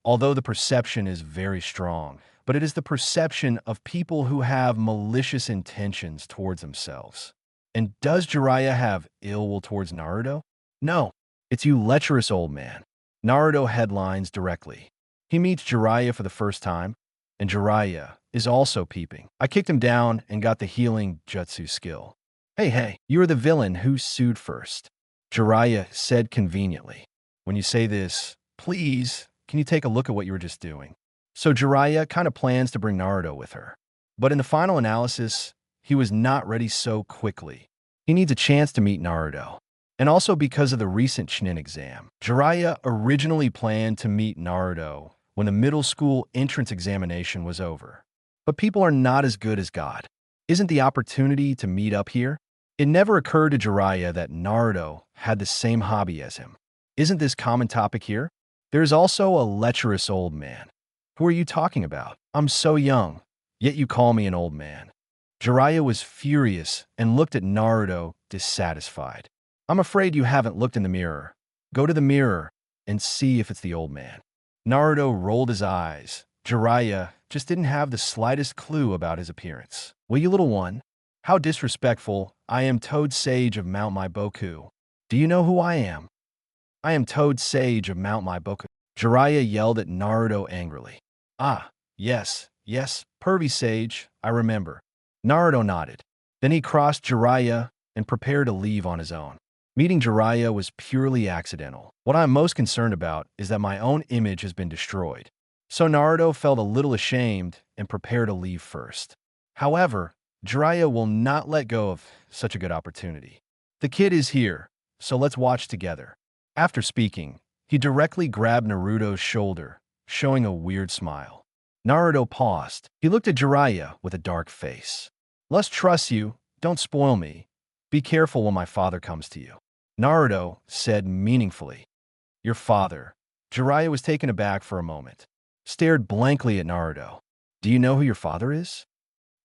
Although the perception is very strong, but it is the perception of people who have malicious intentions towards themselves. And does Jiraiya have ill will towards Naruto? No, it's you lecherous old man. Naruto headlines directly. He meets Jiraiya for the first time, and Jiraiya is also peeping. I kicked him down and got the healing jutsu skill. Hey, you are the villain who sued first. Jiraiya said conveniently. When you say this, please, can you take a look at what you were just doing? So Jiraiya kind of plans to bring Naruto with her. But in the final analysis, he was not ready so quickly. He needs a chance to meet Naruto. And also because of the recent Chunin exam, Jiraiya originally planned to meet Naruto when the middle school entrance examination was over. But people are not as good as God. Isn't the opportunity to meet up here? It never occurred to Jiraiya that Naruto had the same hobby as him. Isn't this common topic here? There is also a lecherous old man. Who are you talking about? I'm so young, yet you call me an old man. Jiraiya was furious and looked at Naruto dissatisfied. I'm afraid you haven't looked in the mirror. Go to the mirror and see if it's the old man. Naruto rolled his eyes. Jiraiya just didn't have the slightest clue about his appearance. Will you, little one? How disrespectful. I am Toad Sage of Mount Maiboku. Do you know who I am? I am Toad Sage of Mount Maiboku. Jiraiya yelled at Naruto angrily. Ah, yes, pervy sage, I remember. Naruto nodded. Then he crossed Jiraiya and prepared to leave on his own. Meeting Jiraiya was purely accidental. What I'm most concerned about is that my own image has been destroyed. So Naruto felt a little ashamed and prepared to leave first. However, Jiraiya will not let go of such a good opportunity. The kid is here, so let's watch together. After speaking, he directly grabbed Naruto's shoulder, showing a weird smile. Naruto paused. He looked at Jiraiya with a dark face. Let's trust you. Don't spoil me. Be careful when my father comes to you. Naruto said meaningfully. Your father. Jiraiya was taken aback for a moment, stared blankly at Naruto. Do you know who your father is?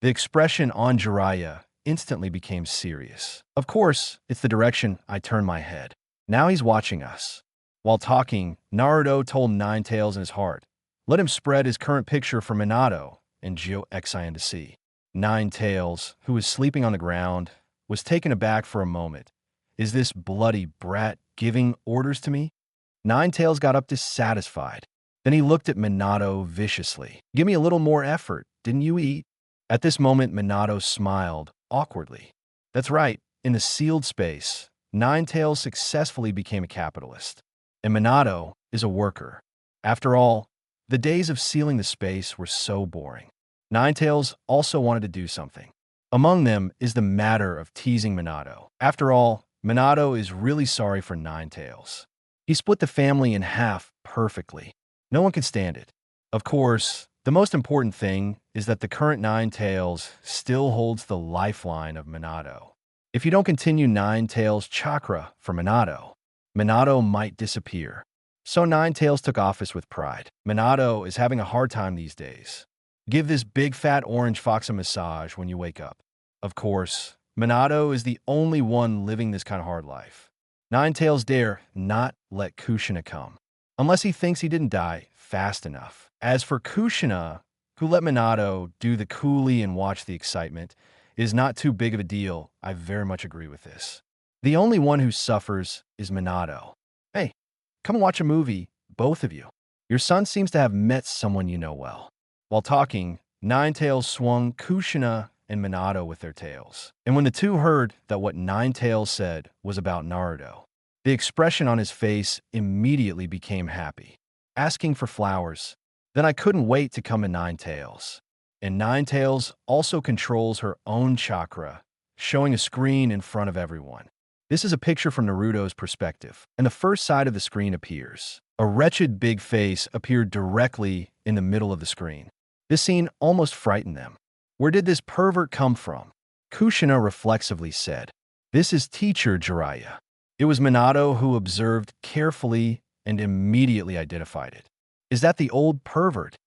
The expression on Jiraiya instantly became serious. Of course, it's the direction I turned my head. Now he's watching us. While talking, Naruto told Ninetales in his heart, let him spread his current picture for Minato and Gyo-Xian to see. Ninetales, who was sleeping on the ground, was taken aback for a moment. Is this bloody brat giving orders to me? Ninetales got up dissatisfied. Then he looked at Minato viciously. Give me a little more effort. Didn't you eat? At this moment, Minato smiled awkwardly. That's right. In the sealed space, Ninetales successfully became a capitalist. And Minato is a worker. After all, the days of sealing the space were so boring. Ninetales also wanted to do something. Among them is the matter of teasing Minato. After all, Minato is really sorry for Ninetales. He split the family in half perfectly. No one could stand it. Of course, the most important thing is that the current Ninetales still holds the lifeline of Minato. If you don't continue Ninetales' chakra for Minato, Minato might disappear. So Ninetales took office with pride. Minato is having a hard time these days. Give this big fat orange fox a massage when you wake up. Of course, Minato is the only one living this kind of hard life. Ninetales dare not let Kushina come, unless he thinks he didn't die fast enough. As for Kushina, who let Minato do the coolie and watch the excitement, is not too big of a deal. I very much agree with this. The only one who suffers is Minato. Hey, come and watch a movie, both of you. Your son seems to have met someone you know well. While talking, Ninetales swung Kushina and Minato with their tails. And when the two heard that what Ninetales said was about Naruto, the expression on his face immediately became happy. Asking for flowers. Then I couldn't wait to come to Ninetales. And Ninetales also controls her own chakra, showing a screen in front of everyone. This is a picture from Naruto's perspective, and the first side of the screen appears. A wretched big face appeared directly in the middle of the screen. This scene almost frightened them. Where did this pervert come from? Kushina reflexively said, This is teacher Jiraiya. It was Minato who observed carefully and immediately identified it. Is that the old pervert?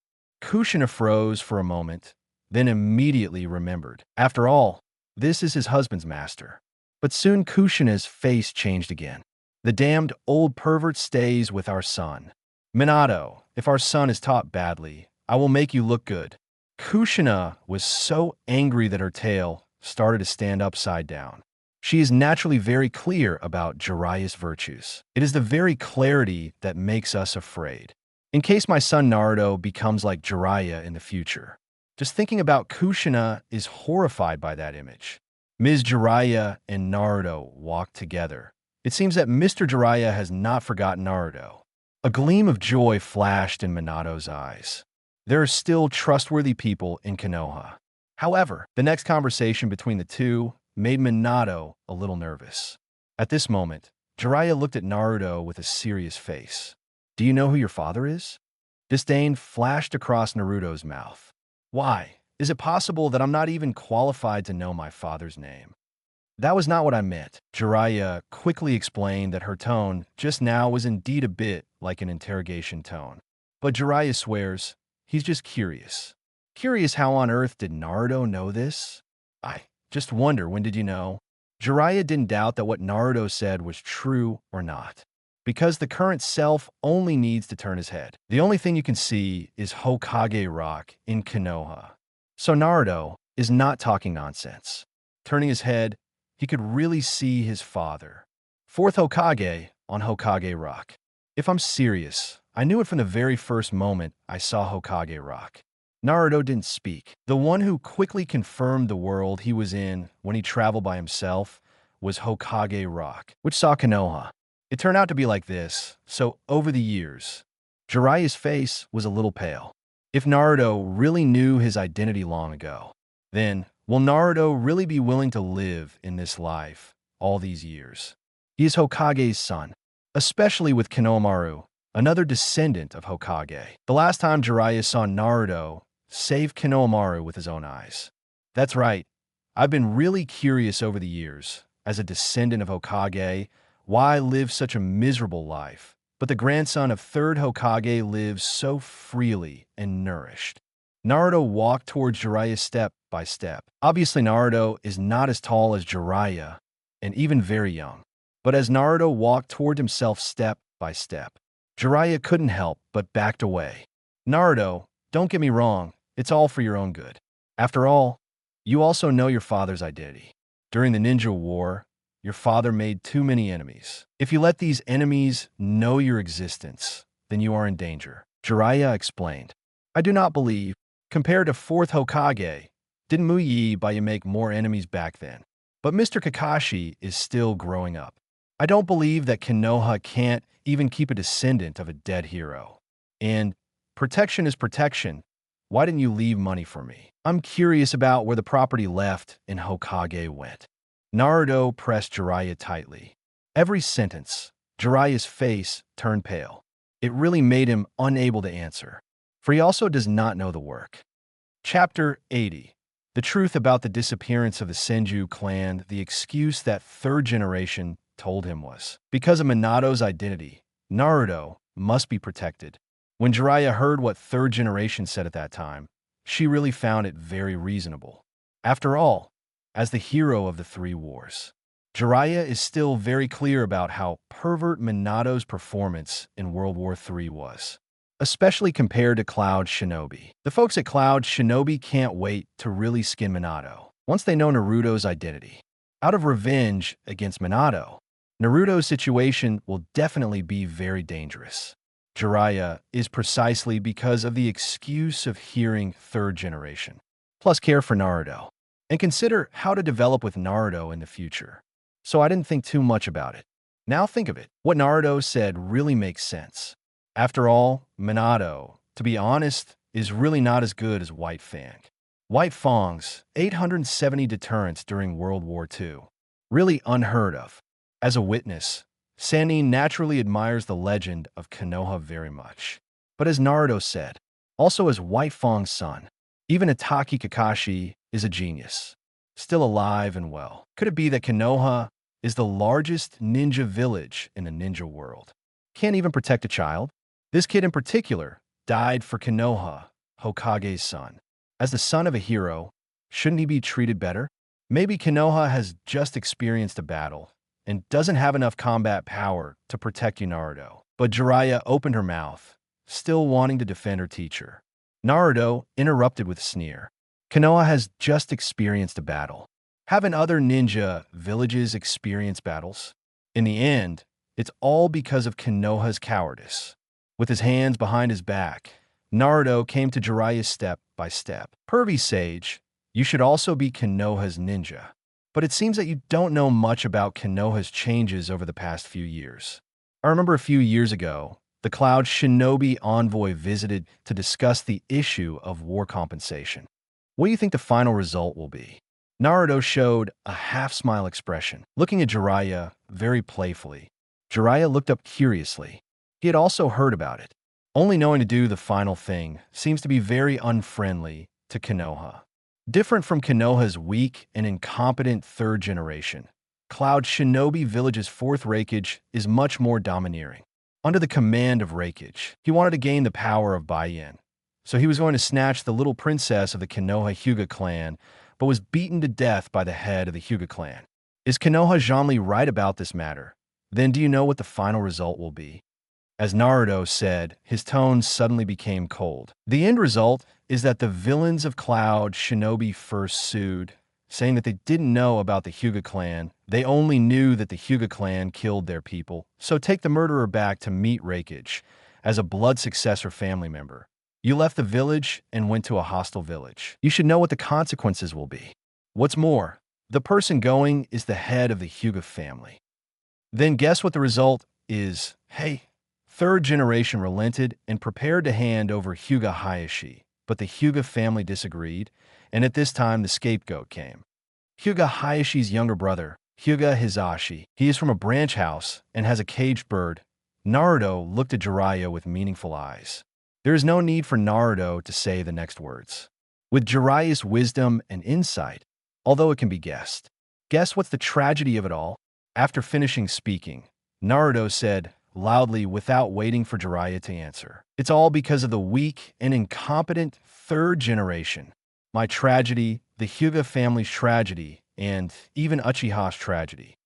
Kushina froze for a moment, then immediately remembered. After all, this is his husband's master. But soon Kushina's face changed again. The damned old pervert stays with our son. Minato, if our son is taught badly, I will make you look good. Kushina was so angry that her tail started to stand upside down. She is naturally very clear about Jiraiya's virtues. It is the very clarity that makes us afraid. In case my son Naruto becomes like Jiraiya in the future. Just thinking about Kushina is horrified by that image. Ms. Jiraiya and Naruto walk together. It seems that Mr. Jiraiya has not forgotten Naruto. A gleam of joy flashed in Minato's eyes. There are still trustworthy people in Konoha. However, the next conversation between the two made Minato a little nervous. At this moment, Jiraiya looked at Naruto with a serious face. Do you know who your father is? Disdain flashed across Naruto's mouth. Why? Is it possible that I'm not even qualified to know my father's name? That was not what I meant. Jiraiya quickly explained that her tone just now was indeed a bit like an interrogation tone. But Jiraiya swears he's just curious. Curious how on earth did Naruto know this? I just wonder, when did you know? Jiraiya didn't doubt that what Naruto said was true or not. Because the current self only needs to turn his head. The only thing you can see is Hokage Rock in Konoha. So Naruto is not talking nonsense. Turning his head, he could really see his father. Fourth Hokage on Hokage Rock. If I'm serious, I knew it from the very first moment I saw Hokage Rock. Naruto didn't speak. The one who quickly confirmed the world he was in when he traveled by himself was Hokage Rock, which saw Konoha. It turned out to be like this, so over the years, Jiraiya's face was a little pale. If Naruto really knew his identity long ago, then will Naruto really be willing to live in this life all these years? He is Hokage's son, especially with Kenomaru, another descendant of Hokage. The last time Jiraiya saw Naruto save Kenomaru with his own eyes. That's right, I've been really curious over the years, as a descendant of Hokage, why live such a miserable life? But the grandson of third Hokage lives so freely and nourished. Naruto walked towards Jiraiya step by step. Obviously, Naruto is not as tall as Jiraiya, and even very young. But as Naruto walked toward himself step by step, Jiraiya couldn't help but backed away. Naruto, don't get me wrong, it's all for your own good. After all, you also know your father's identity. During the Ninja War, your father made too many enemies. If you let these enemies know your existence, then you are in danger. Jiraiya explained. I do not believe, compared to fourth Hokage, didn't Muyi make more enemies back then. But Mr. Kakashi is still growing up. I don't believe that Konoha can't even keep a descendant of a dead hero. And protection is protection. Why didn't you leave money for me? I'm curious about where the property left in Hokage went. Naruto pressed Jiraiya tightly. Every sentence, Jiraiya's face turned pale. It really made him unable to answer, for he also does not know the work. Chapter 80. The truth about the disappearance of the Senju clan. The excuse that third generation told him was, because of Minato's identity, Naruto must be protected. When Jiraiya heard what third generation said at that time, she really found it very reasonable. After all, as the hero of the three wars, Jiraiya is still very clear about how pervert Minato's performance in World War III was, especially compared to Cloud Shinobi. The folks at Cloud Shinobi can't wait to really skin Minato once they know Naruto's identity. Out of revenge against Minato, Naruto's situation will definitely be very dangerous. Jiraiya is precisely because of the excuse of hearing third generation, plus care for Naruto, and consider how to develop with Naruto in the future. So I didn't think too much about it. Now think of it. What Naruto said really makes sense. After all, Minato, to be honest, is really not as good as White Fang. White Fang's 870 deterrence during World War II. Really unheard of. As a witness, Sannin naturally admires the legend of Konoha very much. But as Naruto said, also as White Fang's son, even Itachi Kakashi is a genius, still alive and well. Could it be that Konoha is the largest ninja village in the ninja world? Can't even protect a child? This kid in particular died for Konoha, Hokage's son. As the son of a hero, shouldn't he be treated better? Maybe Konoha has just experienced a battle and doesn't have enough combat power to protect you, Naruto. But Jiraiya opened her mouth, still wanting to defend her teacher. Naruto interrupted with a sneer. Konoha has just experienced a battle. Haven't other ninja villages experienced battles? In the end, it's all because of Konoha's cowardice. With his hands behind his back, Naruto came to Jiraiya step by step. Pervy Sage, you should also be Konoha's ninja. But it seems that you don't know much about Konoha's changes over the past few years. I remember a few years ago, the Cloud Shinobi envoy visited to discuss the issue of war compensation. What do you think the final result will be? Naruto showed a half-smile expression, looking at Jiraiya very playfully. Jiraiya looked up curiously. He had also heard about it. Only knowing to do the final thing seems to be very unfriendly to Konoha. Different from Konoha's weak and incompetent third generation, Cloud Shinobi Village's fourth Hokage is much more domineering. Under the command of Hokage, he wanted to gain the power of Baiyin. So he was going to snatch the little princess of the Konoha Hyuga clan, but was beaten to death by the head of the Hyuga clan. Is Konoha Zhanli right about this matter? Then do you know what the final result will be? As Naruto said, his tone suddenly became cold. The end result is that the villains of Cloud Shinobi first sued, saying that they didn't know about the Hyuga clan. They only knew that the Hyuga clan killed their people. So take the murderer back to meet Hokage as a blood successor family member. You left the village and went to a hostile village. You should know what the consequences will be. What's more, the person going is the head of the Hyuga family. Then guess what the result is? Hey, third generation relented and prepared to hand over Hyuga Hayashi, but the Hyuga family disagreed, and at this time the scapegoat came. Hyuga Hayashi's younger brother, Hyuga Hizashi. He is from a branch house and has a caged bird. Naruto looked at Jiraiya with meaningful eyes. There is no need for Naruto to say the next words. With Jiraiya's wisdom and insight, although it can be guessed. Guess what's the tragedy of it all? After finishing speaking, Naruto said, loudly without waiting for Jiraiya to answer. It's all because of the weak and incompetent third generation. My tragedy, the Hyuga family's tragedy, and even Uchiha's tragedy.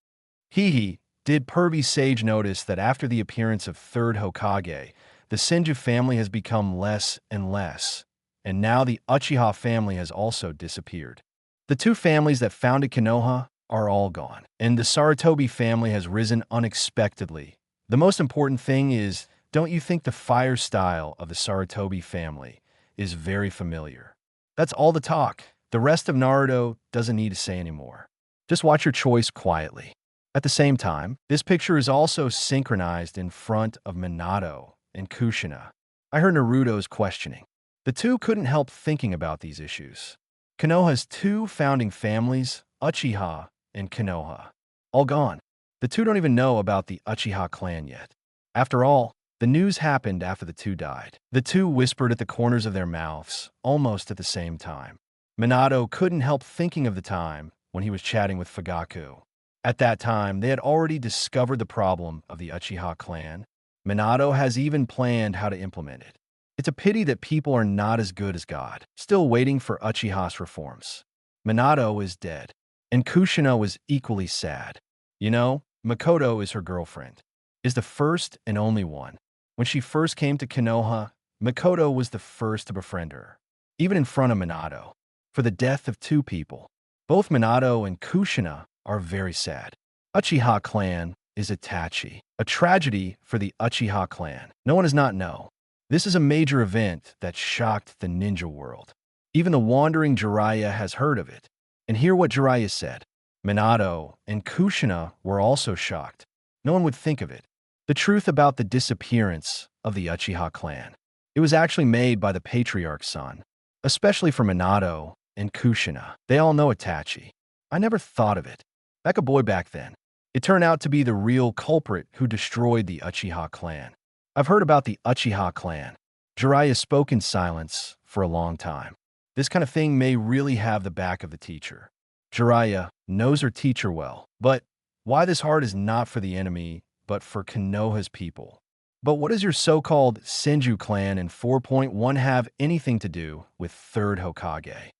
Did Pervy Sage notice that after the appearance of third Hokage, the Senju family has become less and less, and now the Uchiha family has also disappeared. The two families that founded Konoha are all gone, and the Sarutobi family has risen unexpectedly. The most important thing is, don't you think the fire style of the Sarutobi family is very familiar? That's all the talk. The rest of Naruto doesn't need to say anymore. Just watch your choice quietly. At the same time, this picture is also synchronized in front of Minato and Kushina. I heard Naruto's questioning. The two couldn't help thinking about these issues. Konoha's two founding families, Uchiha and Konoha, all gone. The two don't even know about the Uchiha clan yet. After all, the news happened after the two died. The two whispered at the corners of their mouths, almost at the same time. Minato couldn't help thinking of the time when he was chatting with Fugaku. At that time, they had already discovered the problem of the Uchiha clan. Minato has even planned how to implement it. It's a pity that people are not as good as God, still waiting for Uchiha's reforms. Minato is dead, and Kushina was equally sad. You know, Makoto is her girlfriend, is the first and only one. When she first came to Konoha, Makoto was the first to befriend her, even in front of Minato, for the death of two people. Both Minato and Kushina are very sad. Uchiha clan is Itachi, a tragedy for the Uchiha clan. No one does not know. This is a major event that shocked the ninja world. Even the wandering Jiraiya has heard of it. And hear what Jiraiya said. Minato and Kushina were also shocked. No one would think of it. The truth about the disappearance of the Uchiha clan. It was actually made by the patriarch's son, especially for Minato and Kushina. They all know Itachi. I never thought of it. Like a boy back then. It turned out to be the real culprit who destroyed the Uchiha clan. I've heard about the Uchiha clan. Jiraiya spoke in silence for a long time. This kind of thing may really have the back of the teacher. Jiraiya knows her teacher well, but why this heart is not for the enemy, but for Konoha's people. But what does your so-called Senju clan in 4.1 have anything to do with third Hokage?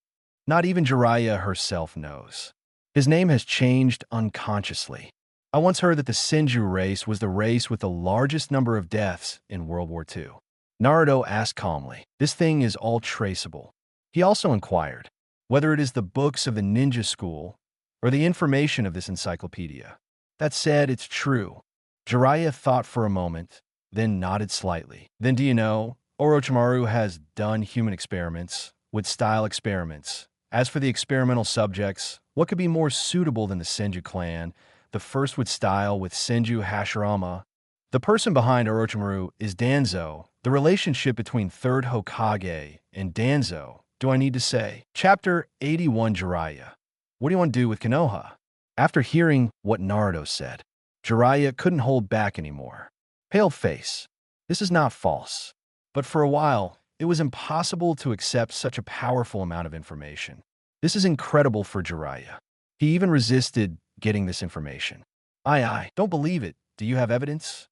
Not even Jiraiya herself knows. His name has changed unconsciously. I once heard that the Senju race was the race with the largest number of deaths in World War II. Naruto asked calmly, "This thing is all traceable." He also inquired whether it is the books of the ninja school or the information of this encyclopedia. That said, it's true. Jiraiya thought for a moment, then nodded slightly. Then do you know, Orochimaru has done human experiments with style experiments. As for the experimental subjects, what could be more suitable than the Senju clan? The first with style with Senju Hashirama. The person behind Orochimaru is Danzo. The relationship between third Hokage and Danzo, do I need to say? Chapter 81 Jiraiya. What do you want to do with Konoha? After hearing what Naruto said, Jiraiya couldn't hold back anymore. Pale face. This is not false. But for a while, it was impossible to accept such a powerful amount of information. This is incredible for Jiraiya. He even resisted getting this information. I don't believe it. Do you have evidence?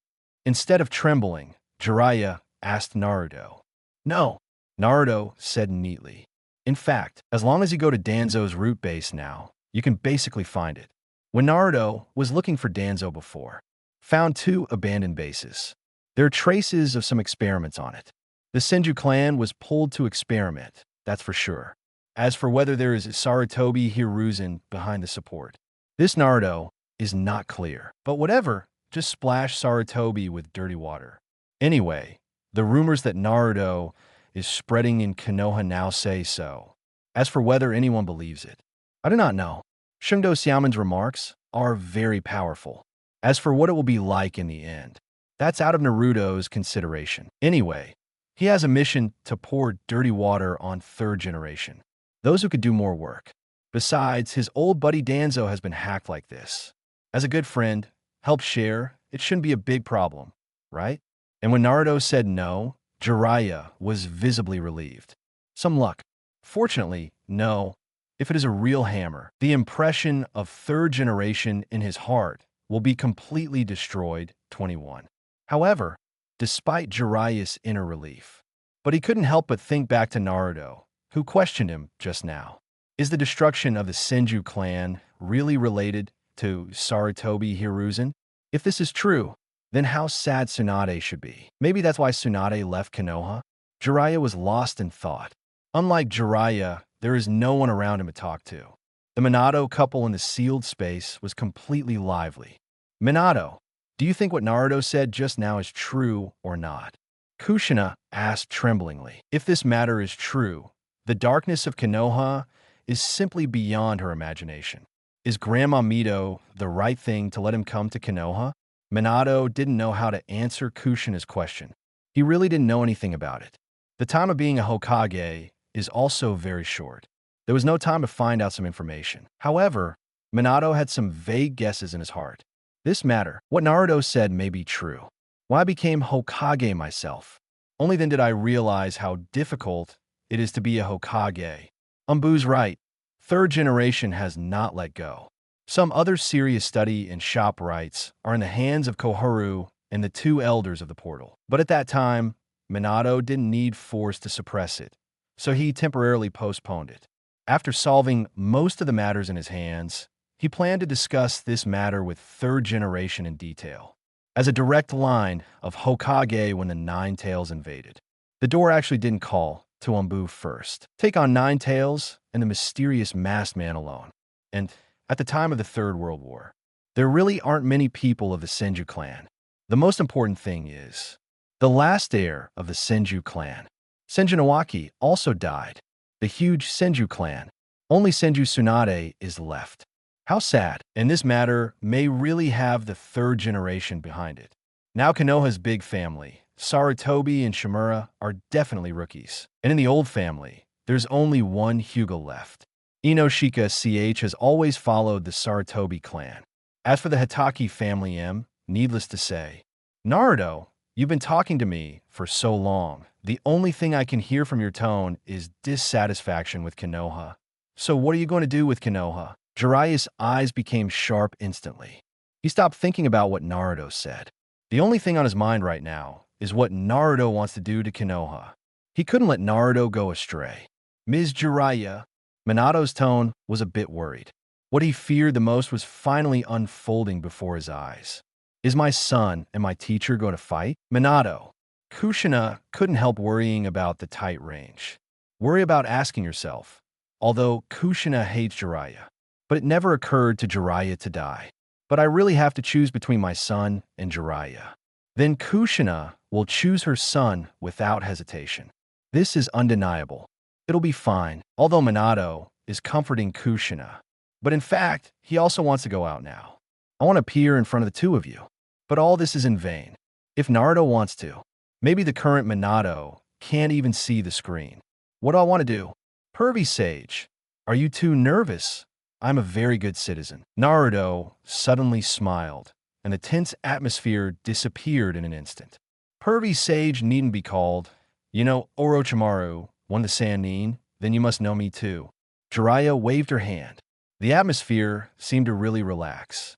Instead of trembling, Jiraiya asked Naruto. No, Naruto said neatly. In fact, as long as you go to Danzo's root base now, you can basically find it. When Naruto was looking for Danzo before, found 2 abandoned bases. There are traces of some experiments on it. The Senju clan was pulled to experiment, that's for sure. As for whether there is Sarutobi Hiruzen behind the support, this Naruto is not clear. But whatever, just splash Sarutobi with dirty water. Anyway, the rumors that Naruto is spreading in Konoha now say so. As for whether anyone believes it, I do not know. Shungdo Xiaoman's remarks are very powerful. As for what it will be like in the end, that's out of Naruto's consideration. Anyway, he has a mission to pour dirty water on third generation, those who could do more work. Besides, his old buddy Danzo has been hacked like this. As a good friend, help share, it shouldn't be a big problem, right? And when Naruto said no, Jiraiya was visibly relieved. Some luck. Fortunately, no. If it is a real hammer, the impression of third generation in his heart will be completely destroyed. 21. However, despite Jiraiya's inner relief, but he couldn't help but think back to Naruto, who questioned him just now. Is the destruction of the Senju clan really related to Sarutobi Hiruzen? If this is true, then how sad Tsunade should be. Maybe that's why Tsunade left Konoha? Jiraiya was lost in thought. Unlike Jiraiya, there is no one around him to talk to. The Minato couple in the sealed space was completely lively. Minato, do you think what Naruto said just now is true or not? Kushina asked tremblingly. If this matter is true, the darkness of Konoha is simply beyond her imagination. Is Grandma Mito the right thing to let him come to Konoha? Minato didn't know how to answer Kushina's question. He really didn't know anything about it. The time of being a Hokage is also very short. There was no time to find out some information. However, Minato had some vague guesses in his heart. This matter, what Naruto said may be true. When I became Hokage myself, only then did I realize how difficult it is to be a Hokage. Umbu's right. Third generation has not let go. Some other serious study and shop rights are in the hands of Koharu and the 2 elders of the portal. But at that time, Minato didn't need force to suppress it, so he temporarily postponed it. After solving most of the matters in his hands, he planned to discuss this matter with third generation in detail, as a direct line of Hokage when the Nine Tails invaded. The door actually didn't call to Umbu first. Take on Nine Tails and the mysterious masked man alone. And at the time of the Third World War, there really aren't many people of the Senju clan. The most important thing is, the last heir of the Senju clan, Senju Nawaki, also died. The huge Senju clan. Only Senju Tsunade is left. How sad. And this matter may really have the third generation behind it. Now Konoha's big family, Sarutobi and Shimura, are definitely rookies. And in the old family, there's only one Hyuga left. Inoshika CH has always followed the Sarutobi clan. As for the Hitaki family M, needless to say, Naruto, you've been talking to me for so long. The only thing I can hear from your tone is dissatisfaction with Konoha. So what are you going to do with Konoha? Jiraiya's eyes became sharp instantly. He stopped thinking about what Naruto said. The only thing on his mind right now is what Naruto wants to do to Konoha. He couldn't let Naruto go astray. Ms. Jiraiya, Minato's tone was a bit worried. What he feared the most was finally unfolding before his eyes. Is my son and my teacher going to fight? Minato. Kushina couldn't help worrying about the tight range. Worry about asking yourself, although Kushina hates Jiraiya, but it never occurred to Jiraiya to die. But I really have to choose between my son and Jiraiya. Then Kushina will choose her son without hesitation. This is undeniable. It'll be fine, although Minato is comforting Kushina. But in fact, he also wants to go out now. I want to appear in front of the two of you. But all this is in vain. If Naruto wants to, maybe the current Minato can't even see the screen. What do I want to do? Pervy Sage, are you too nervous? I'm a very good citizen. Naruto suddenly smiled, and the tense atmosphere disappeared in an instant. Pervy Sage needn't be called. You know Orochimaru won the Sannin, then you must know me too. Jiraiya waved her hand. The atmosphere seemed to really relax.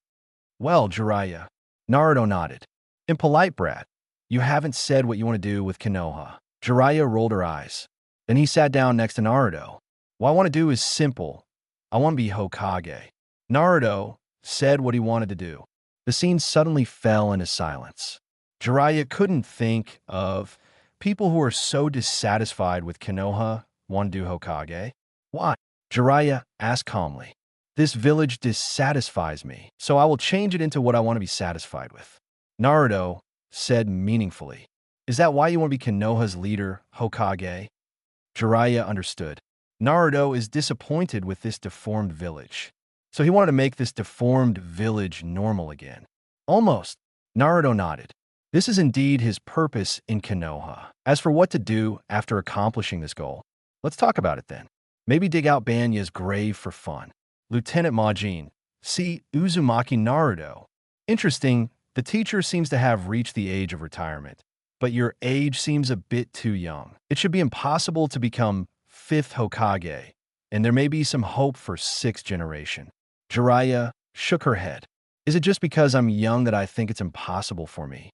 Well, Jiraiya. Naruto nodded. Impolite brat, you haven't said what you want to do with Konoha. Jiraiya rolled her eyes. Then he sat down next to Naruto. What I want to do is simple. I want to be Hokage. Naruto said what he wanted to do. The scene suddenly fell into silence. Jiraiya couldn't think of people who are so dissatisfied with Konoha want to do Hokage. Why? Jiraiya asked calmly. This village dissatisfies me, so I will change it into what I want to be satisfied with. Naruto said meaningfully. Is that why you want to be Konoha's leader, Hokage? Jiraiya understood. Naruto is disappointed with this deformed village, so he wanted to make this deformed village normal again. Almost. Naruto nodded. This is indeed his purpose in Konoha. As for what to do after accomplishing this goal, let's talk about it then. Maybe dig out Banya's grave for fun. Lieutenant Majin, see Uzumaki Naruto. Interesting, the teacher seems to have reached the age of retirement, but your age seems a bit too young. It should be impossible to become 5th Hokage, and there may be some hope for 6th generation. Jiraiya shook her head. Is it just because I'm young that I think it's impossible for me?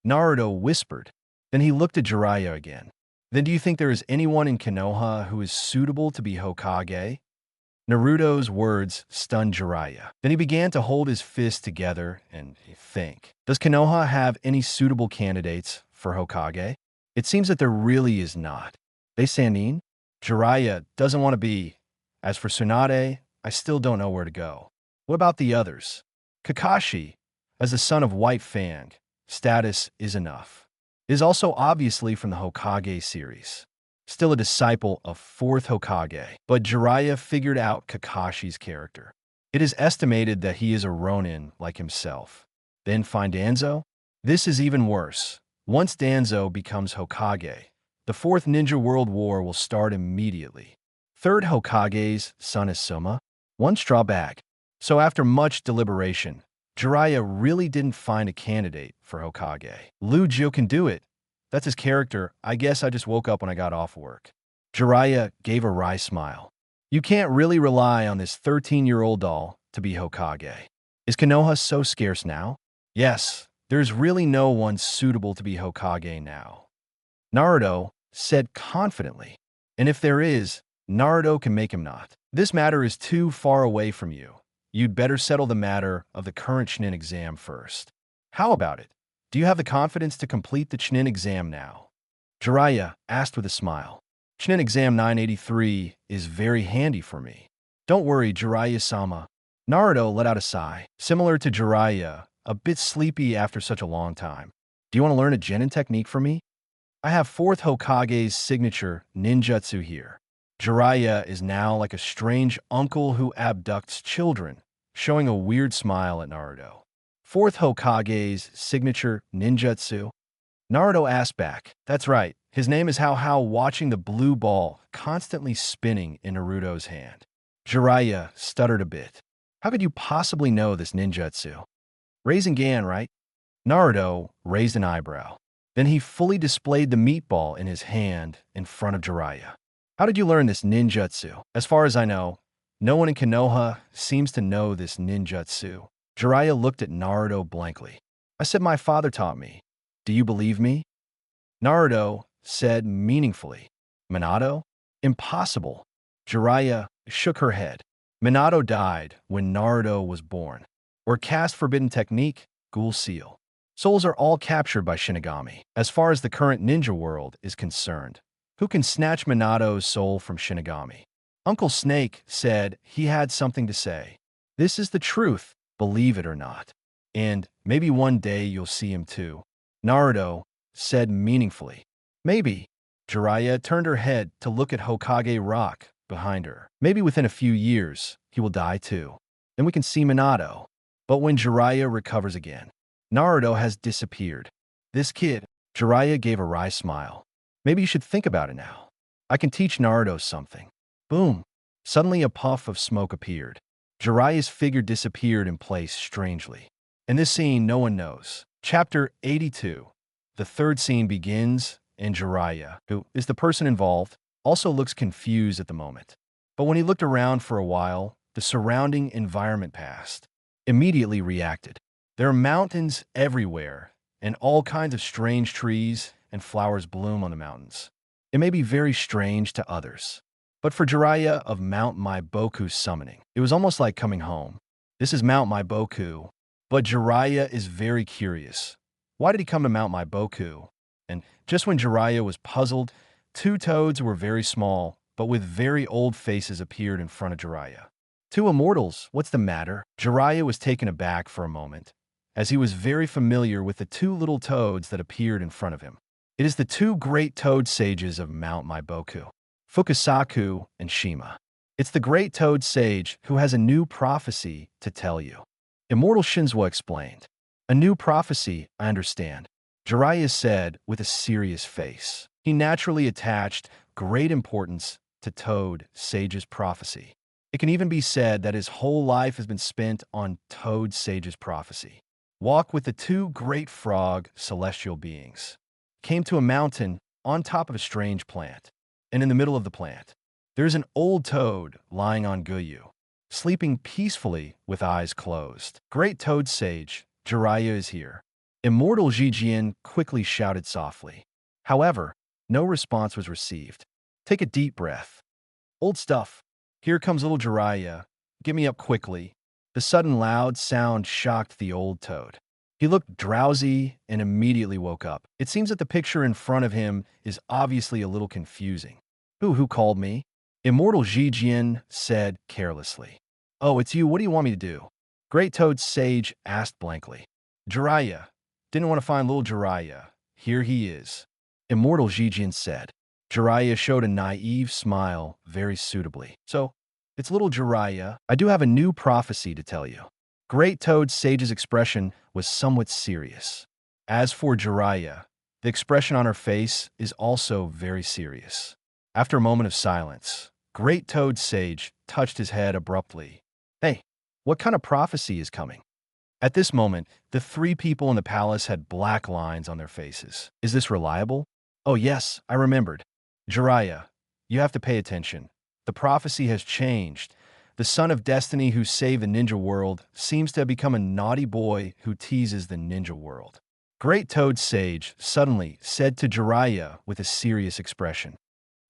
Naruto whispered. Then he looked at Jiraiya again. Then do you think there is anyone in Konoha who is suitable to be Hokage? Naruto's words stunned Jiraiya. Then he began to hold his fists together and think. Does Konoha have any suitable candidates for Hokage? It seems that there really is not. They Sannin? Jiraiya doesn't want to be. As for Tsunade, I still don't know where to go. What about the others? Kakashi, as the son of White Fang, status is enough. Is also obviously from the Hokage series. Still a disciple of 4th Hokage, but Jiraiya figured out Kakashi's character. It is estimated that he is a Ronin like himself. Then find Danzo? This is even worse. Once Danzo becomes Hokage, the 4th Ninja World War will start immediately. 3rd Hokage's son is Soma. One straw bag. So after much deliberation, Jiraiya really didn't find a candidate for Hokage. Lu Jiu can do it. That's his character. I guess I just woke up when I got off work. Jiraiya gave a wry smile. You can't really rely on this 13-year-old doll to be Hokage. Is Konoha so scarce now? Yes, there's really no one suitable to be Hokage now. Naruto said confidently. And if there is, Naruto can make him not. This matter is too far away from you. You'd better settle the matter of the current Chunin exam first. How about it? Do you have the confidence to complete the Chunin exam now? Jiraiya asked with a smile. Chunin exam 983 is very handy for me. Don't worry, Jiraiya-sama. Naruto let out a sigh, similar to Jiraiya, a bit sleepy after such a long time. Do you want to learn a genin technique from me? I have 4th Hokage's signature ninjutsu here. Jiraiya is now like a strange uncle who abducts children, showing a weird smile at Naruto. 4th Hokage's signature ninjutsu? Naruto asked back. That's right. His name is How watching the blue ball constantly spinning in Naruto's hand. Jiraiya stuttered a bit. How could you possibly know this ninjutsu? Rasengan, right? Naruto raised an eyebrow. Then he fully displayed the meatball in his hand in front of Jiraiya. How did you learn this ninjutsu? As far as I know, no one in Konoha seems to know this ninjutsu. Jiraiya looked at Naruto blankly. I said my father taught me. Do you believe me? Naruto said meaningfully. Minato? Impossible. Jiraiya shook her head. Minato died when Naruto was born. Or caste forbidden technique, Ghoul Seal. Souls are all captured by Shinigami. As far as the current ninja world is concerned, who can snatch Minato's soul from Shinigami? Uncle Snake said he had something to say. This is the truth, believe it or not. And maybe one day you'll see him too. Naruto said meaningfully. Maybe. Jiraiya turned her head to look at Hokage Rock behind her. Maybe within a few years, he will die too. Then we can see Minato. But when Jiraiya recovers again, Naruto has disappeared. This kid, Jiraiya gave a wry smile. Maybe you should think about it now. I can teach Naruto something. Boom. Suddenly a puff of smoke appeared. Jiraiya's figure disappeared in place strangely. In this scene, no one knows. Chapter 82. The third scene begins, and Jiraiya, who is the person involved, also looks confused at the moment. But when he looked around for a while, the surrounding environment passed. Immediately reacted. There are mountains everywhere, and all kinds of strange trees and flowers bloom on the mountains. It may be very strange to others. But for Jiraiya of Mount Maiboku's summoning, it was almost like coming home. This is Mount Maiboku, but Jiraiya is very curious. Why did he come to Mount Maiboku? And just when Jiraiya was puzzled, two toads were very small, but with very old faces appeared in front of Jiraiya. Two immortals, what's the matter? Jiraiya was taken aback for a moment, as he was very familiar with the two little toads that appeared in front of him. It is the two great toad sages of Mount Maiboku, Fukasaku and Shima. It's the great toad sage who has a new prophecy to tell you. Immortal Shinzua explained. A new prophecy, I understand. Jiraiya said with a serious face. He naturally attached great importance to Toad Sage's prophecy. It can even be said that his whole life has been spent on Toad Sage's prophecy. Walk with the two great frog celestial beings. Came to a mountain on top of a strange plant. And in the middle of the plant, there's an old toad lying on Guyu, sleeping peacefully with eyes closed. Great Toad Sage, Jiraiya is here. Immortal Jijian quickly shouted softly. However, no response was received. Take a deep breath. Old stuff. Here comes little Jiraiya. Get me up quickly. The sudden loud sound shocked the old toad. He looked drowsy and immediately woke up. It seems that the picture in front of him is obviously a little confusing. Who called me? Immortal Jijian said carelessly. Oh, it's you. What do you want me to do? Great Toad Sage asked blankly. Jiraiya. Didn't want to find little Jiraiya. Here he is. Immortal Jijian said. Jiraiya showed a naive smile very suitably. So, it's little Jiraiya. I do have a new prophecy to tell you. Great Toad Sage's expression was somewhat serious. As for Jiraiya, the expression on her face is also very serious. After a moment of silence, Great Toad Sage touched his head abruptly. Hey, what kind of prophecy is coming? At this moment, the three people in the palace had black lines on their faces. Is this reliable? Oh yes, I remembered. Jiraiya, you have to pay attention. The prophecy has changed. The son of destiny who saved the ninja world seems to have become a naughty boy who teases the ninja world. Great Toad Sage suddenly said to Jiraiya with a serious expression.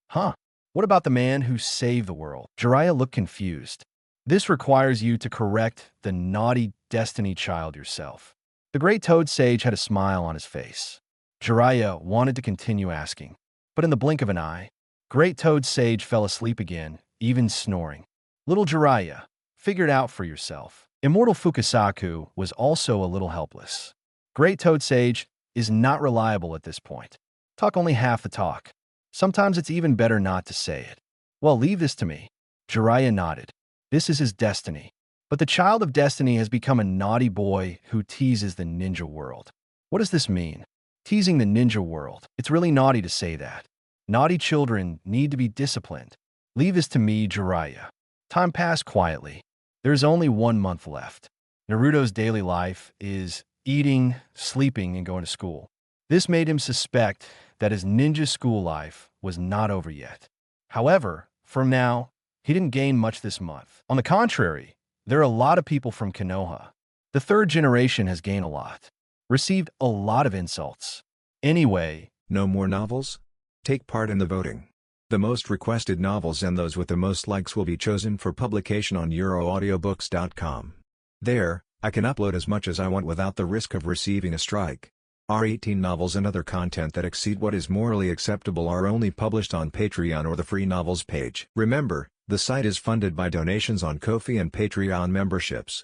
Huh? What about the man who saved the world? Jiraiya looked confused. This requires you to correct the naughty destiny child yourself. The Great Toad Sage had a smile on his face. Jiraiya wanted to continue asking, but in the blink of an eye, Great Toad Sage fell asleep again, even snoring. Little Jiraiya, figure it out for yourself. Immortal Fukasaku was also a little helpless. Great Toad Sage is not reliable at this point. Talk only half the talk. Sometimes it's even better not to say it. Well, leave this to me. Jiraiya nodded. This is his destiny. But the child of destiny has become a naughty boy who teases the ninja world. What does this mean? Teasing the ninja world. It's really naughty to say that. Naughty children need to be disciplined. Leave this to me, Jiraiya. Time passed quietly. There's only 1 month left. Naruto's daily life is eating, sleeping, and going to school. This made him suspect that his ninja school life was not over yet. However, from now, he didn't gain much this month. On the contrary, there are a lot of people from Konoha. The third generation has gained a lot. received a lot of insults. Anyway, No more novels? Take part in the voting. The most requested novels and those with the most likes will be chosen for publication on euroaudiobooks.com. There, I can upload as much as I want without the risk of receiving a strike. Our 18 novels and other content that exceed what is morally acceptable are only published on Patreon or the free novels page. Remember, the site is funded by donations on Ko-fi and Patreon memberships.